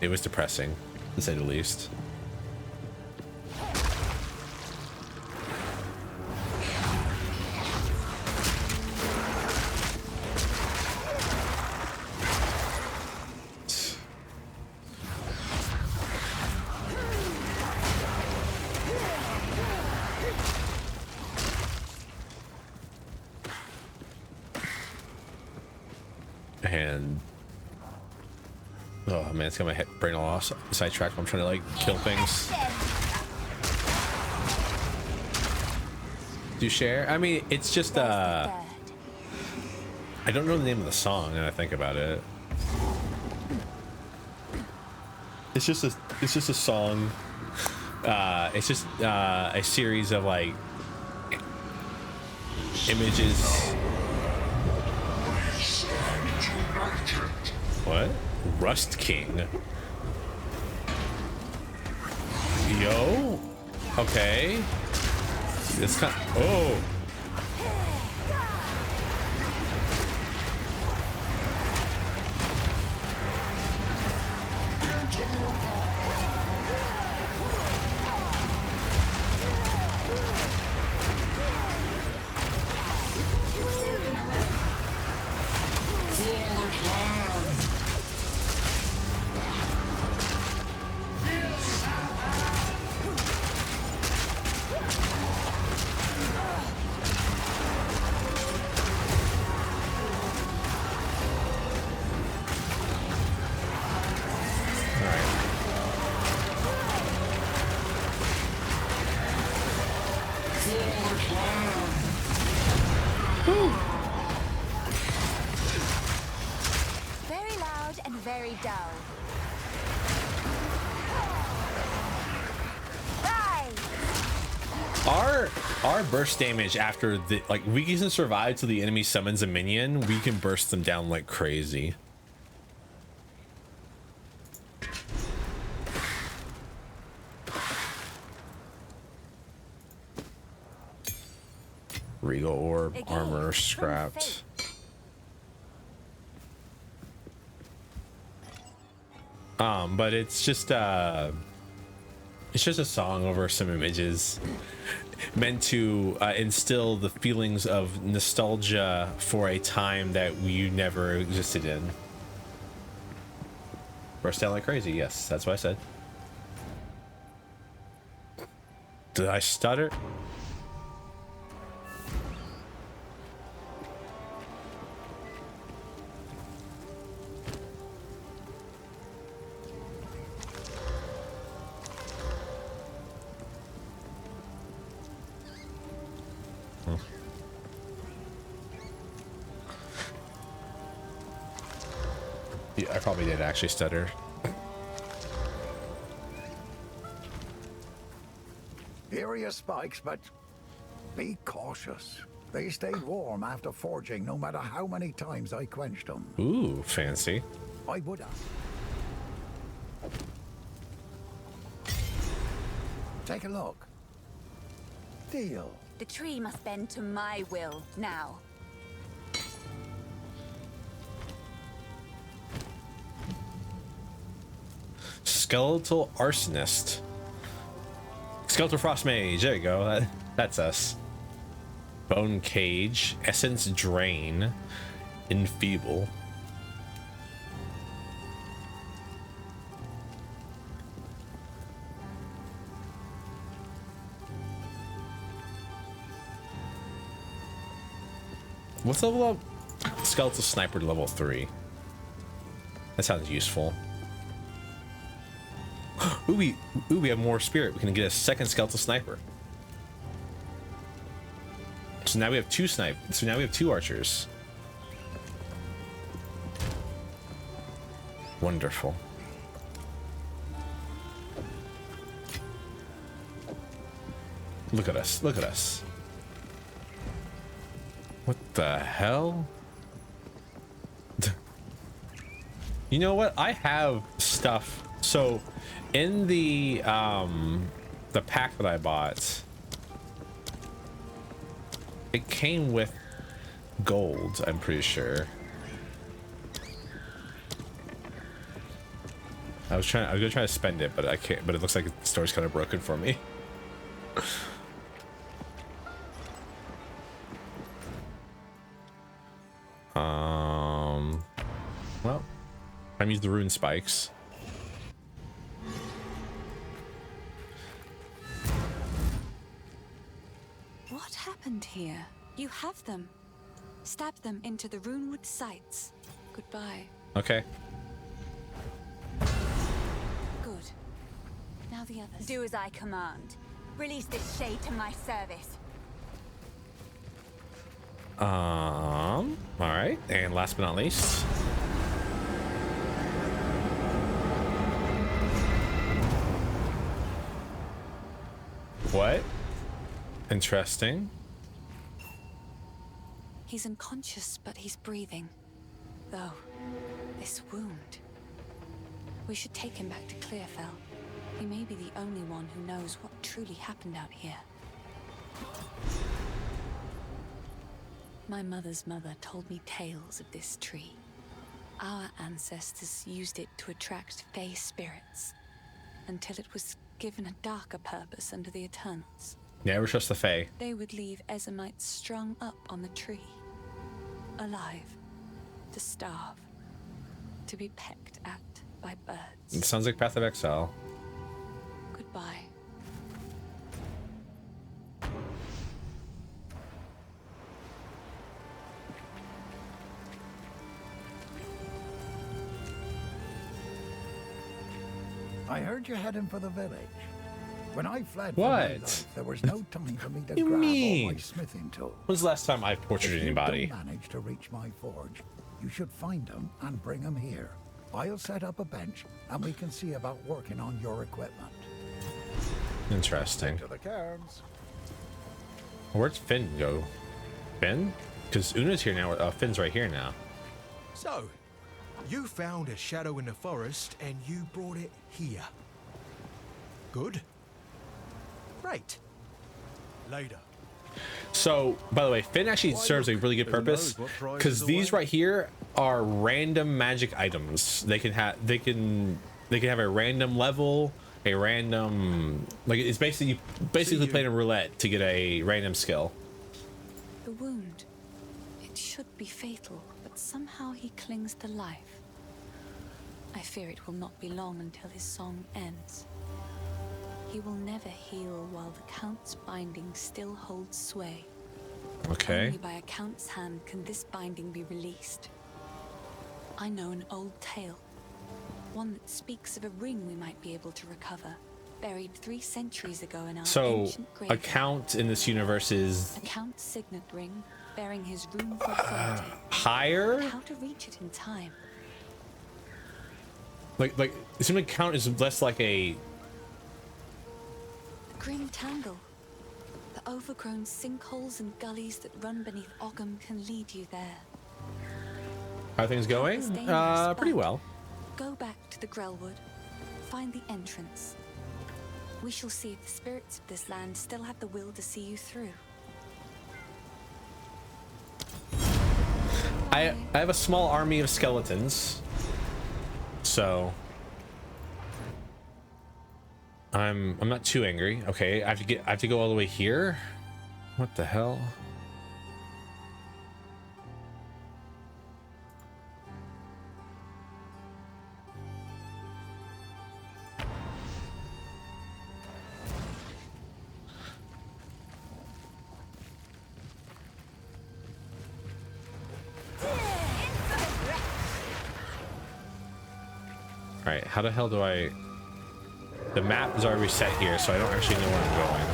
it was depressing, to say the least. And oh man, it's got my brain all off sidetracked. I'm trying to like kill things. Do you share? I mean, it's just I don't know the name of the song, and I think about it. It's just a song. It's just a series of like images. What? Rust King. Yo. Okay. It's kind of, oh. dull. Our burst damage after the we can survive till the enemy summons a minion. We can burst them down like crazy. Regal orb, armor, scrapped. But it's just a song over some images meant to instill the feelings of nostalgia for a time that you never existed in. Burst down like crazy. Yes, that's what I said. Did I stutter? Yeah, I probably did actually stutter. Here are your spikes, but be cautious. They stayed warm after forging, no matter how many times I quenched them. Ooh, fancy. I would have. Take a look. Deal. The tree must bend to my will now. Skeletal arsonist. Skeletal frost mage. There you go. That's us. Bone cage. Essence drain. Enfeeble. What's level up? Skeletal sniper level 3. That sounds useful. Ooh, we have more spirit. We can get a second skeletal sniper. So now we have two archers. Wonderful. Look at us. Look at us. What the hell? You know what? I have stuff. So in the pack that I bought, it came with gold, I'm pretty sure. I was gonna try to spend it, but I can't, but it looks like the store's kind of broken for me. Well, I'm using the rune spikes. What happened here? You have them. Stab them into the runewood sights. Goodbye. Okay. Good. Now the others. Do as I command. Release this shade to my service. All right, and last but not least, what? Interesting. He's unconscious, but he's breathing. Though, this wound. We should take him back to Clearfell. He may be the only one who knows what truly happened out here. My mother's mother told me tales of this tree. Our ancestors used it to attract fey spirits, until it was given a darker purpose under the Eternals. Never trust the Fae. They would leave Ezamites strung up on the tree, alive, to starve, to be pecked at by birds. It sounds like Path of Exile. Goodbye. I heard you're heading for the village. When I fled for What? my life, there was no time for me to You grab all mean? my smithing tools. When's the last time I tortured If you anybody? don't manage to reach my forge, you should find them and bring them here. I'll set up a bench and we can see about working on your equipment. Interesting. To the cairns. Where'd Finn go? Finn? Because Una's here now. Finn's right here now. So, you found a shadow in the forest and you brought it here. Good. Great. Later. So, by the way, Finn actually serves a really good purpose because these right here are random magic items. They can have a random level, a random, like, it's basically playing a roulette to get a random skill. The wound. It should be fatal, but somehow he clings to life. I fear it will not be long until his song ends. He will never heal while the Count's binding still holds sway. Okay. Only by a Count's hand can this binding be released. I know an old tale. One that speaks of a ring we might be able to recover, buried 3 centuries ago in our ancient graveyard. A Count in this universe is a Count's signet ring, bearing his rune for authority. Higher? How to reach it in time. Like, it seems like Count is less like a... The grim tangle. The overgrown sinkholes and gullies that run beneath Ogham can lead you there. How are things going? Pretty well. Go back to the Grelwood. Find the entrance. We shall see if the spirits of this land still have the will to see you through. I have a small army of skeletons, so I'm not too angry. Okay, I have to go all the way here. What the hell? Alright, how the hell do I... The map is already reset here, so I don't actually know where I'm going.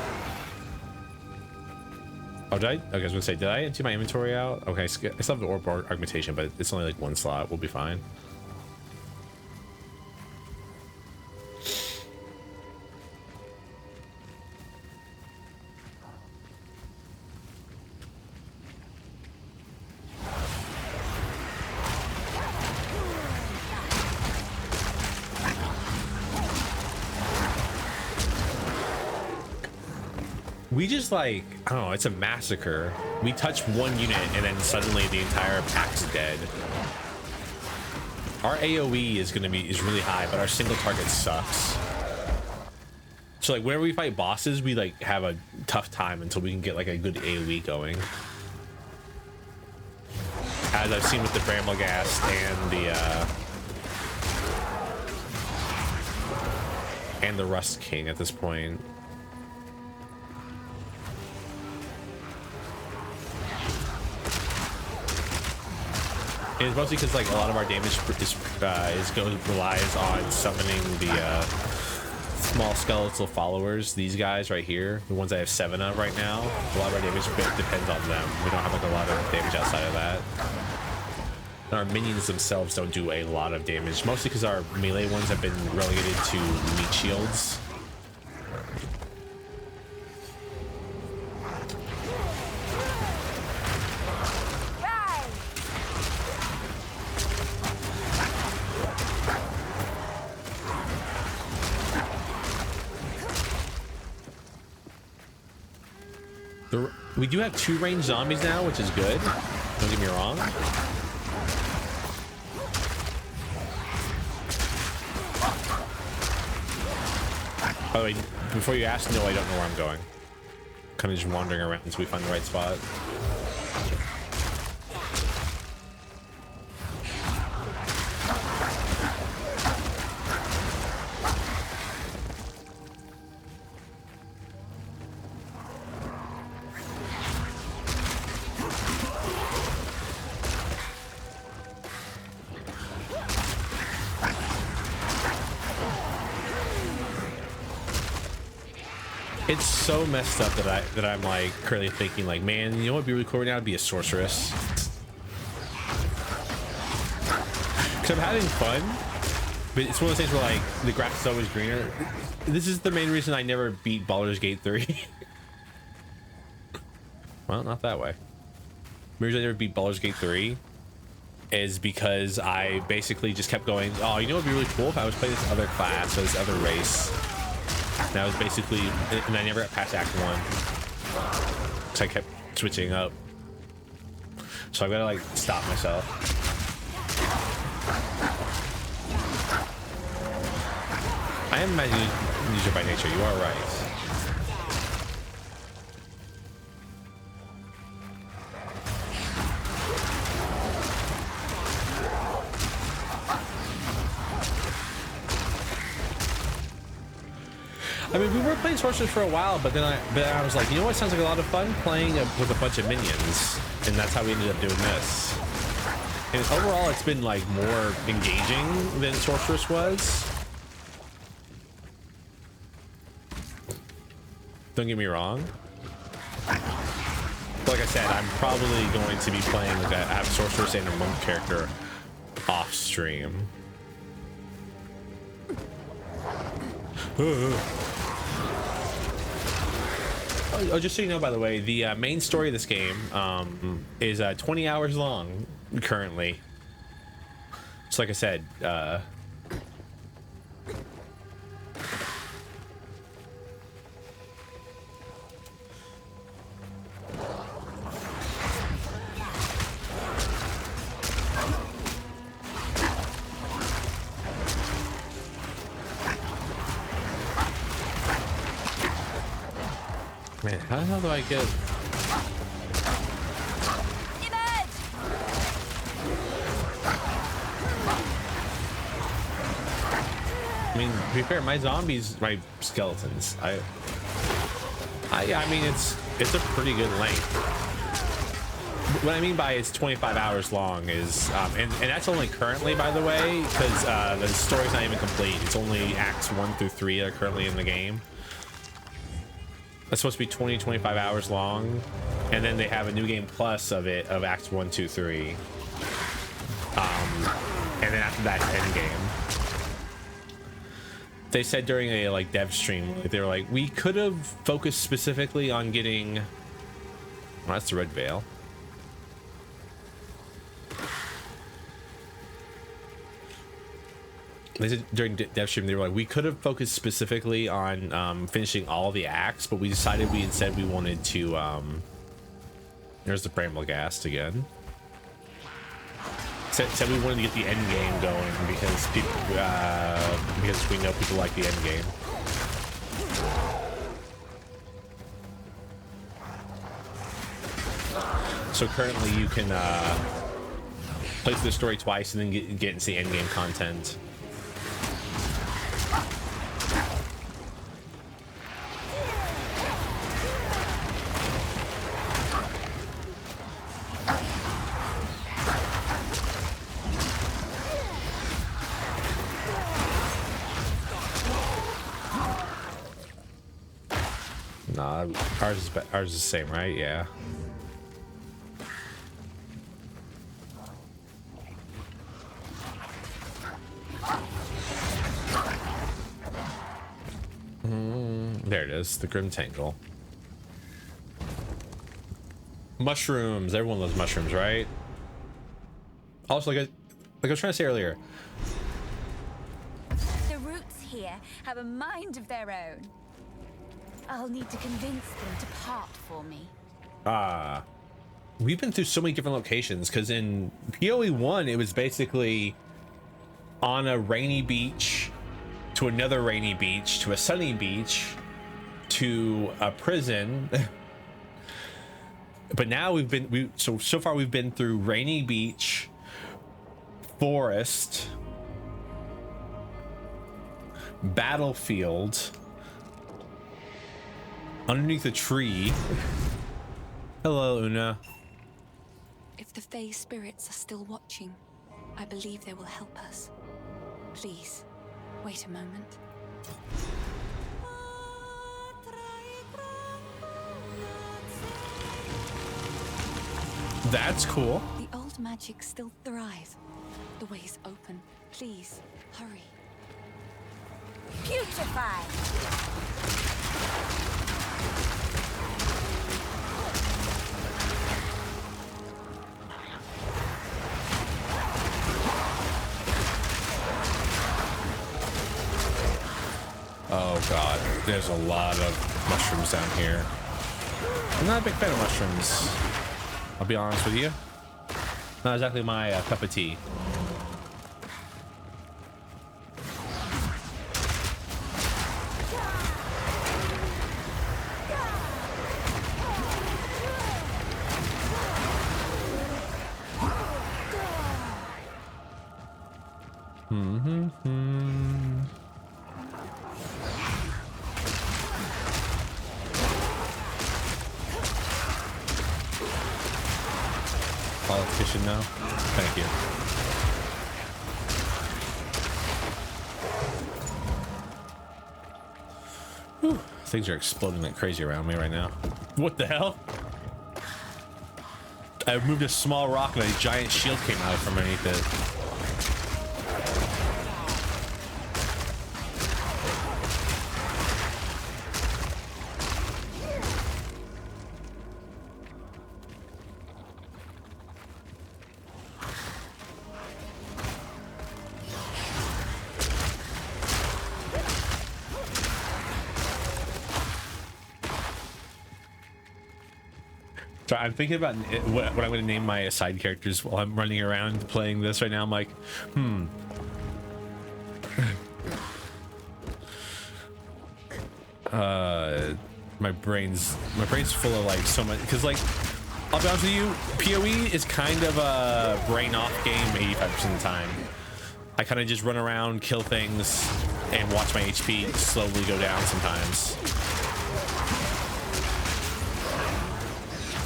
Oh, did I? Okay, I was gonna say, did I empty my inventory out? Okay, I still have the orb augmentation, but it's only like 1 slot. We'll be fine. We just, like, I don't know, it's a massacre. We touch 1 unit and then suddenly the entire pack's dead. Our AoE is really high, but our single target sucks. So like whenever we fight bosses, we like have a tough time until we can get like a good AoE going. As I've seen with the Bramblegast and the Rust King at this point. And it's mostly because like a lot of our damage relies on summoning the small skeletal followers. These guys right here, the ones I have 7 of right now, a lot of our damage depends on them. We don't have like a lot of damage outside of that. And our minions themselves don't do a lot of damage, mostly because our melee ones have been relegated to meat shields. We do have 2 ranged zombies now, which is good. Don't get me wrong. By the way, before you ask, no, I don't know where I'm going. Kind of just wandering around until we find the right spot. It's so messed up that I'm like currently thinking like, man, you know what would be really cool right now? It'd be a sorceress. Because I'm having fun, but it's one of those things where like the grass is always greener. This is the main reason I never beat Baldur's Gate 3. Well, not that way. The reason I never beat Baldur's Gate 3 is because I basically just kept going, oh, you know what would be really cool if I was playing this other class or this other race. And I was basically, and I never got past Act 1. So I kept switching up. So I've got to like stop myself. I am a magic user by nature, you are right. I mean, we were playing Sorceress for a while, but then I was like, you know what sounds like a lot of fun? Playing with a bunch of minions. And that's how we ended up doing this. And overall, it's been like more engaging than Sorceress was. Don't get me wrong. But like I said, I'm probably going to be playing like a Sorceress and a Monk character off stream. Oh, just so you know, by the way, the main story of this game is 20 hours long currently. So like I said, man, how the hell do I get... I mean, to be fair, my zombies, my skeletons, I mean, it's a pretty good length. What I mean by it's 25 hours long is, and that's only currently, by the way, because the story's not even complete. It's only acts 1 through 3 that are currently in the game. It's supposed to be 20-25 hours long, and then they have a new game plus of it of acts 1, 2, 3, and then after that end game. They said during a like dev stream, they were like, we could have focused specifically on getting, well, that's the red veil. They said during dev stream, they were like, we could have focused specifically on finishing all the acts, but we decided we instead we wanted to there's the Bramblegast again. Said we wanted to get the end game going because people because we know people like the end game. So currently you can play through the story twice and then get into the end game content. Nah, ours is the same, right? Yeah. There it is, the Grim Tangle. Mushrooms. Everyone loves mushrooms, right? Also, like I was trying to say earlier, The roots here have a mind of their own. I'll need to convince them to part for me. we've been through so many different locations, because in PoE 1 it was basically on a rainy beach to another rainy beach to a sunny beach to a prison. But now so far we've been through rainy beach, forest, battlefield, underneath a tree. Hello, Una. If the Fae spirits are still watching, I believe they will help us. Please, wait a moment. That's cool. The old magic still thrive. The way's open. Please, hurry. Putrefy! Oh god, there's a lot of mushrooms down here. I'm not a big fan of mushrooms, I'll be honest with you. Not exactly my cup of tea. Politician now. Thank you. Whew. Things are exploding like crazy around me right now. What the hell? I moved a small rock and a giant shield came out from underneath it. So I'm thinking about what I'm going to name my side characters while I'm running around playing this right now. I'm like, my brain's full of like so much, because like, I'll be honest with you, PoE is kind of a brain off game 85% of the time. I kind of just run around, kill things, and watch my HP slowly go down sometimes.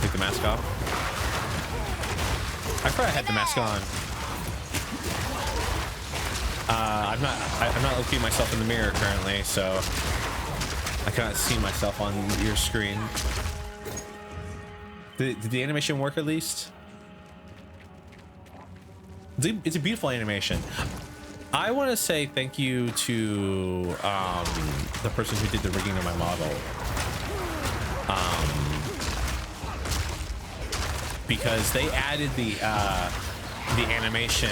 Take the mask off. I forgot I had the mask on. I'm not looking at myself in the mirror currently, so I cannot see myself on your screen. Did the animation work at least? It's a beautiful animation. I want to say thank you to the person who did the rigging of my model. Because they added the animation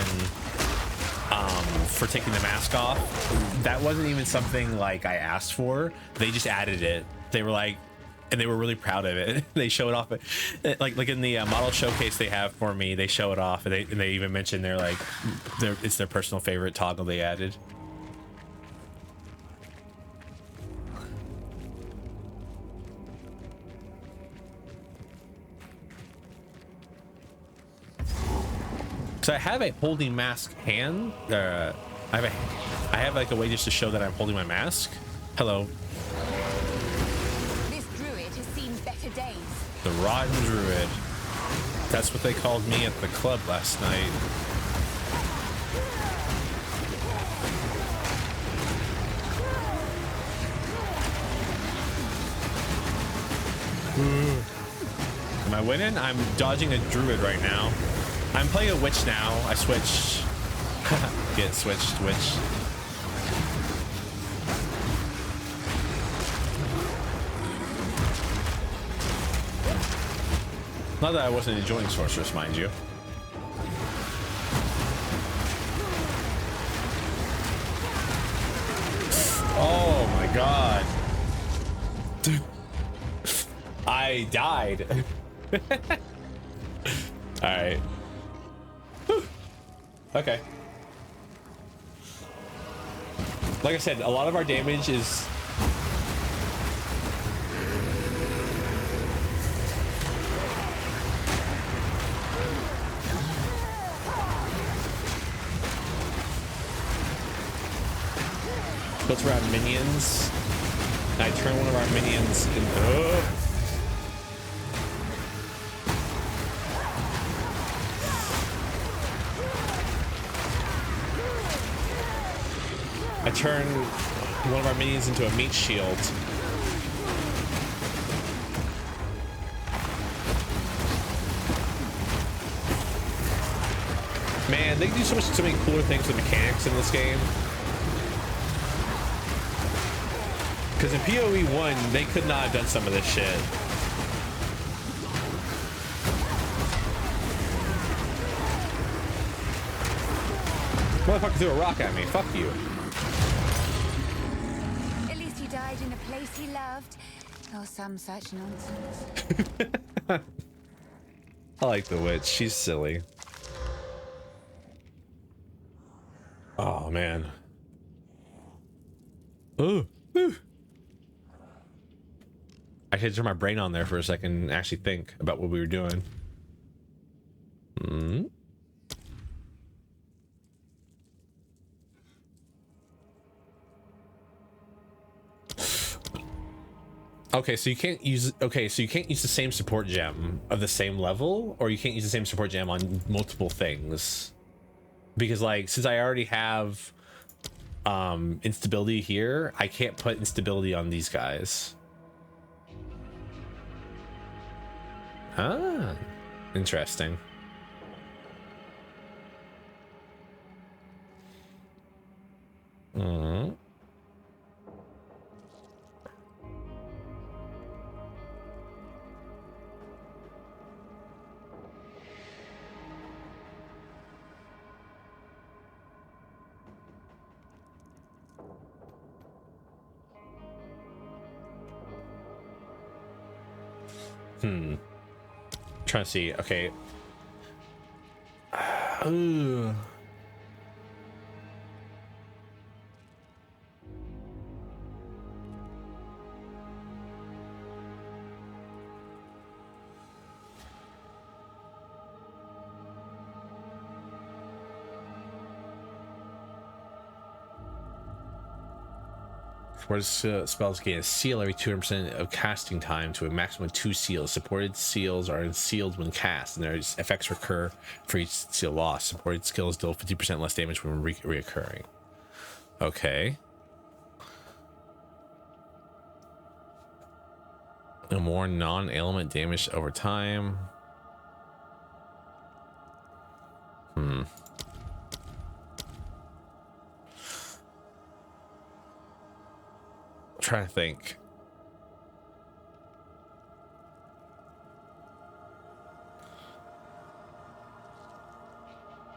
for taking the mask off. That wasn't even something like I asked for. They just added it. They were like, and they were really proud of it. They show it off, like in the model showcase they have for me. They show it off, and they even mention they're like, it's their personal favorite toggle they added. So I have a holding mask hand. I have like a way just to show that I'm holding my mask. Hello. This druid has seen better days. The Rotten Druid. That's what they called me at the club last night. Am I winning? I'm dodging a druid right now. I'm playing a witch now. I switched. Get switched, witch. Not that I wasn't enjoying sorceress, mind you. Oh my god. Dude. I died. Alright. Okay. Like I said, a lot of our damage is... built around minions. And I turn one of our minions into... I turn one of our minions into a meat shield. Man, they do so many cooler things with mechanics in this game. Because in PoE 1, they could not have done some of this shit. Motherfucker threw a rock at me. Fuck you. At least he died in a place he loved. Or some such nonsense. I like the witch. She's silly. Oh, man. Ooh. Whew. I had to turn my brain on there for a second and actually think about what we were doing. Hmm. Okay, so you can't use the same support gem of the same level, or you can't use the same support gem on multiple things. Because like, since I already have instability here, I can't put instability on these guys. Ah, interesting. Mm-hmm. Trying to see. Okay. Ooh. Supported spells gain a seal every 200% of casting time to a maximum of 2 seals. Supported seals are sealed when cast, and their effects recur for each seal lost. Supported skills deal 50% less damage when reoccurring. Okay. No more non-ailment damage over time. Trying to think.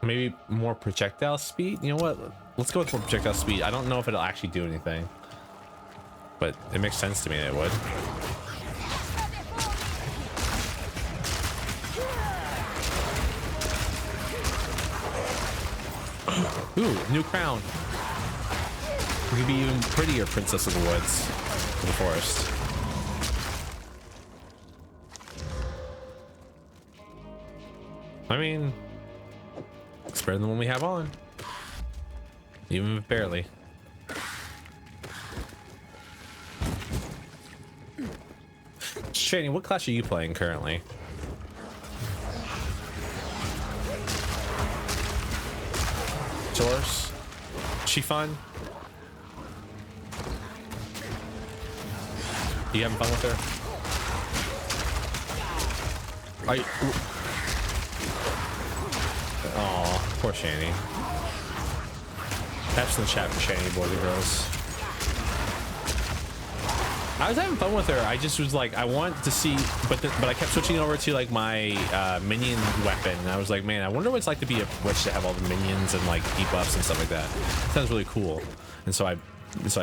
Maybe more projectile speed. You know what? Let's go with more projectile speed. I don't know if it'll actually do anything, but it makes sense to me that it would. Ooh, new crown. You could be even prettier princess of the woods, of the forest. I mean, it's better than the one we have on, even if barely. Shani, what class are you playing currently? Source? She fun? You having fun with her? Are you... Aw, poor Shani. Taps in the chat for Shani, boys and girls. I was having fun with her. I just was like, I want to see, but I kept switching over to like my minion weapon, and I was like, man, I wonder what it's like to be a witch to have all the minions and like debuffs and stuff like that. It sounds really cool. And so I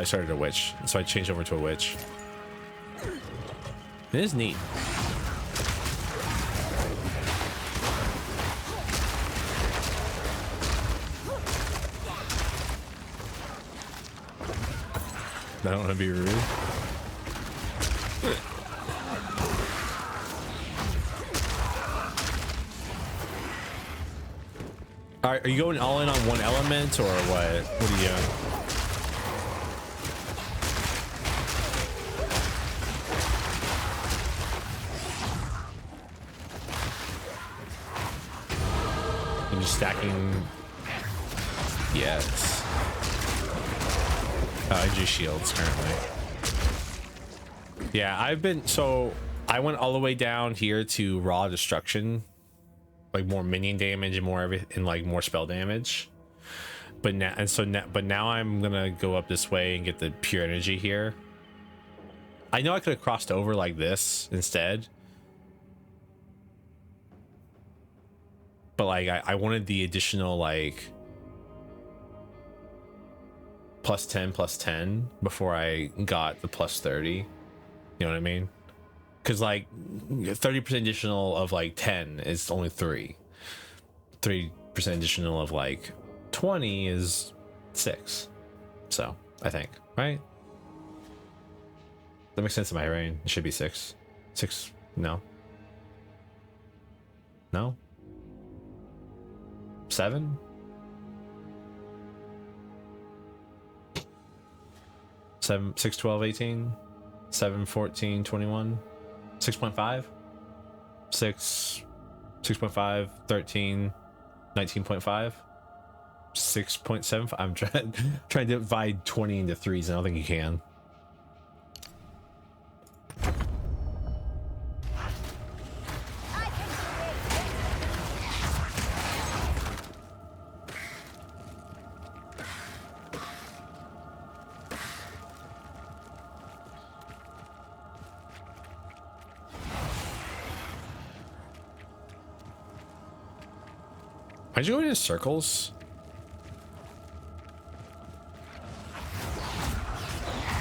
started a witch. So I changed over to a witch. It is neat. I don't want to be rude. Are you going all in on one element or what? What are you doing? I'm just stacking. Yes. I do shields currently. Yeah, I went all the way down here to raw destruction like more minion damage and more and like more spell damage. But now I'm gonna go up this way and get the pure energy here. I know I could have crossed over like this instead, but like I wanted the additional like +10 before I got the +30. You know what I mean? Because like 30% additional of like 10 is only 3. 3% additional of like 20 is 6. So I think, right? That makes sense in my brain. It should be 6. 6. No. 7. 7, 6, 12, 18, 7, 14, 21, 6.5, 6, 6.5, 13, 19.5, 6.75. I'm trying to divide 20 into 3s, and I don't think you can. Why'd you go in circles?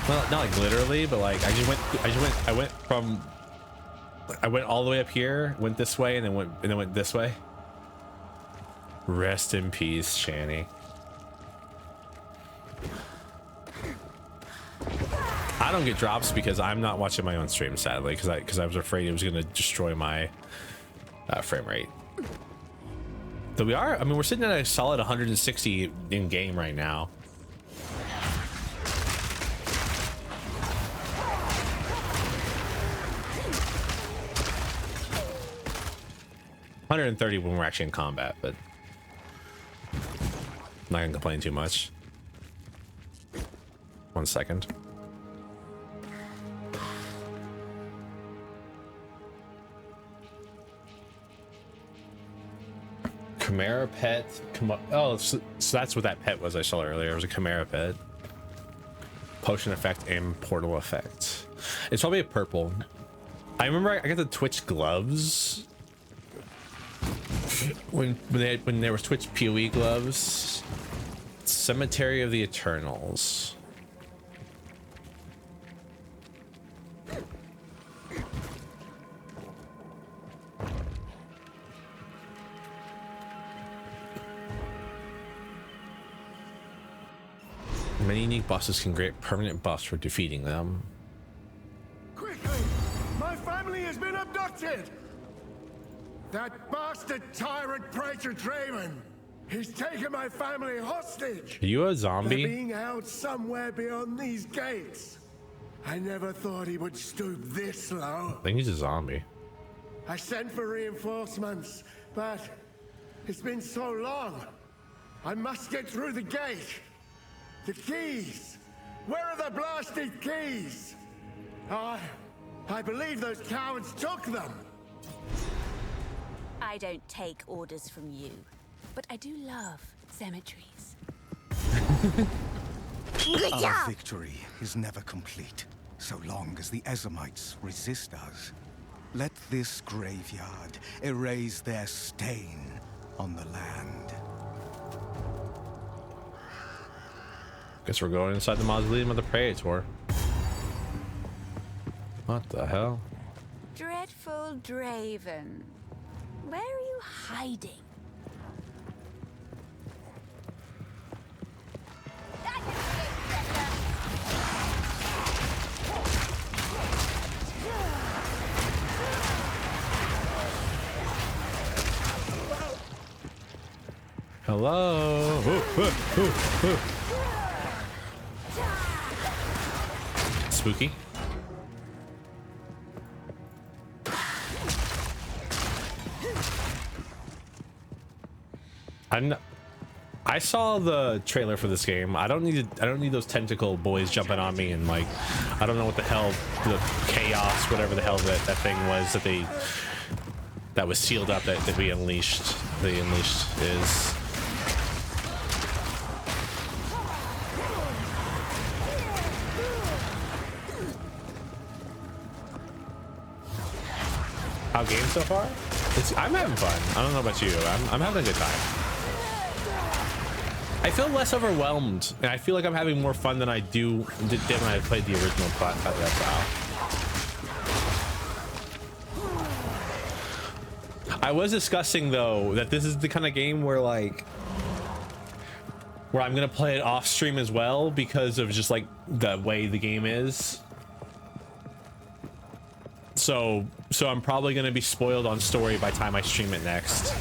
Well, not like literally, but like I went all the way up here, went this way, and then went this way. Rest in peace, Shani. I don't get drops because I'm not watching my own stream, sadly, because I was afraid it was gonna destroy my frame rate. So we are, I mean, we're sitting at a solid 160 in game right now. $130 when we're actually in combat, but I'm not gonna complain too much. 1 second. Chimera pet. Oh, so that's what that pet was I saw earlier. It was a Chimera pet. Potion effect and portal effect. It's probably a purple. I remember I got the Twitch gloves when there was Twitch PoE gloves. Cemetery of the Eternals. Many unique bosses can grant permanent buffs for defeating them. Quickly! My family has been abducted! That bastard tyrant Praetor Draven! He's taken my family hostage! Are you a zombie? They're being held somewhere beyond these gates. I never thought he would stoop this low. I think he's a zombie. I sent for reinforcements, but it's been so long. I must get through the gate. The keys! Where are the blasted keys? I believe those cowards took them. I don't take orders from you, but I do love cemeteries. Our victory is never complete, so long as the Ezamites resist us. Let this graveyard erase their stain on the land. Guess we're going inside the mausoleum of the Praetor. What the hell? Dreadful Draven. Where are you hiding? Hello. Ooh. Spooky. I saw the trailer for this game. I don't need those tentacle boys jumping on me and like I don't know what the hell the chaos, whatever the hell that thing was that that was sealed up that we unleashed. The unleashed is. How game so far? I'm having fun. I don't know about you. I'm having a good time. I feel less overwhelmed, and I feel like I'm having more fun than I did when I played the original Exile. I was discussing though that this is the kind of game where I'm gonna play it off stream as well because of just like the way the game is. So I'm probably gonna be spoiled on story by the time I stream it next.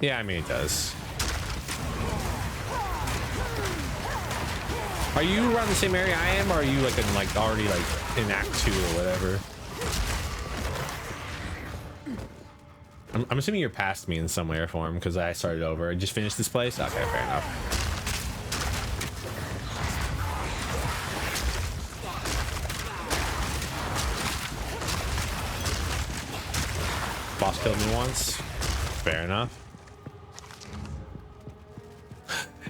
Yeah, I mean it does. Are you around the same area I am, or are you like in already in Act 2 or whatever? I'm assuming you're past me in some way or form because I started over. I just finished this place? Okay, fair enough. Boss killed me once. Fair enough.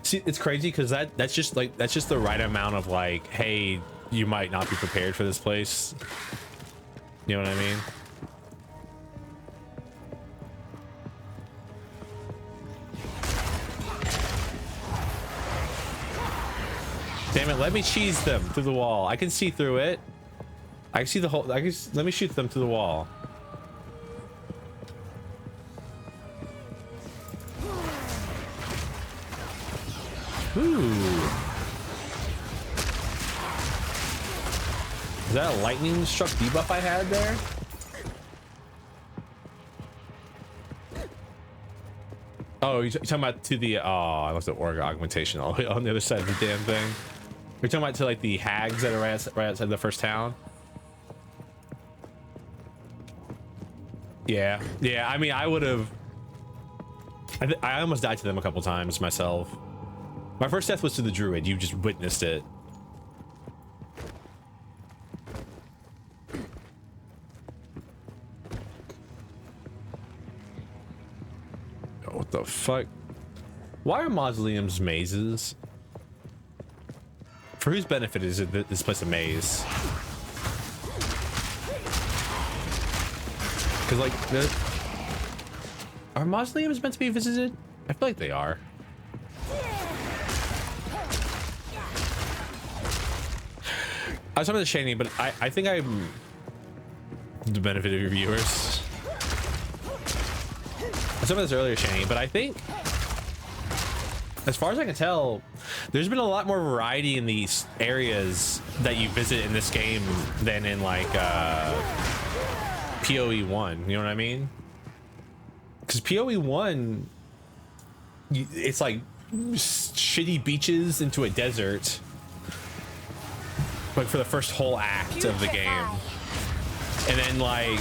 See, it's crazy because that's just the right amount of like, hey, you might not be prepared for this place. You know what I mean? Damn it, let me cheese them through the wall. I can see through it. I can see the whole, let me shoot them through the wall. Ooh. Is that a lightning struck debuff I had there? Oh, you're talking about to the, oh, I left the org augmentation all the way on the other side of the damn thing. You're talking about to like the hags that are right outside the first town? Yeah, yeah, I mean, I would have, I almost died to them a couple times myself. My first death was to the druid. You just witnessed it. Oh, what the fuck? Why are mausoleums mazes? For whose benefit is it this place a maze? Because like, are mausoleums meant to be visited? I feel like they are. I was talking to Shani, but I think I'm the benefit of your viewers. I was talking about this earlier, Shani, but I think, as far as I can tell, there's been a lot more variety in these areas that you visit in this game than in like PoE 1. You know what I mean? Because PoE 1, it's like shitty beaches into a desert. Like for the first whole act of the game, and then like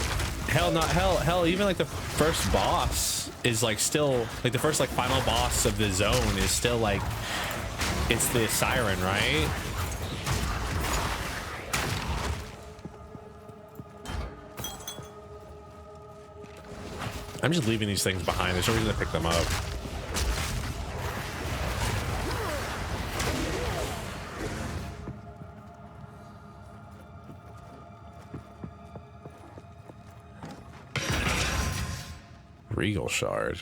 hell even like the first boss is like still like the first like final boss of the zone is still like it's the siren, right? I'm just leaving these things behind. There's no reason to pick them up. Regal shard.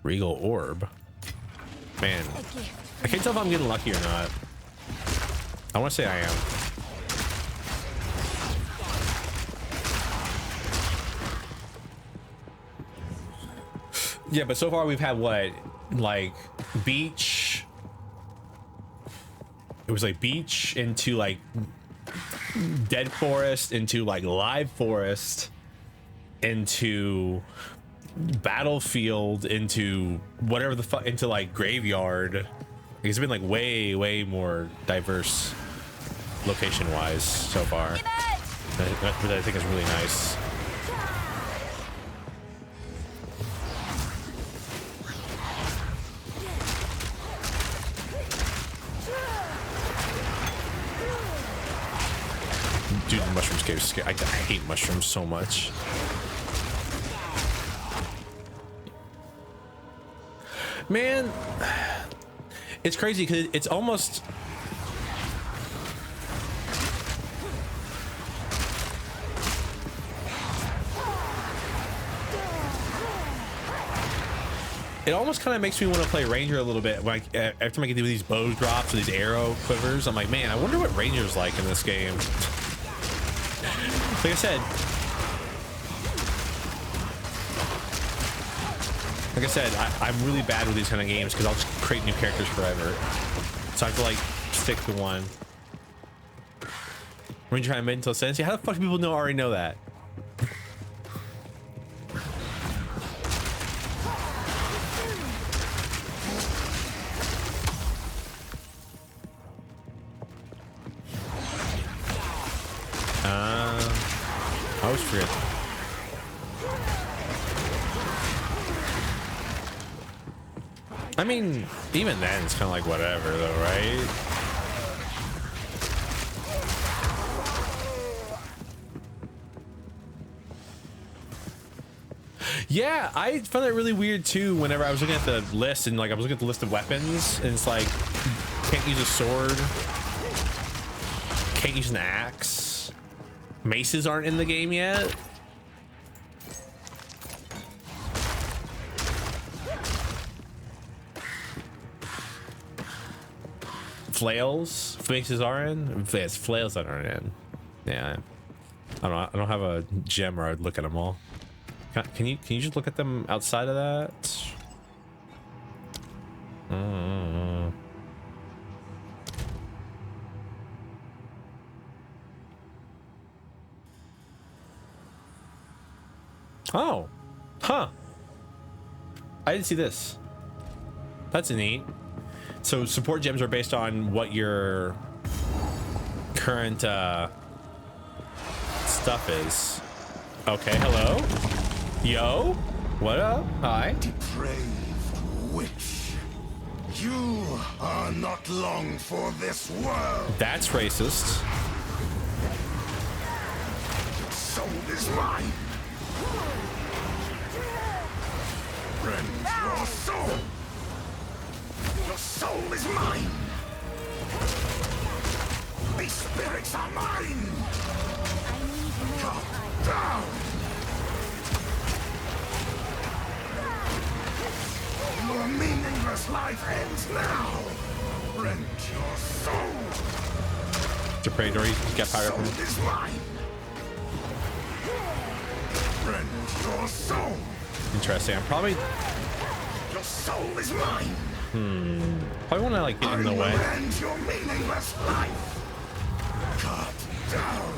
Regal orb. Man, I can't tell if I'm getting lucky or not. I want to say I am. Yeah, but so far we've had what? Like beach. It was like beach into like dead forest into like live forest into battlefield into whatever the fuck into like graveyard It's been like way more diverse location-wise so far. That I think is really nice. Dude, the mushrooms cave is scary. I hate mushrooms so much. Man, it's crazy because it's almost... It almost kind of makes me want to play Ranger a little bit. Like every time I get these bow drops or these arrow quivers, I'm like, man, I wonder what Ranger's like in this game. Like I said, I'm really bad with these kind of games because I'll just create new characters forever. So I have to like stick to one. Ranger trying to make until sense. How the fuck do people already know that? I always forget. I mean, even then, it's kind of like whatever, though, right? Yeah, I found that really weird too. Whenever I was looking at the list and like I was looking at the list of weapons, and it's like can't use a sword, can't use an axe, maces aren't in the game yet. Flails, maces are in. It's flails that aren't in. Yeah, I don't have a gem where I'd look at them all. Can you just look at them outside of that? Oh, huh. I didn't see this. That's neat. So support gems are based on what your current stuff is. Okay, hello. Yo, what up? Hi. Depraved witch. You are not long for this world. That's racist. Soul is mine. Rend your soul. Your soul is mine. These spirits are mine. Cut down. Your meaningless life ends now. Rend your soul. Depraved, or you got power up. Soul is mine. Rend your soul. Interesting. I'm probably. Your soul is mine. Probably want to like get in the way. End your meaningless life. Cut down.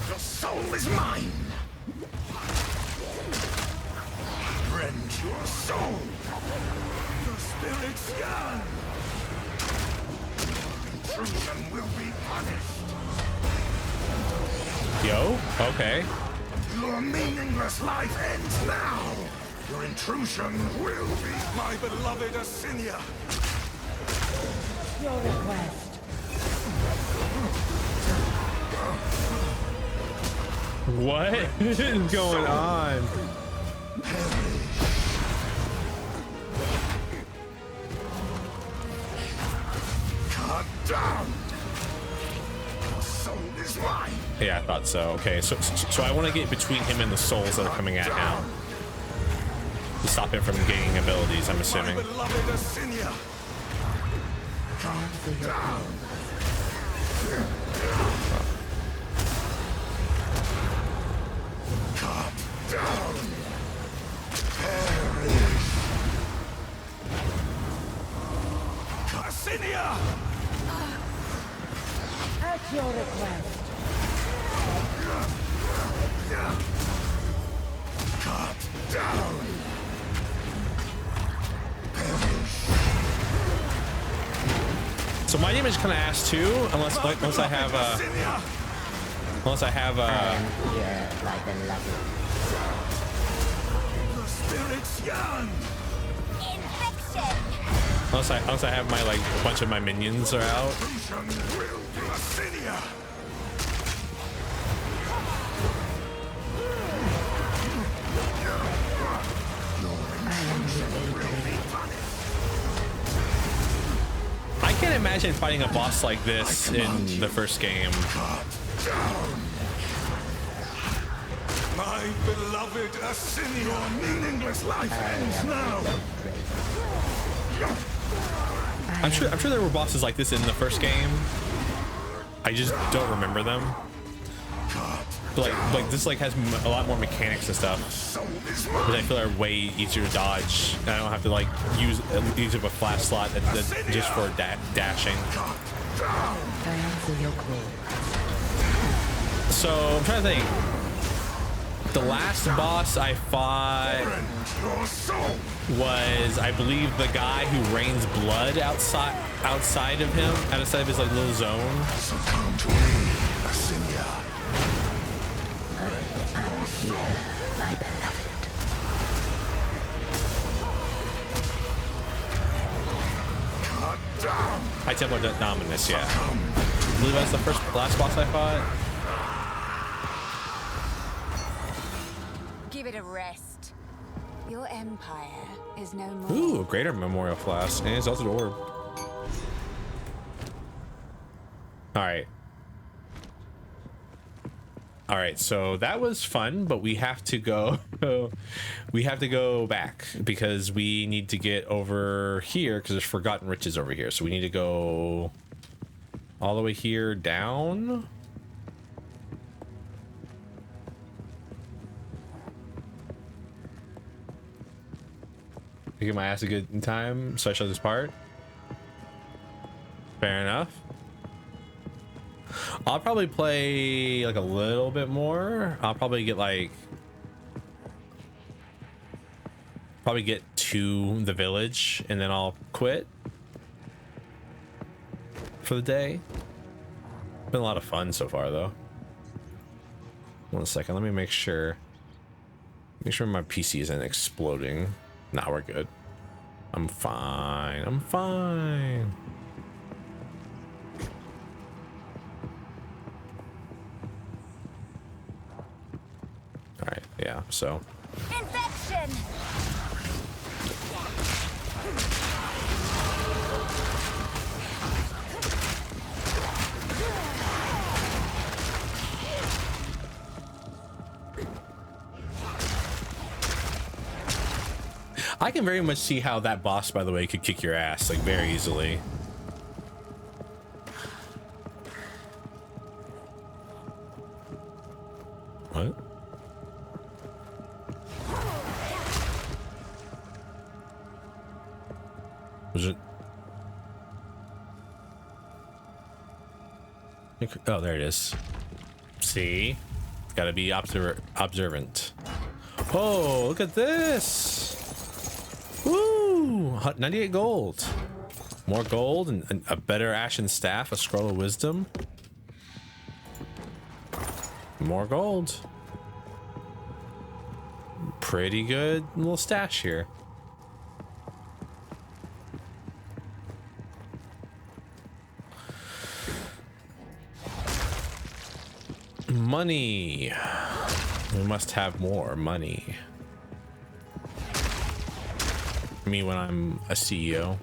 Your soul is mine. Rend your soul. Your spirit's gone. Intrusion will be punished. Yo, okay. Your meaningless life ends now. Your intrusion will be my beloved Asinia. Your request. What is going on? Cut down. Your soul is mine. Yeah, I thought so. Okay, so I want to get between him and the souls that are coming at him to stop him from gaining abilities, I'm assuming. My beloved Asinia. Cut down. Cut down. Perish. Asinia. At your request. Cut down. Perish. So my damage kind of ass too, unless I have The spirit's young. Infection! unless I have my like a bunch of my minions are out. I can't imagine fighting a boss like this in the first game. My beloved Assyria, your meaningless life ends now. I'm sure there were bosses like this in the first game. I just don't remember them. But like this like has a lot more mechanics and stuff, which I feel are way easier to dodge. And I don't have to like use a flash slot that's just for dashing. So I'm trying to think. The last boss I fought was, I believe, the guy who rains blood outside of him, outside of his like little zone. Succumb to me, Assyria. My beloved. High Templar Dominus, yeah. I believe that's the last boss I fought. Give it a rest. Your empire is no more. Ooh, a greater memorial flask, and it's also the orb. All right, so that was fun, but we have to go. We have to go back because we need to get over here because there's forgotten riches over here. So we need to go all the way here down. Get my ass a good time, so I show this part. Fair enough. I'll probably play like a little bit more. I'll probably get to the village and then I'll quit for the day. Been a lot of fun so far though. 1 second, let me make sure my PC isn't exploding. Nah, we're good. I'm fine. I'm fine. All right, yeah, so. Infection! I can very much see how that boss, by the way, could kick your ass, like, very easily. What? Was it? Oh, there it is. See? Gotta be observant. Oh, look at this! Woo! 98 gold. More gold and a better ashen staff, a scroll of wisdom. More gold. Pretty good little stash here. Money. We must have more money. Me when I'm a CEO.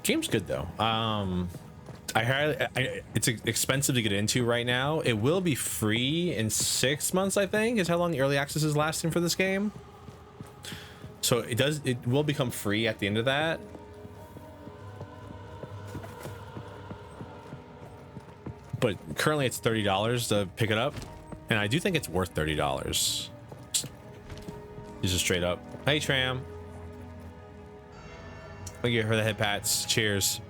Game's good though. It's expensive to get into right now. It will be free in 6 months, I think, is how long the early access is lasting for this game. So it will become free at the end of that. But currently it's $30 to pick it up, and I do think it's worth $30. Just straight up. Hey Tram. Thank you for the head pats. Cheers.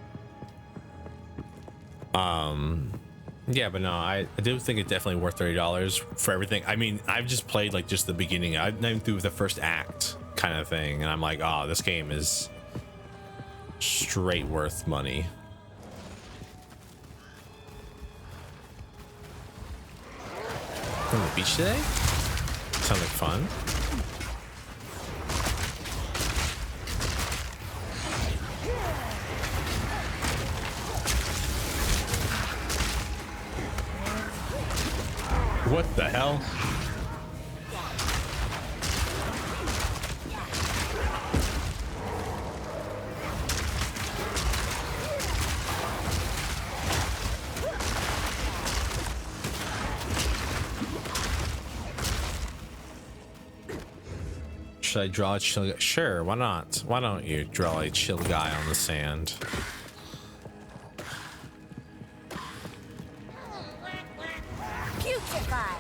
Yeah, but no, I do think it's definitely worth $30 for everything. I mean, I've just played like just the beginning. I've been through the first act kind of thing, and I'm like, oh, this game is straight worth money. On the beach today? Sounds like fun. What the hell? Should I draw a chill guy? Sure, why not? Why don't you draw a chill guy on the sand? Putrefy.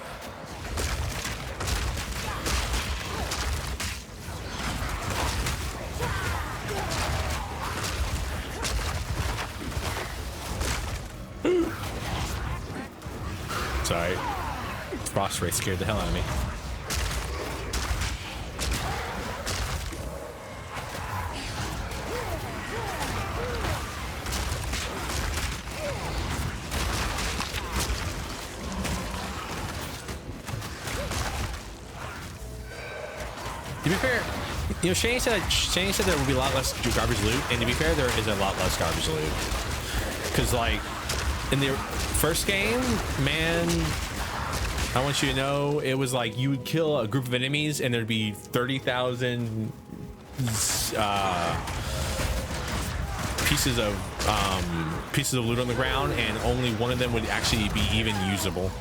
Sorry. Frost Ray scared the hell out of me. To be fair, you know, Shane said there would be a lot less garbage loot, and to be fair, there is a lot less garbage loot. Because, like, in the first game, man, I want you to know, it was like you would kill a group of enemies, and there'd be 30,000 pieces of loot on the ground, and only one of them would actually be even usable.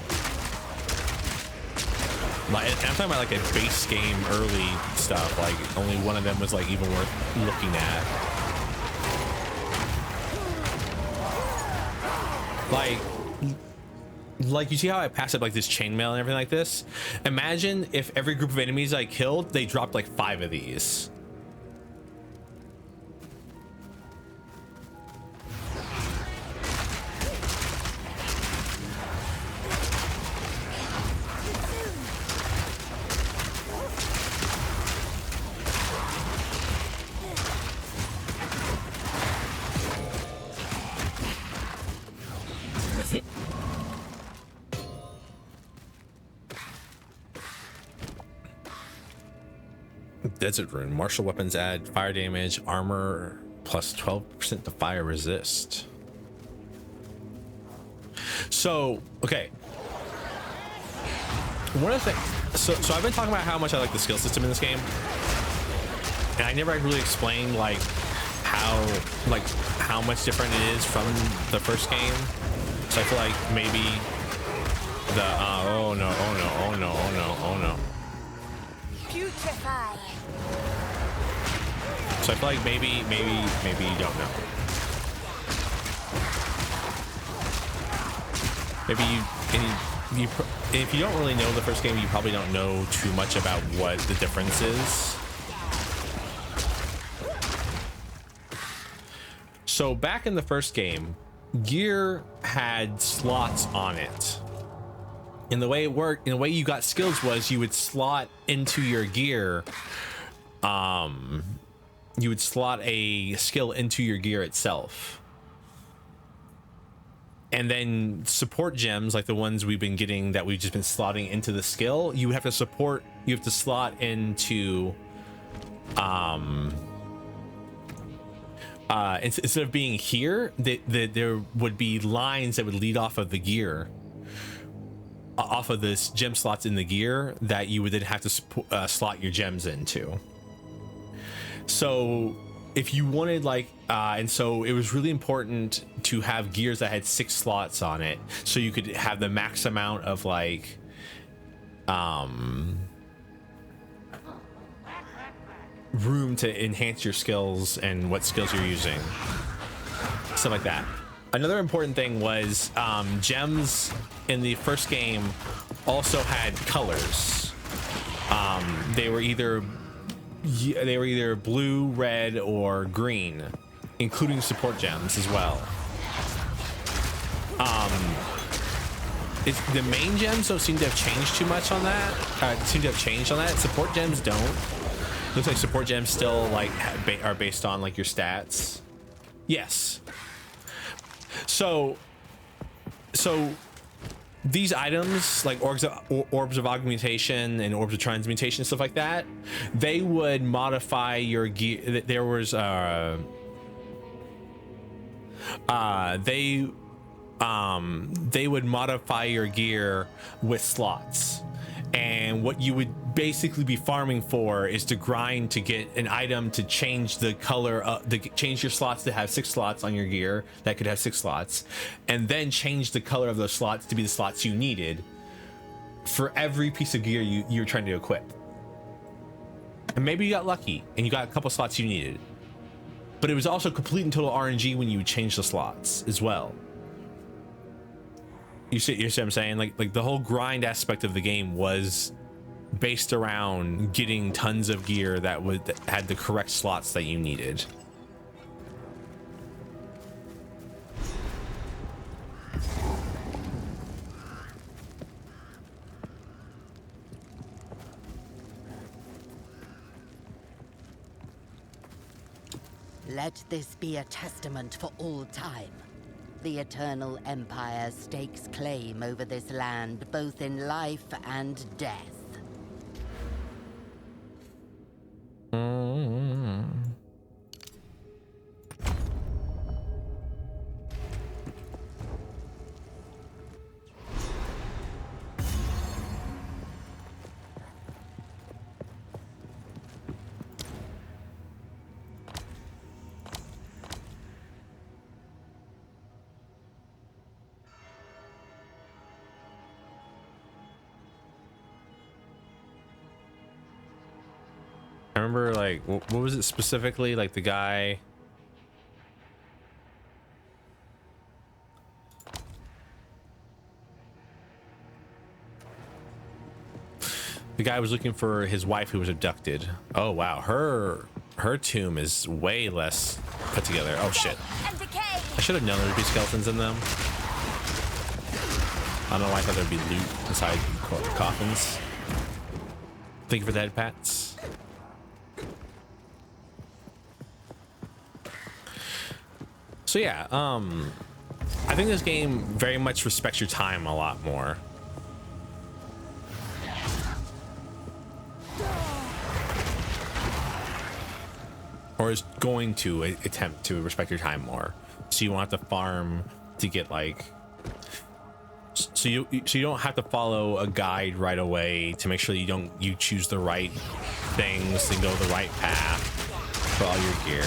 Like, and I'm talking about like a base game early stuff, like only one of them was like even worth looking at. Like you see how I passed up like this chainmail and everything like this? Imagine if every group of enemies I killed, they dropped like 5 of these. Desert Rune. Martial weapons add fire damage, armor plus 12% to fire resist. So, okay. One of the things, so I've been talking about how much I like the skill system in this game, and I never really explained like how much different it is from the first game. So I feel like maybe the oh no. Putrefy. So I feel like maybe you don't know. Maybe if you don't really know the first game, you probably don't know too much about what the difference is. So back in the first game, gear had slots on it. And the way it worked, and the way you got skills was you would slot into your gear, you would slot a skill into your gear itself. And then support gems, like the ones we've been getting that we've just been slotting into the skill, you have to slot into, instead of being here, there would be lines that would lead off of the gear, off of this gem slots in the gear that you would then have to slot your gems into. So if you wanted and so it was really important to have gears that had 6 slots on it, so you could have the max amount of room to enhance your skills and what skills you're using, stuff like that. Another important thing was gems in the first game also had colors. They were either blue, red, or green, including support gems as well. the main gems don't seem to have changed too much on that. Seem to have changed on that. Support gems don't. Looks like support gems still like are based on like your stats. Yes. So these items like orbs of augmentation and orbs of transmutation, stuff like that, they would modify your gear. There was they would modify your gear with slots, and what you would basically be farming for is to grind to get an item to change the color change your slots to have 6 slots on your gear that could have 6 slots, and then change the color of those slots to be the slots you needed for every piece of gear you're trying to equip. And maybe you got lucky and you got a couple slots you needed, but it was also complete and total RNG when you would change the slots as well. You see what I'm saying? Like the whole grind aspect of the game was based around getting tons of gear that had the correct slots that you needed. Let this be a testament for all time. The Eternal Empire stakes claim over this land, both in life and death. I remember, like, what was it specifically? Like the guy, was looking for his wife who was abducted. Oh wow, her tomb is way less put together. Oh shit, I should have known there'd be skeletons in them. I don't know why I thought there'd be loot inside coffins. Thank you for the head pats. So yeah, I think this game very much respects your time a lot more. Or is going to attempt to respect your time more. So you won't have to farm to get like, so you don't have to follow a guide right away to make sure you choose the right things and go the right path for all your gear.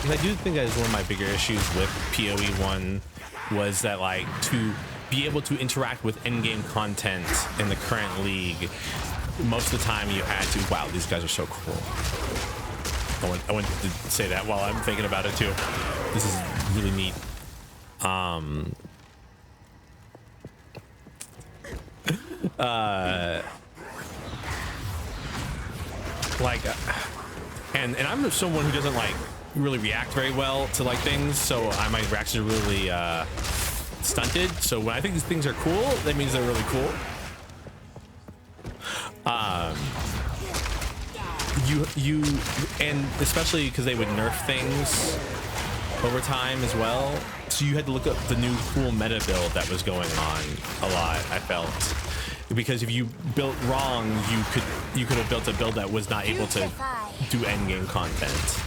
I do think that is one of my bigger issues with PoE 1 was that, like, to be able to interact with in-game content in the current league, most of the time you had to, wow, these guys are so cool. I want to say that while I'm thinking about it too. This is really neat. And I'm someone who doesn't like really react very well to like things, so my reactions are really stunted. So when I think these things are cool, that means they're really cool. And especially because they would nerf things over time as well, so you had to look up the new cool meta build that was going on a lot. I felt, because if you built wrong, you could have built a build that was not able to do endgame content.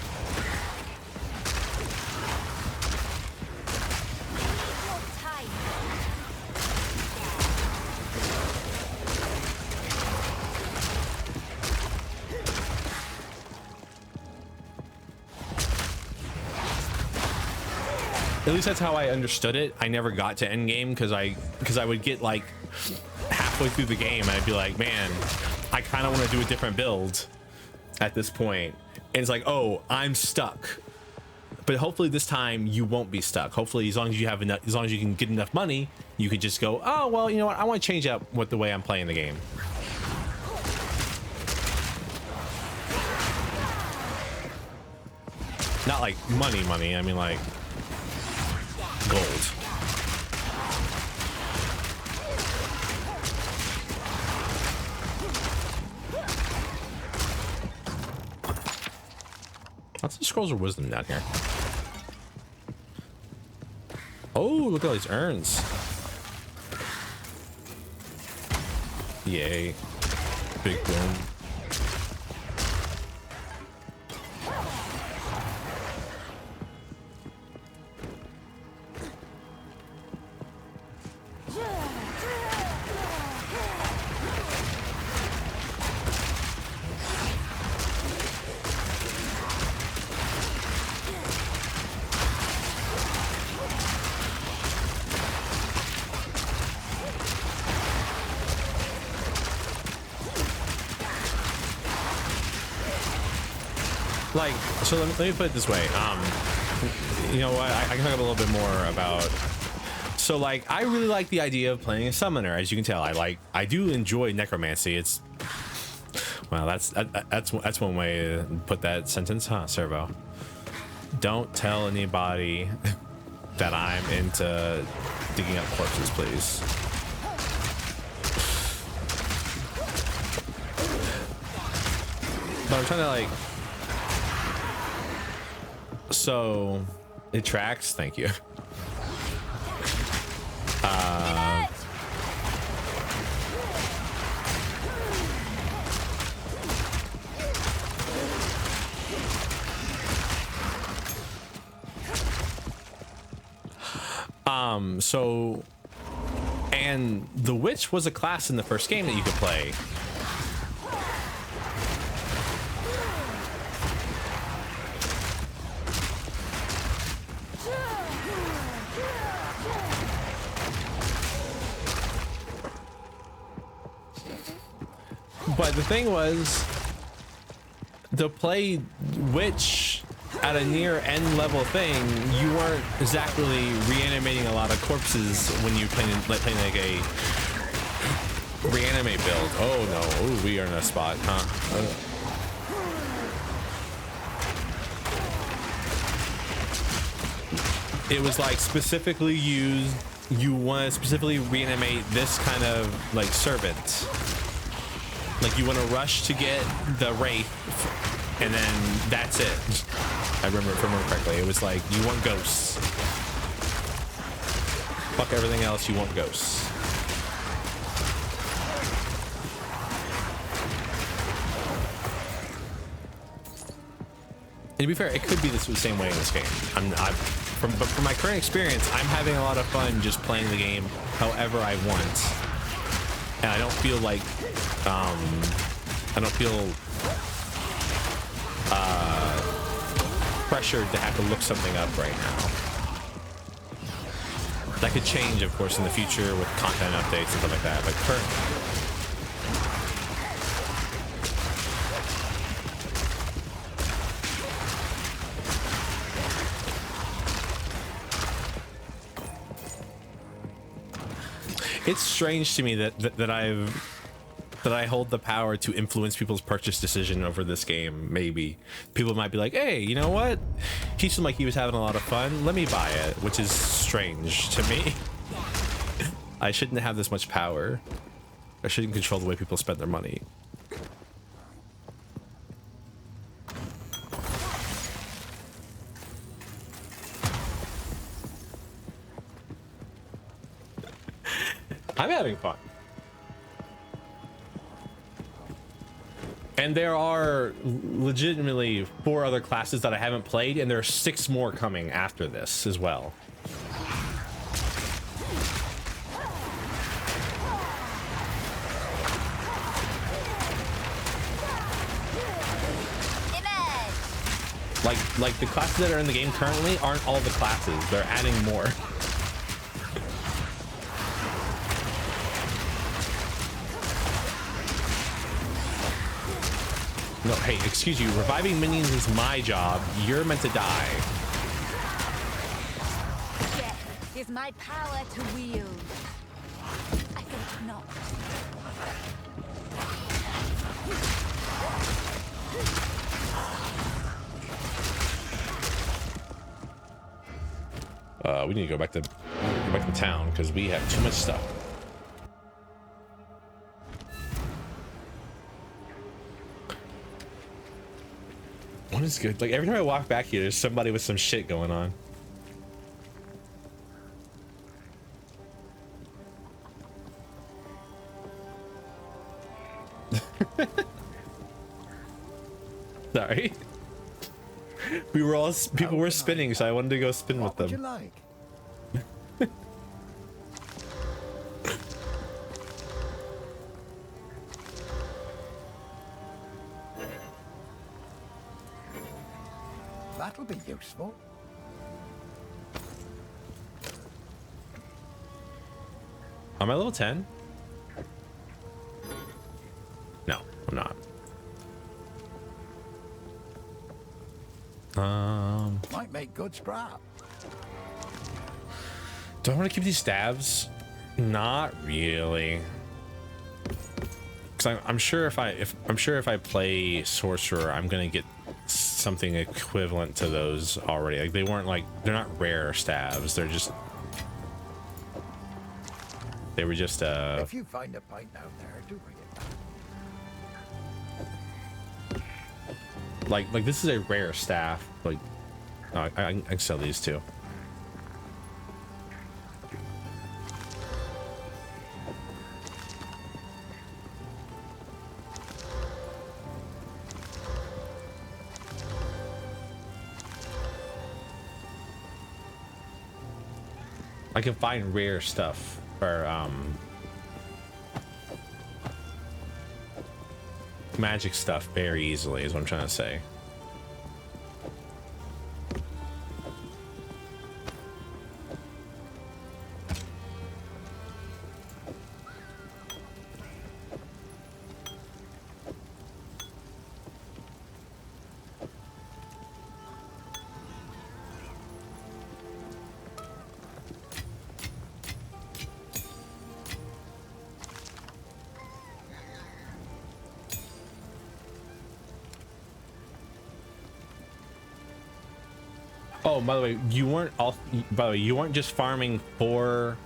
At least that's how I understood it. I never got to endgame because I would get like halfway through the game and I'd be like, man, I kind of want to do a different build at this point. And it's like, oh, I'm stuck. But hopefully this time you won't be stuck. Hopefully, as long as you have enough, as long as you can get enough money, you could just go, oh well, you know what? I want to change up what the way I'm playing the game. Not like money. I mean like gold. Lots of scrolls of wisdom down here. Oh, look at all these urns. Yay. Big boom. Like, so let me put it this way. You know what? I can talk a little bit more about. So like, I really like the idea of playing a summoner. As you can tell, I do enjoy necromancy. It's, well, that's one way to put that sentence, huh, Servo? Don't tell anybody that I'm into digging up corpses, please. But I'm trying to like. So it tracks. Thank you. So, and the witch was a class in the first game that you could play. But the thing was, to play witch at a near end level thing, you weren't exactly reanimating a lot of corpses when you playing like a reanimate build. Oh no, ooh, we are in a spot, huh? It was like specifically used, you want to specifically reanimate this kind of like servant. Like you want to rush to get the wraith, and then that's it. I remember correctly. It was like you want ghosts. Fuck everything else. You want ghosts. And to be fair, it could be the same way in this game. But from my current experience, I'm having a lot of fun just playing the game however I want, and I don't feel like pressured to have to look something up right now. That could change, of course, in the future with content updates and stuff like that, but currently. It's strange to me that I hold the power to influence people's purchase decision over this game. Maybe people might be like, hey, you know what? He seemed like he was having a lot of fun. Let me buy it, which is strange to me. I shouldn't have this much power. I shouldn't control the way people spend their money. I'm having fun. And there are legitimately 4 other classes that I haven't played, and there are 6 more coming after this as well. Like the classes that are in the game currently aren't all the classes. They're adding more. No, hey, excuse you. Reviving minions is my job. You're meant to die. my power to wield. I think not. We need to go back to town because we have too much stuff. What is good? Like every time I walk back here, there's somebody with some shit going on. Sorry. We were all people were spinning, so I wanted to go spin with them. What would you like? That'll be useful. Am I level 10? No, I'm not. Might make good scrap. Do I want to keep these stabs? Not really. Because I'm sure if I play sorcerer, I'm gonna get something equivalent to those already. Like they're not rare stabs. They were just If you find a pint out there, do bring it back. like this is a rare staff. Like I can sell these too. I can find rare stuff or magic stuff very easily is what I'm trying to say. Oh, by the way, you weren't just farming for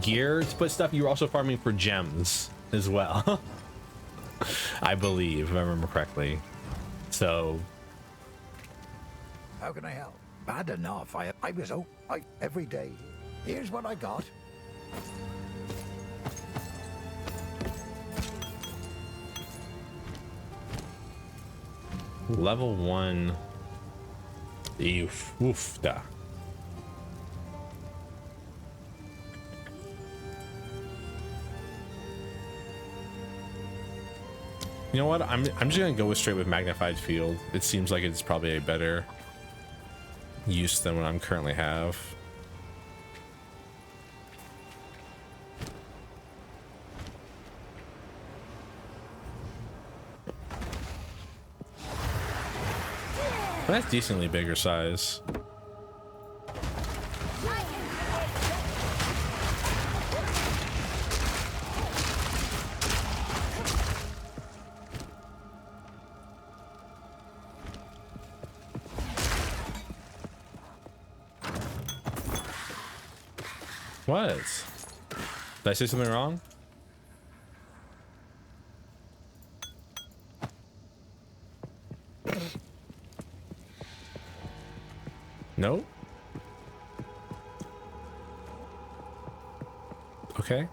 gear to put stuff, you were also farming for gems as well. I believe, if I remember correctly. So How can I help? Bad enough. I was every day. Here's what I got. level 1. Oof da. You know what? I'm just gonna go straight with magnified field. It seems like it's probably a better use than what I'm currently have. Well, that's decently bigger size. What? Did I say something wrong? No? Okay.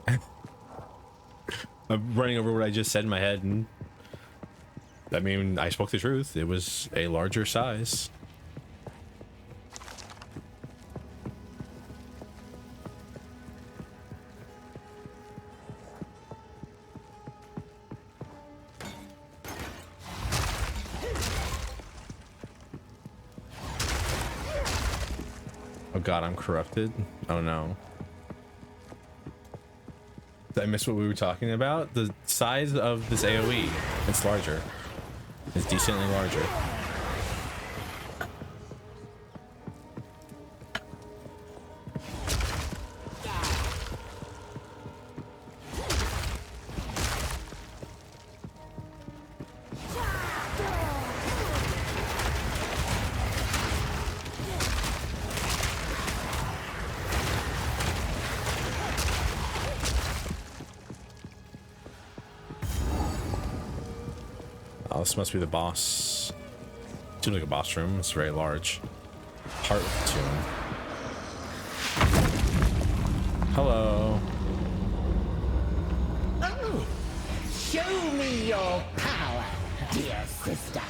I'm running over what I just said in my head, and I mean, I spoke the truth. It was a larger size. God, I'm corrupted. Oh no. Did I miss what we were talking about? The size of this AoE, it's larger. It's decently larger. this must be the boss. Seems like a boss room. It's very large. Heart of the tomb. Hello. Oh, show me your power, dear sister.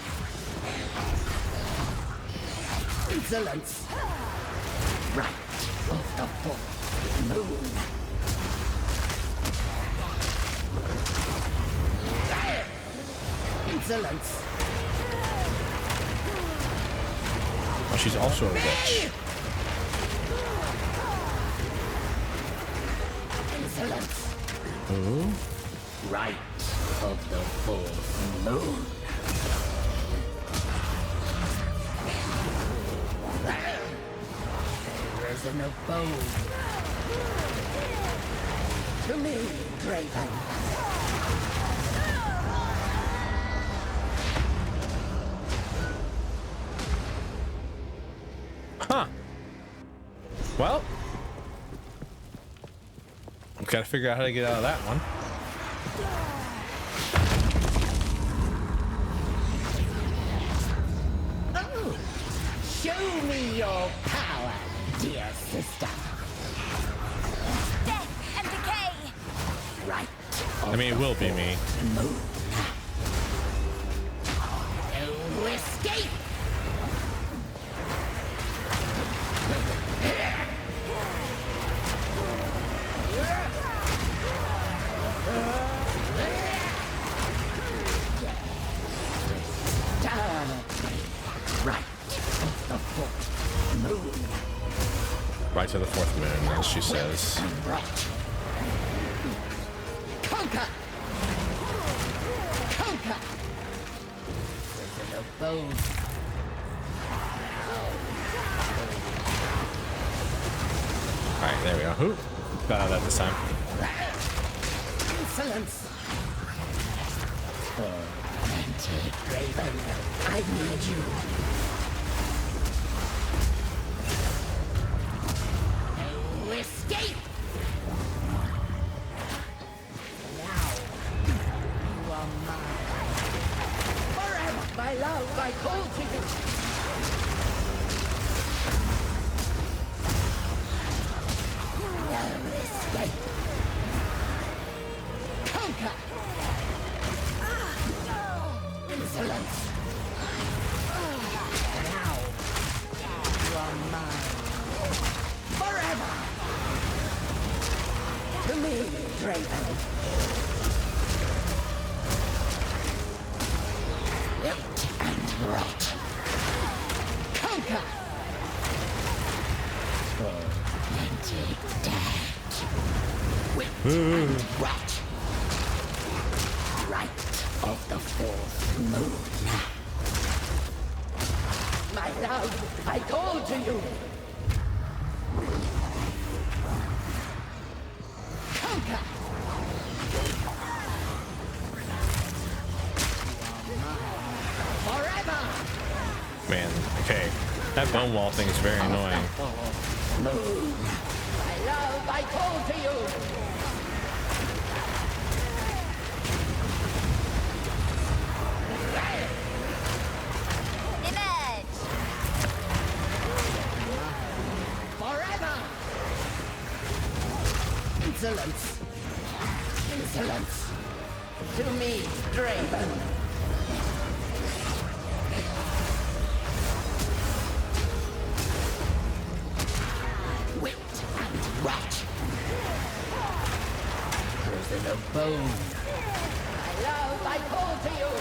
Insolence. Right of the full moon. Insolence. Oh, she's also a witch. Insolence. Ooh. Right of the full moon. Risen of bone. To me, Draven. Huh. Well, gotta figure out how to get out of that one. Oh, show me your power, dear sister. Death and decay. Right. I mean, it will be me. Moon. No escape. Right of the fourth moon. Right to the fourth moon, as she says. Right. Conquer. Conquer. Prison of bone. Alright, there we go. Ooh, got out of that this time. Insolence. Tormented Raven, I need you. No escape. Now you are mine. Forever, my love, I call to you. No escape. Conquer. Insolence. Now you are mine. Forever. To me, Draven. Wilt and rot. Conquer. Tormented dead. Wilt and rot. Right of the fourth moon. My love, I call to you. Conquer. Forever. Man, okay. That bone wall thing is very annoying. Moon. My love, I call to you. Emerge. Forever. Insolence. Insolence. To me, Draven. Wit and rot. Prison of bone. My love, I call to you.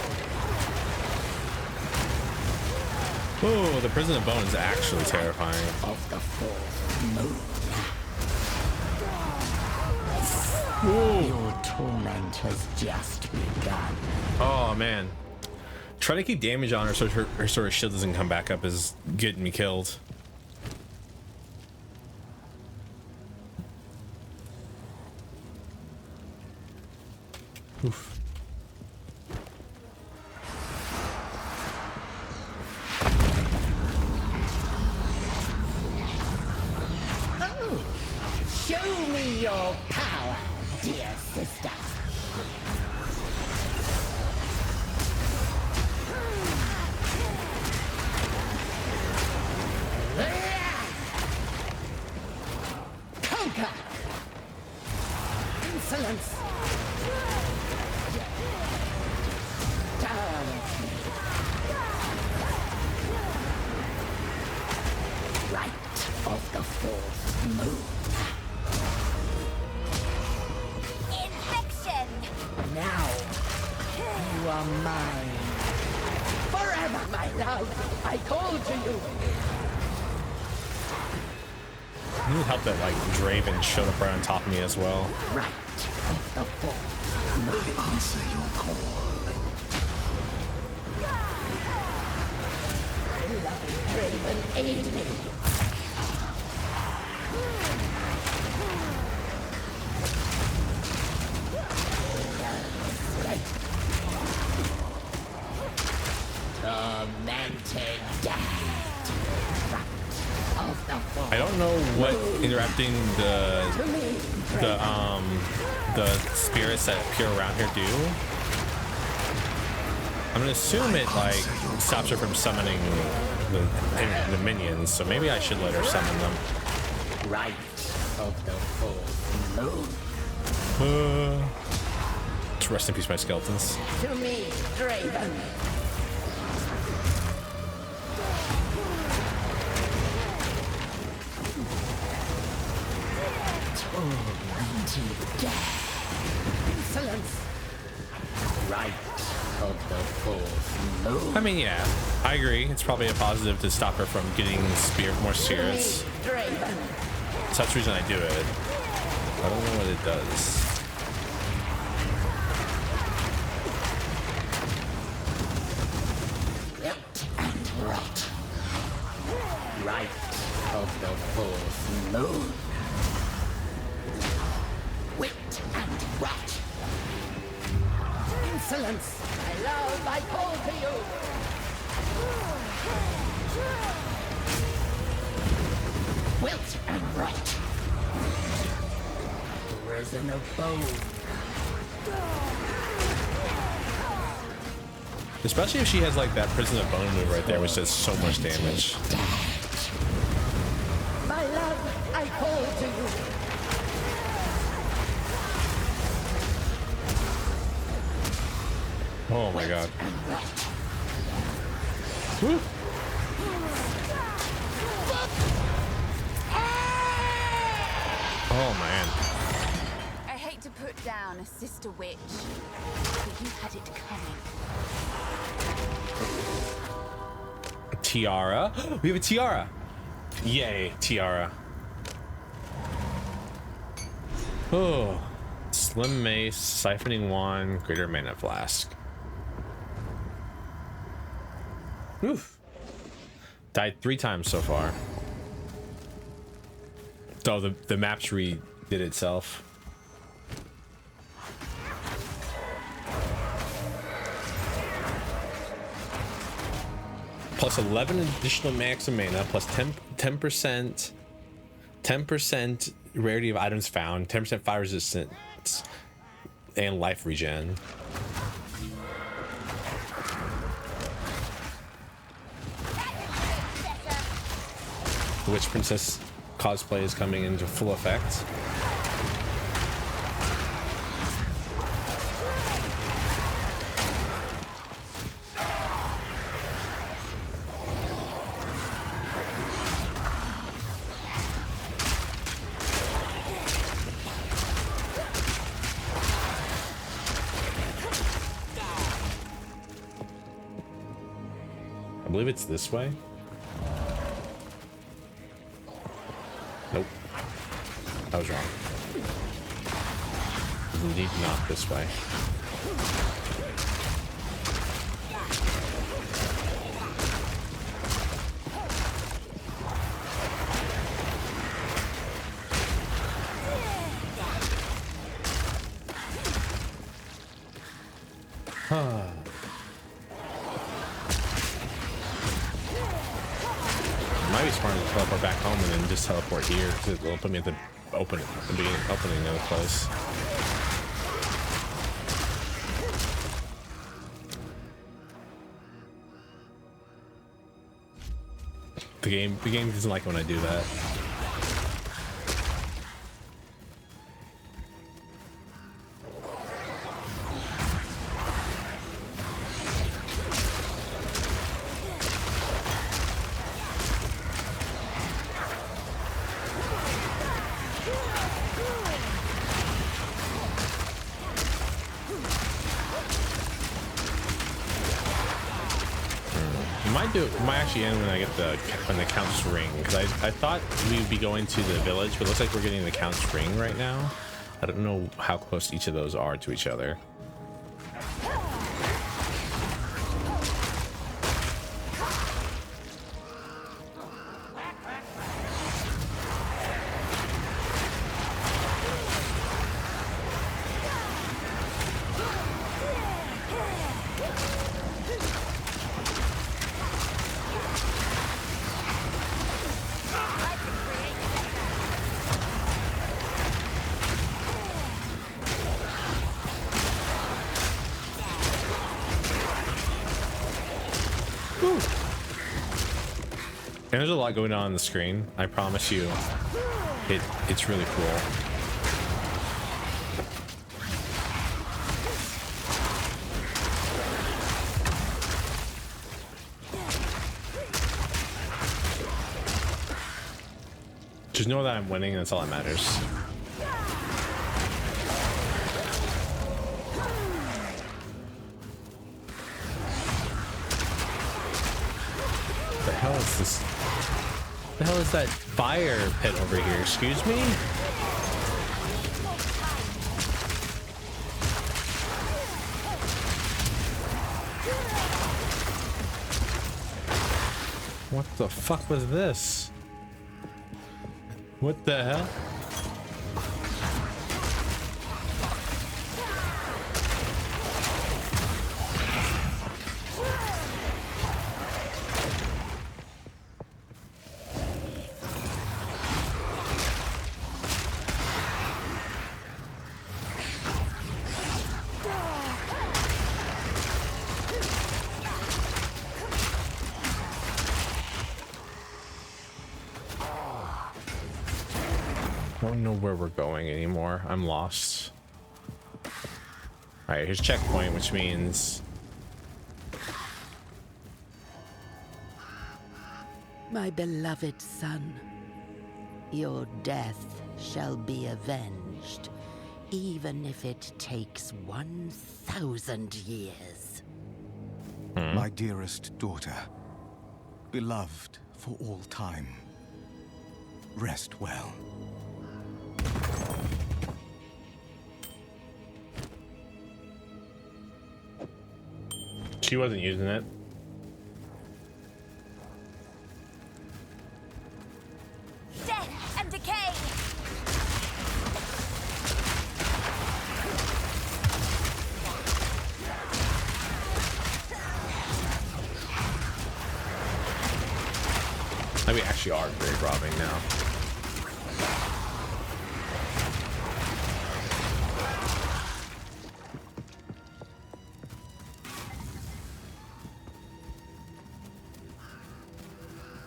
Oh, the prison of bone is actually terrifying. Of the fourth moon. Your torment has just begun. Oh man, try to keep damage on her so her sort of shield doesn't come back up is getting me killed. Oof. Oh, show me your power, dear sister. Insolence! Down! Right of the fourth moon. Infection! Now, you are mine. Forever, my love, I call to you. I need help that like Draven showed up right on top of me as well. Right of the fourth moon. I answer your call. Beloved Draven, aid me. Tormented death. Of the fourth. I don't know what interrupting the spirits that appear around here do. I'm gonna assume it like stops her from summoning the minions, so maybe I should let her summon them. Right of the fourth moon. Rest in peace, my skeletons. To me, Draven. Tormented death. Insolence. Right of the fourth moon. I mean, yeah, I agree. It's probably a positive to stop her from getting more spirits. Draven. So that's the reason I do it. I don't know what it does. Left and right. Right of the fourth moon. Wit and rot. Insolence. My love, I call to you. Wilt and rot. Risen of bone. Especially if she has like that prison of bone move right there, which does so much damage. My love, I call to you. Oh my god. Woo. Oh man. I hate to put down a sister witch, but you had it coming. Tiara. We have a tiara. Yay, tiara. Oh. Slim mace, siphoning wand, greater mana flask. Oof. Died 3 times so far. Oh, the maps redid itself. Plus 11 additional max of mana, plus 10% rarity of items found, 10% fire resistance, and life regen. Witch Princess cosplay is coming into full effect. I believe it's this way. Nope. I was wrong. Indeed not this way. Might be smart to teleport back home and then just teleport here because it'll put me at the opening of the place. The game doesn't like when I do that. Might actually end when I get when the Count's ring, because I thought we'd be going to the village, but it looks like we're getting the Count's ring right now. I don't know how close each of those are to each other. And there's a lot going on the screen. I promise you, it's really cool. Just know that I'm winning, and that's all that matters. What the hell is this? What the hell is that fire pit over here? Excuse me? What the fuck was this? What the hell? I don't know where we're going anymore. I'm lost. All right, here's checkpoint, which means My beloved son, your death shall be avenged, even if it takes 1,000 years. My dearest daughter, beloved for all time, rest well. she wasn't using it. Death and decay! We actually are grave robbing now.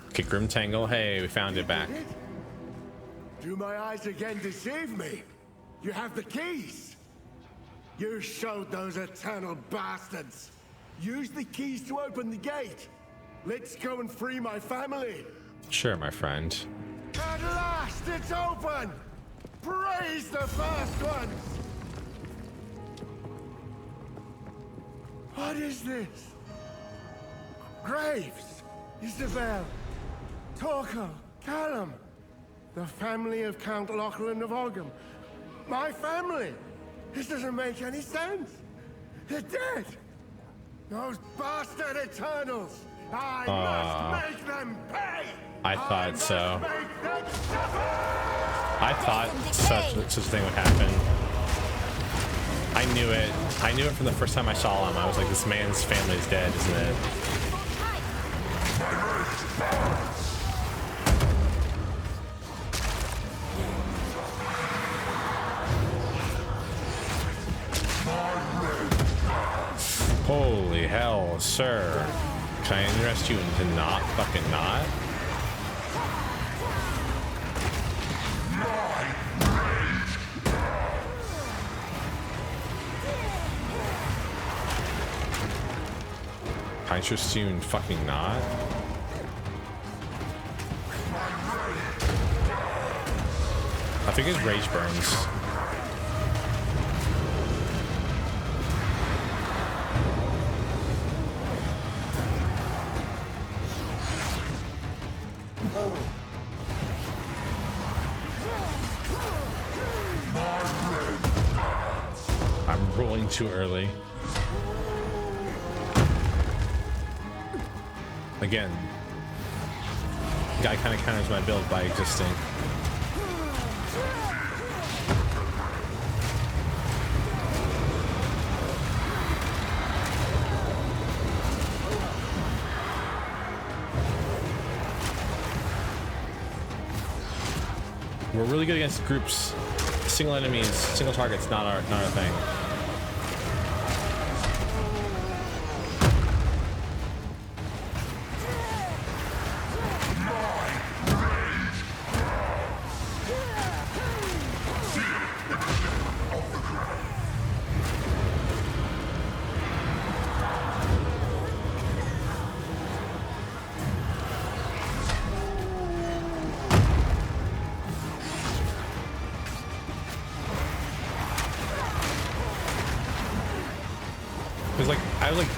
Okay, Grim Tangle. Hey, we found it back. Do my eyes again deceive me? You have the keys. You showed those eternal bastards. Use the keys to open the gate. Let's go and free my family. Sure, my friend. At last, it's open! Praise the first ones! What is this? Graves, Isabel, Torkel, Callum, the family of Count Lachlan of Ogham. My family! This doesn't make any sense. They're dead! Those bastard Eternals! I must make them pay! I thought so. I thought such a thing would happen. I knew it. I knew it from the first time I saw him. I was like, this man's family is dead, isn't it? Holy hell, sir. Can I interest you into not fucking not? I interest you in fucking not? A think his rage burns. I'm rolling too early. Again, guy kind of counters my build by existing. We're really good against groups. Single enemies, single targets, not our thing.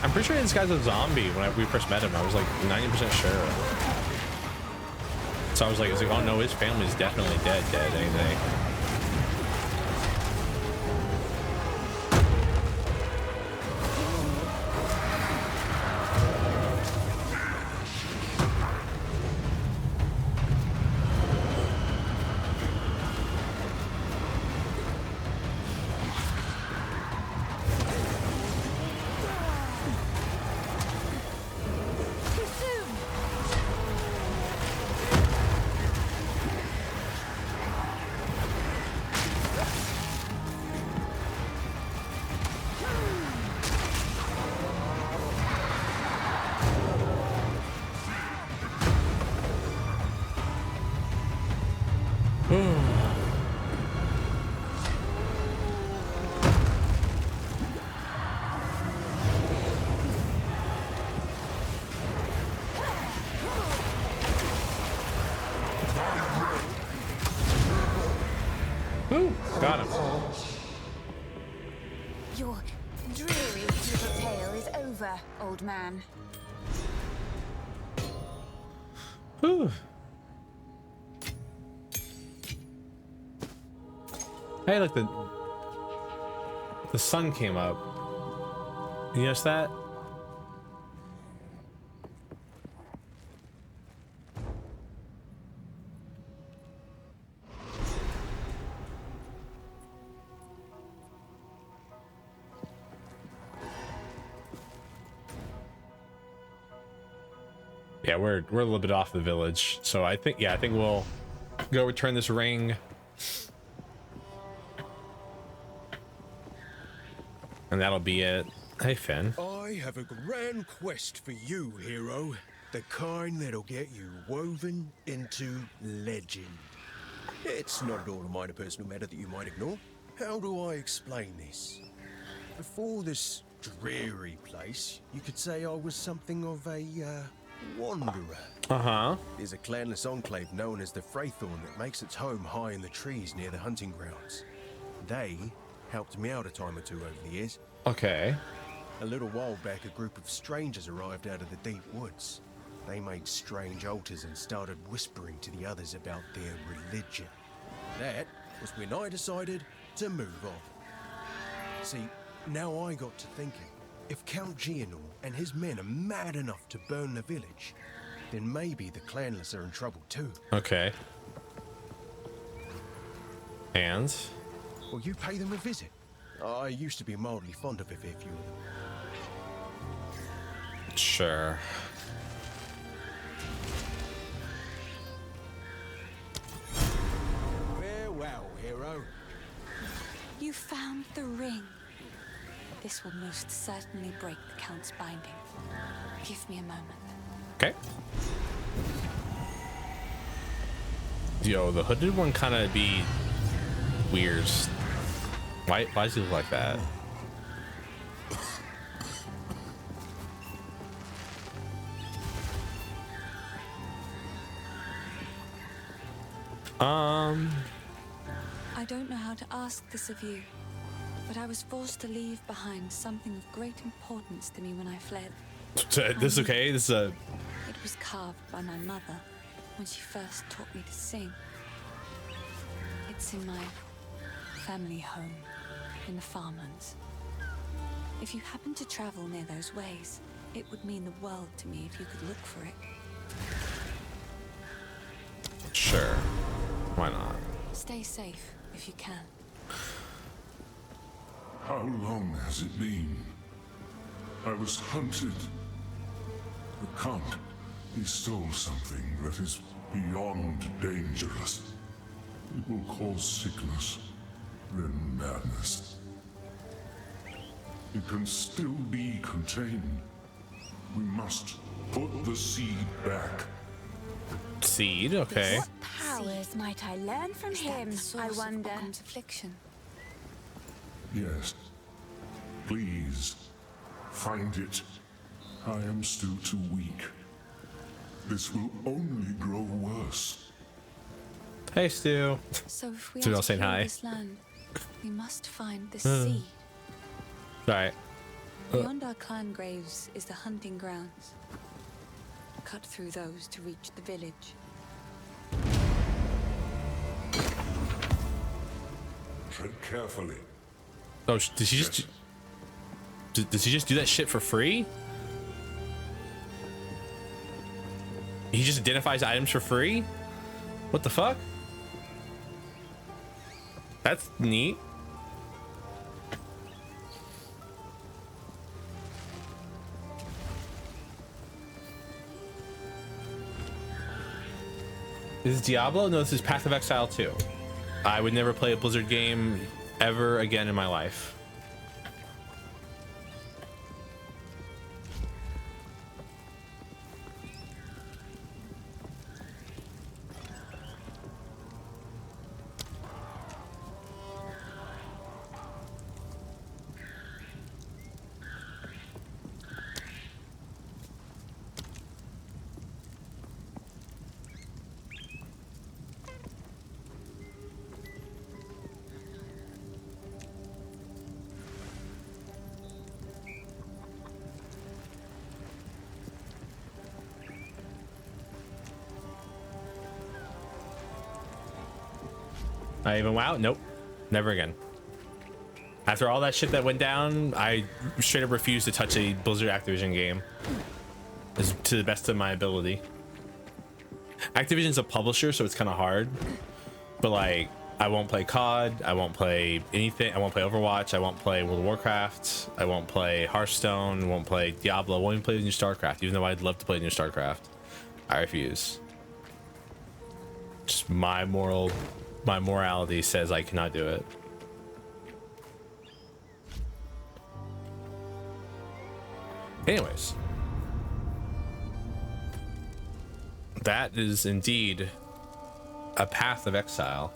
I'm pretty sure this guy's a zombie when we first met him. I was like 90% sure. So I was like, oh no, his family's definitely dead anything. Got him. Your dreary little tale is over, old man. Whew. Hey, look, the sun came up. You notice that? Yeah, we're a little bit off the village, so I think we'll go return this ring, and that'll be it. Hey, Finn. I have a grand quest for you, hero. The kind that'll get you woven into legend. It's not at all a minor personal matter that you might ignore. How do I explain this? Before this dreary place, you could say I was something of a, wanderer. Uh-huh. There's a clanless enclave known as the Fraythorn that makes its home high in the trees near the hunting grounds. They helped me out a time or two over the years. Okay. A little while back, a group of strangers arrived out of the deep woods. They made strange altars and started whispering to the others about their religion. That was when I decided to move on. See, now I got to thinking, if Count Gianor and his men are mad enough to burn the village, then maybe the clanless are in trouble too. Okay. And? Well, you pay them a visit. I used to be mildly fond of a fair few of them. Sure. Farewell, hero. You found the ring. This will most certainly break the Count's binding. Give me a moment. Okay. Yo, the hooded one kind of be weird. Why does he look like that? I don't know how to ask this of you, but I was forced to leave behind something of great importance to me when I fled. This is okay? This is a... It was carved by my mother when she first taught me to sing. It's in my family home in the farmlands. If you happen to travel near those ways, it would mean the world to me if you could look for it. Sure. Why not? Stay safe if you can. How long has it been? I was hunted. The Count, he stole something that is beyond dangerous. It will cause sickness, then madness. It can still be contained. We must put the seed back. Seed, okay. What powers might I learn from him, I wonder? Affliction. Yes. Please, find it. I am still too weak. This will only grow worse. Hey, Stu. So if we Stu are all to saying heal hi. this land, we must find this seed. Alright. Beyond our clan graves is the hunting grounds. Cut through those to reach the village. Tread carefully. Oh, did she just... Did he just do that shit for free? He just identifies items for free? What the fuck? That's neat. This is Diablo? No, this is Path of Exile 2. I would never play a Blizzard game ever again in my life. I even WoW? Nope. Never again. After all that shit that went down, I straight up refused to touch a Blizzard Activision game. To the best of my ability. Activision's a publisher, so it's kind of hard. But like, I won't play COD, I won't play anything, I won't play Overwatch, I won't play World of Warcraft, I won't play Hearthstone, I won't play Diablo, I won't even play the new StarCraft, even though I'd love to play the new StarCraft. I refuse. Just my morality says I cannot do it. Anyways, that is indeed a Path of Exile.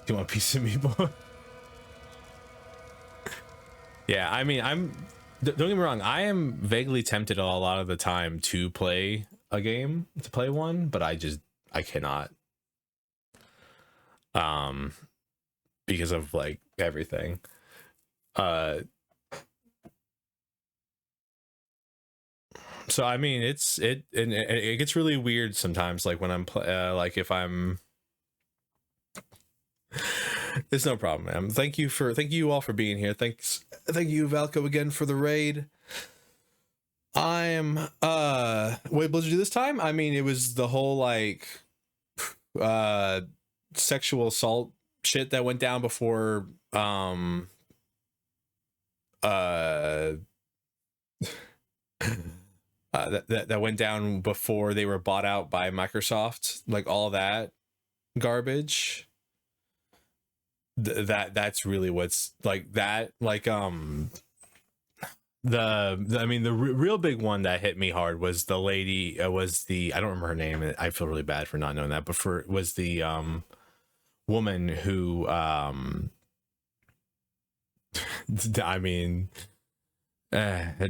Do you want a piece of me, boy? Yeah, I mean, don't get me wrong, I am vaguely tempted a lot of the time to play a game, to play one, but I cannot. Because of like everything. So I mean, it gets really weird sometimes, like when I'm like if I'm. It's no problem, man. Thank you all for being here. Thank you, Valko, again for the raid. I'm what did Blizzard do this time? I mean, it was the whole like sexual assault shit that went down before that went down before they were bought out by Microsoft, like all that garbage. That's really what's like that, like I mean the real big one that hit me hard was the lady, was the, I don't remember her name, I feel really bad for not knowing that, but was the woman who I mean I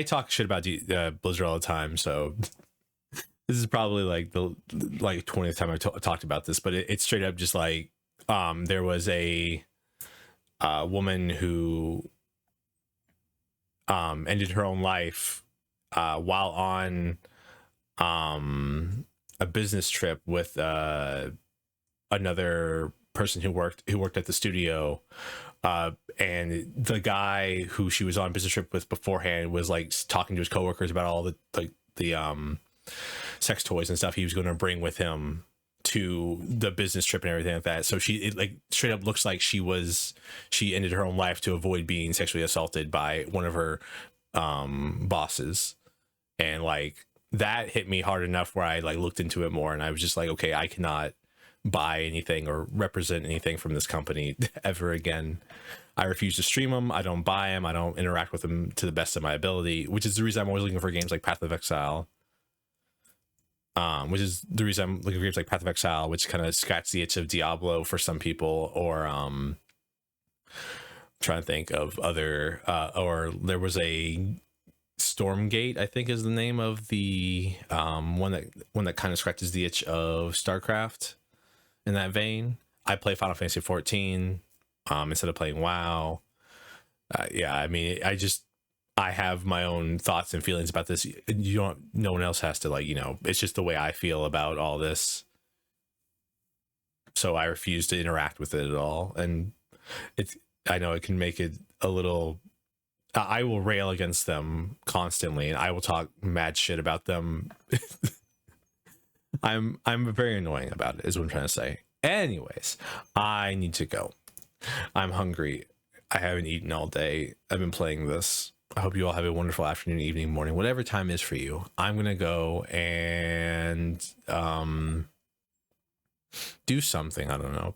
talk shit about Blizzard all the time, so this is probably like the 20th time I've talked about this, but it's straight up just like there was a woman who ended her own life while on a business trip with another person who worked at the studio, and the guy who she was on a business trip with beforehand was like talking to his coworkers about all the sex toys and stuff he was going to bring with him to the business trip and everything like that. So it like straight up looks like she ended her own life to avoid being sexually assaulted by one of her bosses, and like that hit me hard enough where I like looked into it more, and I was just like, okay, I cannot buy anything or represent anything from this company ever again. I refuse to stream them. I don't buy them. I don't interact with them to the best of my ability, which is the reason I'm always looking for games like Path of Exile. Which is the reason I'm looking for games like Path of Exile, which kind of scratch the itch of Diablo for some people, or trying to think of other or there was a Stormgate, I think is the name of the one that kind of scratches the itch of StarCraft in that vein. I play Final Fantasy 14 instead of playing WoW. Yeah, I mean, I have my own thoughts and feelings about this. No one else has to, like, you know, it's just the way I feel about all this. So I refuse to interact with it at all. And I know it can make it a little, I will rail against them constantly, and I will talk mad shit about them. I'm very annoying about it, is what I'm trying to say. Anyways, I need to go. I'm hungry. I haven't eaten all day. I've been playing this. I hope you all have a wonderful afternoon, evening, morning, whatever time is for you. I'm gonna go and do something. I don't know.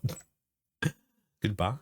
Goodbye.